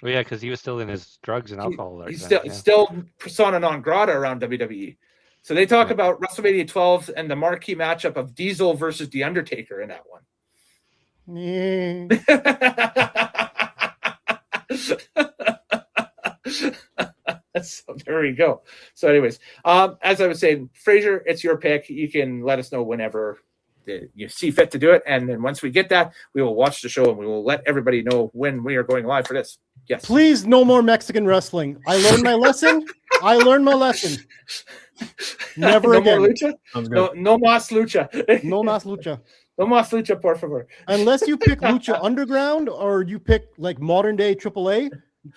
Oh yeah, because he was still in his drugs and alcohol. He's still persona non grata around WWE. So they talk about WrestleMania 12 and the marquee matchup of Diesel versus The Undertaker in that one. So there we go. So anyways, as I was saying, Fraser, it's your pick. You can let us know whenever you see fit to do it. And then once we get that, we will watch the show and we will let everybody know when we are going live for this. Yes. Please, no more Mexican wrestling. I learned my lesson. Never again. More lucha? No más lucha. No más lucha. No más lucha, por favor. Unless you pick Lucha Underground or you pick like modern day AAA,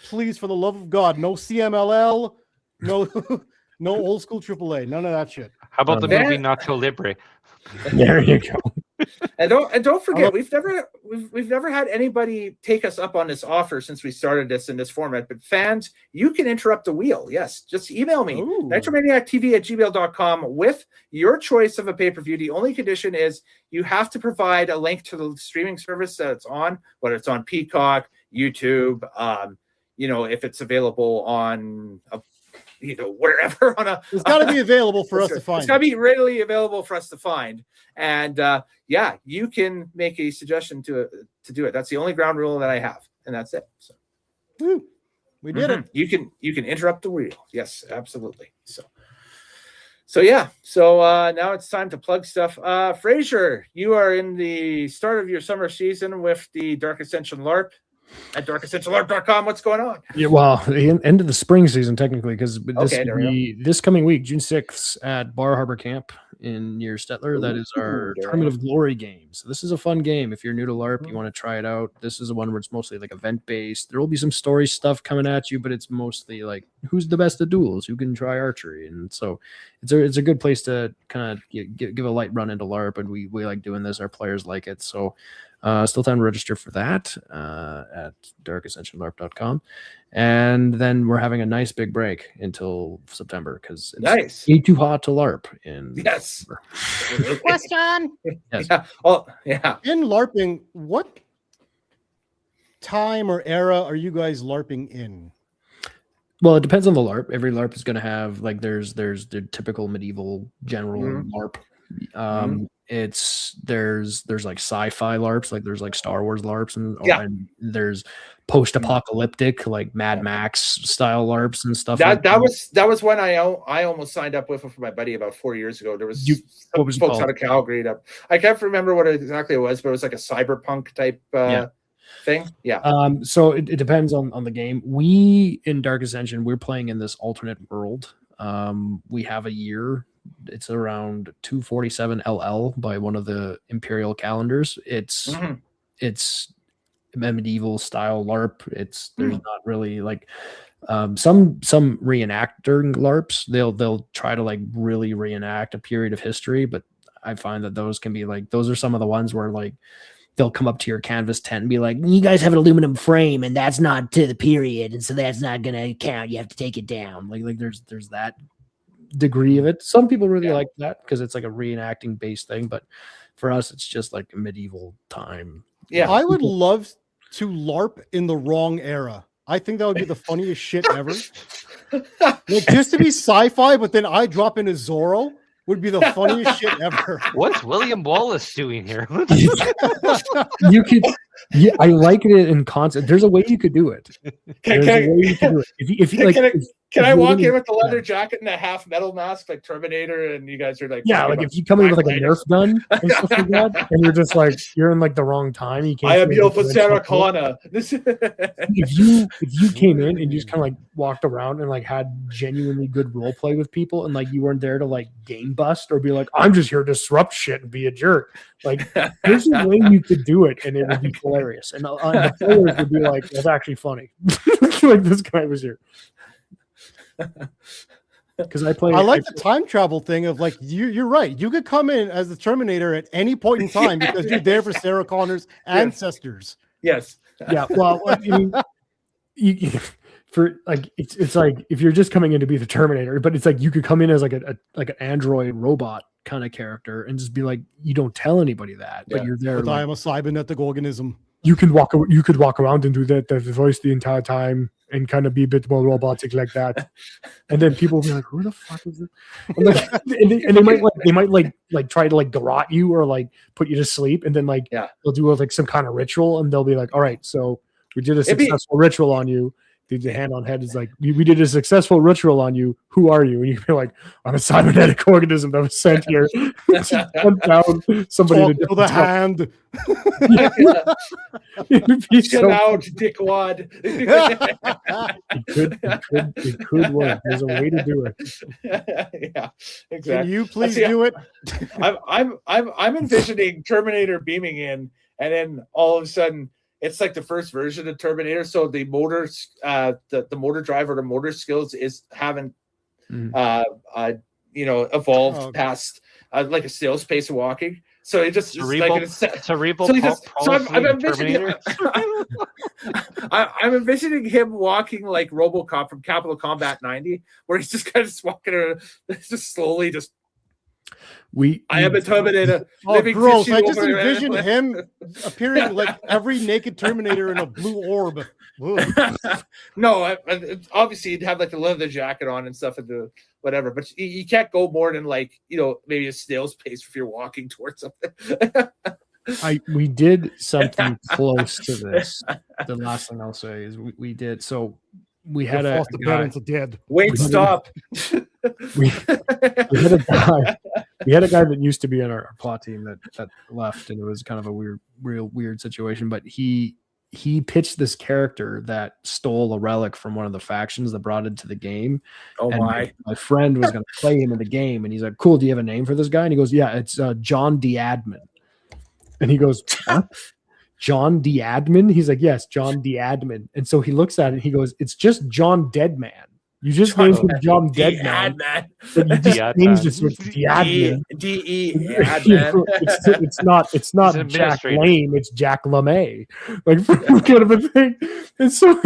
please, for the love of God, no CMLL, no old school AAA, none of that shit. How about the movie Nacho Libre? There you go. And don't forget, we've never had anybody take us up on this offer since we started this in this format. But fans, you can interrupt the wheel. Yes, just email me, nitromaniactv@gmail.com with your choice of a pay-per-view. The only condition is you have to provide a link to the streaming service that it's on, whether it's on Peacock, YouTube, if it's available on wherever it's got to be available for us to find. It's got to be readily available for us to find. And you can make a suggestion to do it. That's the only ground rule that I have, and that's it. So we did it. You can interrupt the wheel. Yes, absolutely. So yeah. So now it's time to plug stuff. Fraser, you are in the start of your summer season with the Dark Ascension LARP. At darkascensionlarp.com, what's going on? Yeah, well, the end of the spring season technically, because this coming week, June 6th at Barr Harbor Camp near Stettler. That is our Tournament of Glory game. So this is a fun game. If you're new to LARP, you want to try it out. This is the one where it's mostly like event based. There will be some story stuff coming at you, but it's mostly like who's the best at duels, who can try archery, and so it's a good place to kind of give a light run into LARP. And we like doing this. Our players like it. So. Still time to register for that at darkascensionlarp.com. And then we're having a nice big break until September because it's way too hot to LARP in September. Question. Yes. Yeah. Oh, yeah. In LARPing, what time or era are you guys LARPing in? Well, it depends on the LARP. Every LARP is going to have there's the typical medieval general LARP. There's like sci-fi LARPs, like there's like Star Wars LARPs, and there's post-apocalyptic like Mad Max style LARPs and stuff. That was when I almost signed up with my buddy about 4 years ago. There was folks out of Calgary. I can't remember what exactly it was, but it was like a cyberpunk type thing. Yeah. So it depends on the game. We in Dark Ascension, we're playing in this alternate world. We have a year. It's around 247 LL by one of the imperial calendars. It's medieval style LARP. There's not really like some reenactor LARPs. They'll try to like really reenact a period of history, but I find that those can be like those are some of the ones where like they'll come up to your canvas tent and be like, you guys have an aluminum frame and that's not to the period, and so that's not gonna count. You have to take it down. Like there's that degree of it. Some people really like that because it's like a reenacting based thing, but for us it's just like a medieval time. Yeah, I would love to LARP in the wrong era. I think that would be the funniest shit ever. Like, just to be sci-fi, but then I drop into Zorro would be the funniest shit ever. What's William Wallace doing here? You could, yeah, I like it in concept. There's a way you could do it. There's a way you could do it. If you like, can I walk in with the leather jacket and a half metal mask like Terminator, and you guys are like, yeah, like if you come in with like a Nerf gun and stuff like that, and you're just like you're in like the wrong time. You can't. I am Yofa Saracana. If you came in and you just kind of like walked around and like had genuinely good role play with people, and like you weren't there to like game bust or be like, I'm just here to disrupt shit and be a jerk. Like there's a way you could do it, and it would be hilarious, and the players would be like, that's actually funny. Like this guy was here. Because I like the time travel thing of like you're right. You could come in as the Terminator at any point in time because you're there for Sarah Connor's ancestors. Yes. Yeah. Well, I mean, for like it's like if you're just coming in to be the Terminator, but it's like you could come in as like an android robot kind of character and just be like, you don't tell anybody that, but you're there. But like, I am a cybernetic organism. You could walk around and do that voice the entire time and kind of be a bit more robotic like that, and then people will be like, "Who the fuck is this?" And, like, and they might try to like garrote you or like put you to sleep, and then like they'll do like some kind of ritual, and they'll be like, "All right, so we did a successful ritual on you." The hand on head is like, we did a successful ritual on you. Who are you? And you'd be like, I'm a cybernetic organism that was sent here to hunt down somebody to the hand. It'd be so out, dickwad. It could work. There's a way to do it. Yeah, exactly. Can you please do it? I'm envisioning Terminator beaming in, and then all of a sudden, it's like the first version of Terminator. So the motors, the motor drive or the motor skills haven't evolved past like a snail's pace of walking. So it just cerebral. I'm envisioning him walking like RoboCop from Capital Combat 90, where he's just kind of walking around, just slowly just. I am a Terminator. Oh, gross. I just envision him appearing like every naked Terminator in a blue orb. No, obviously you'd have like the leather jacket on and stuff and the whatever, but you can't go more than like, maybe a snail's pace if you're walking towards something. We did something close to this. The last thing I'll say is we did. So we had a guy. Dead. Wait, stop. We had a guy. We had a guy that used to be in our plot team that left, and it was kind of a weird situation. But he pitched this character that stole a relic from one of the factions that brought it to the game. Oh, and my friend was going to play him in the game, and he's like, "Cool, do you have a name for this guy?" And he goes, "Yeah, it's John D'Admin." And he goes, "What? John D'Admin?" He's like, "Yes, John D'Admin." And so he looks at it and he goes, "It's just John Deadman. You just named him John Deadman. You just changed it to D'Admin. It's not Jack Lame, it's Jack LeMay." Like kind of a thing. And so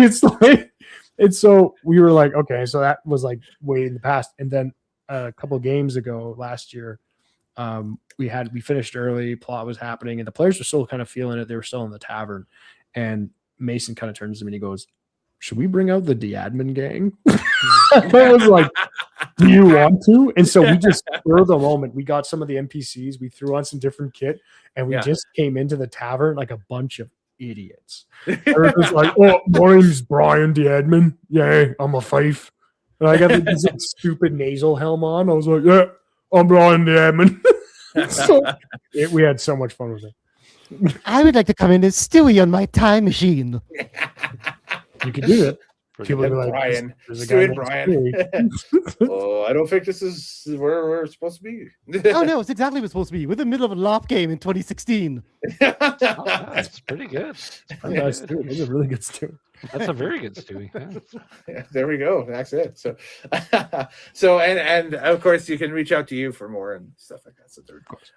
so we were like, okay, so that was like way in the past. And then a couple of games ago last year, we finished early, plot was happening, and the players were still kind of feeling it. They were still in the tavern, and Mason kind of turns to me and he goes, "Should we bring out the D'Admin gang?" I was like, "Do you want to?" And so we just, for the moment, we got some of the NPCs, we threw on some different kit, and we just came into the tavern like a bunch of idiots. It was like, "Oh, my name's Brian D'Admin. Yeah, I'm a Fife." And I got this stupid nasal helm on. I was like, "Yeah, I'm Brian D'Admin." So we had so much fun with it. I would like to come in as Stewie on my time machine. You could do it. People be like, Brian. Oh, I don't think this is where we're supposed to be. Oh no, it's exactly what's supposed to be. We're in the middle of a LARP game in 2016. That's pretty good. That's a really good Stewie. That's a very good Stewie. Yeah, there we go. That's it. So and of course you can reach out to you for more and stuff like that. So of course.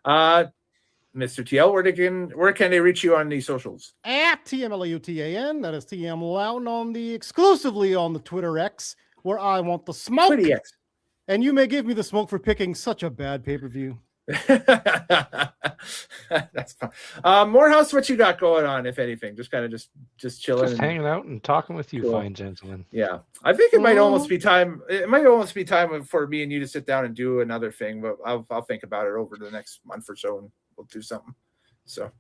Mr. TL, where can they reach you on the socials? At TMLAUTAN, that is TM Loudon exclusively on the Twitter X, where I want the smoke. Pretty X. And you may give me the smoke for picking such a bad pay-per-view. That's fine. Moorhouse, what you got going on, if anything? Just kind of just chilling, Just hanging out and talking with you, Cool. fine gentlemen. Yeah, I think it might almost be time. It might almost be time for me and you to sit down and do another thing. But I'll think about it over the next month or so, and we'll do something. So,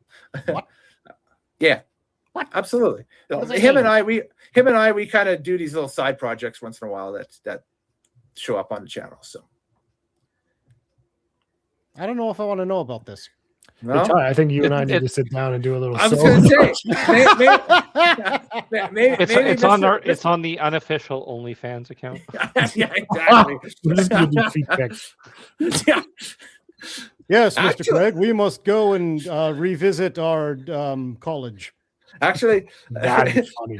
yeah, What? Absolutely. What does Him that and I, we kind of do these little side projects once in a while that show up on the channel. So. I don't know if I want to know about this. No? Hey, Ty, I think you and I need to sit down and do a little. I was solo. going to say, It's on the unofficial OnlyFans account. Yeah, exactly. We're just gonna do feet pics. Yeah. Yes, Mr. Actually- Craig, we must go and revisit our college. Actually, That is funny.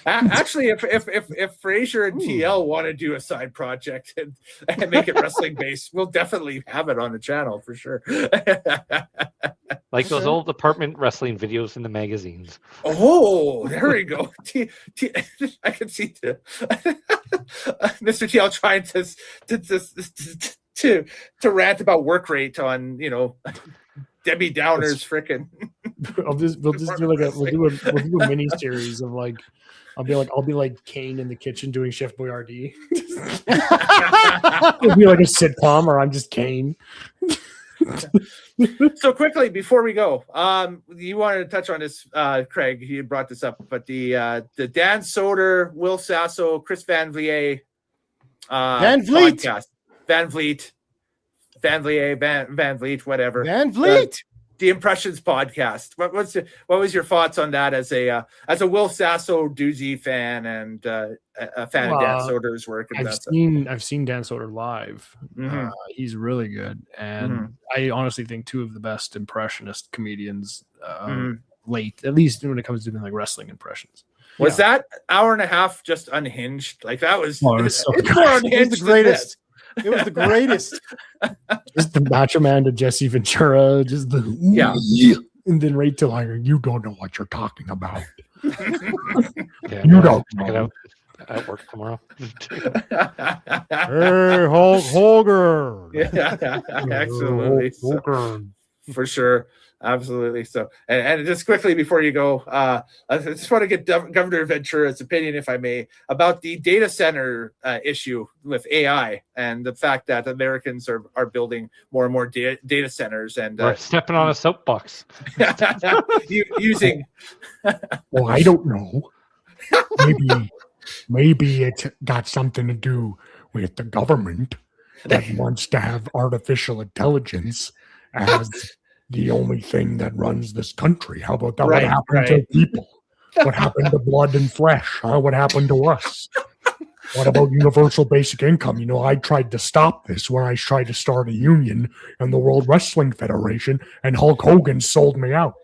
actually, if Fraser and TL want to do a side project and make it wrestling based, we'll definitely have it on the channel for sure. Like those old apartment wrestling videos in the magazines. Oh, there we go. I can see Mr. TL trying to rant about work rate on Debbie Downer's frickin'. We'll just do a mini series of like I'll be like Kane in the kitchen doing Chef Boyardee. It'll be like a sitcom, or I'm just Kane. So quickly before we go, you wanted to touch on this, Craig. You brought this up, but the Dan Soder, Will Sasso, Chris Van Vliet, Van Vliet. podcast. Van Vliet, whatever. Van Vliet. The Impressions podcast. What was your thoughts on that as a Will Sasso doozy fan and a fan of Dan Soder's work? And I've seen Dan Soder live. Mm-hmm. He's really good, and I honestly think two of the best impressionist comedians late, at least when it comes to doing like wrestling impressions. Was that hour and a half just unhinged? Like that was, it was so it's good. more It was unhinged the than greatest. this. It was the greatest. Just the Macho Man to Jesse Ventura, just the Yeah. and then right to like, you don't know what you're talking about. Yeah, You don't check it know. out at work tomorrow. Hey, Hulk Hogan. Yeah, absolutely. So, for sure. Absolutely. So, and just quickly before you go, I just want to get Governor Ventura's opinion, if I may, about the data center issue with AI and the fact that Americans are building more and more data centers and We're stepping on a soapbox. using. Well, I don't know. Maybe it's got something to do with the government that wants to have artificial intelligence as the only thing that runs this country. How about that? Right, what happened to people? What happened to blood and flesh? Huh? What happened to us? What about universal basic income? I tried to stop this when I tried to start a union in the World Wrestling Federation, and Hulk Hogan sold me out.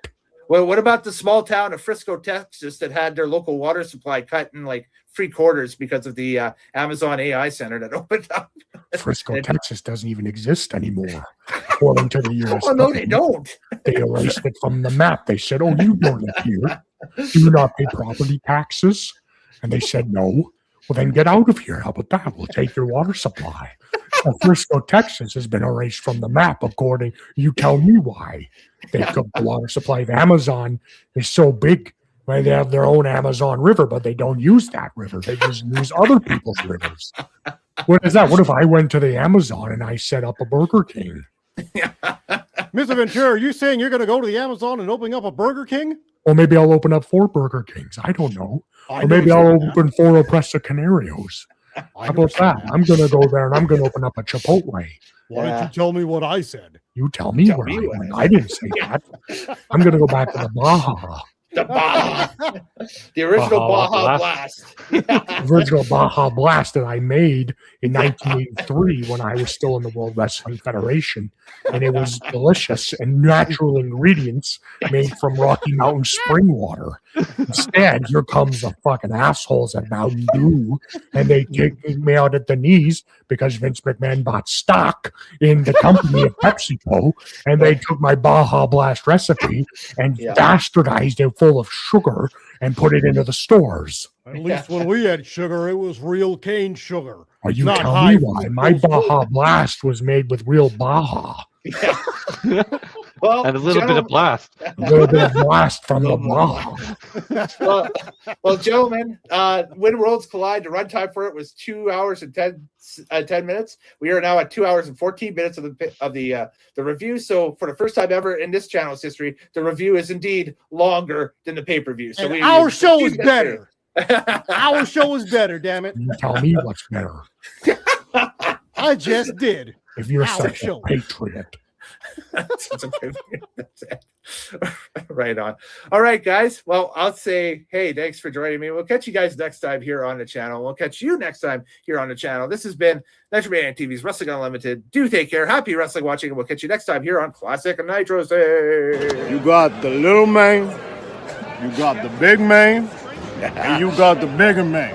Well, what about the small town of Frisco, Texas, that had their local water supply cut in like 3/4 because of the Amazon AI Center that opened up? Frisco, Texas doesn't even exist anymore, according to the U.S. Oh, no, they don't. They erased it from the map. They said, "Oh, you don't live here. Do you not pay property taxes?" And they said, "No." Well, then get out of here. How about that? We'll take your water supply. Well, Frisco, Texas has been erased from the map, according. You tell me why. They took the water supply of Amazon is so big. Right? They have their own Amazon River, but they don't use that river. They just use other people's rivers. What is that? What if I went to the Amazon and I set up a Burger King? Mr. Ventura, are you saying you're going to go to the Amazon and open up a Burger King? Or maybe I'll open up 4 Burger Kings. I don't know. I Or maybe know I'll you open 4 Oppressor Canarios. How about that? I'm going to go there and I'm going to open up a Chipotle. Why don't you tell me what I said? You tell me Tell where me I what went. I I didn't say that. I'm going to go back to the Baja. The Baja. The original Baja Blast. Original Baja Blast that I made in 1983 when I was still in the World Wrestling Federation. And it was delicious and natural ingredients made from Rocky Mountain spring water. Instead, here comes the fucking assholes at Mountain Dew, and they kick me out at the knees because Vince McMahon bought stock in the company of PepsiCo, and they took my Baja Blast recipe and bastardized it full of sugar and put it into the stores. At least when we had sugar, it was real cane sugar. Are you Not telling me high why? My Baja Blast was made with real Baja. Yeah. Well, And a little bit of blast. A little bit of blast from the Baja. well, gentlemen, when Worlds Collide, the runtime for it was 2 hours and 10 minutes. We are now at 2 hours and 14 minutes of the review. So for the first time ever in this channel's history, the review is indeed longer than the pay-per-view. So our show is better. Our show is better, damn it. You tell me what's better. I just did. If you're Our such show. a patriot. That's it. Right on. All right, guys. Well, I'll say, hey, thanks for joining me. We'll catch you guys next time here on the channel. We'll catch you next time here on the channel. This has been Nitromaniac TV's Wrestling Unlimited. Do take care. Happy wrestling watching, and we'll catch you next time here on Classic NITRO'S. You got the little man, you got the big man, and you got the bigger man.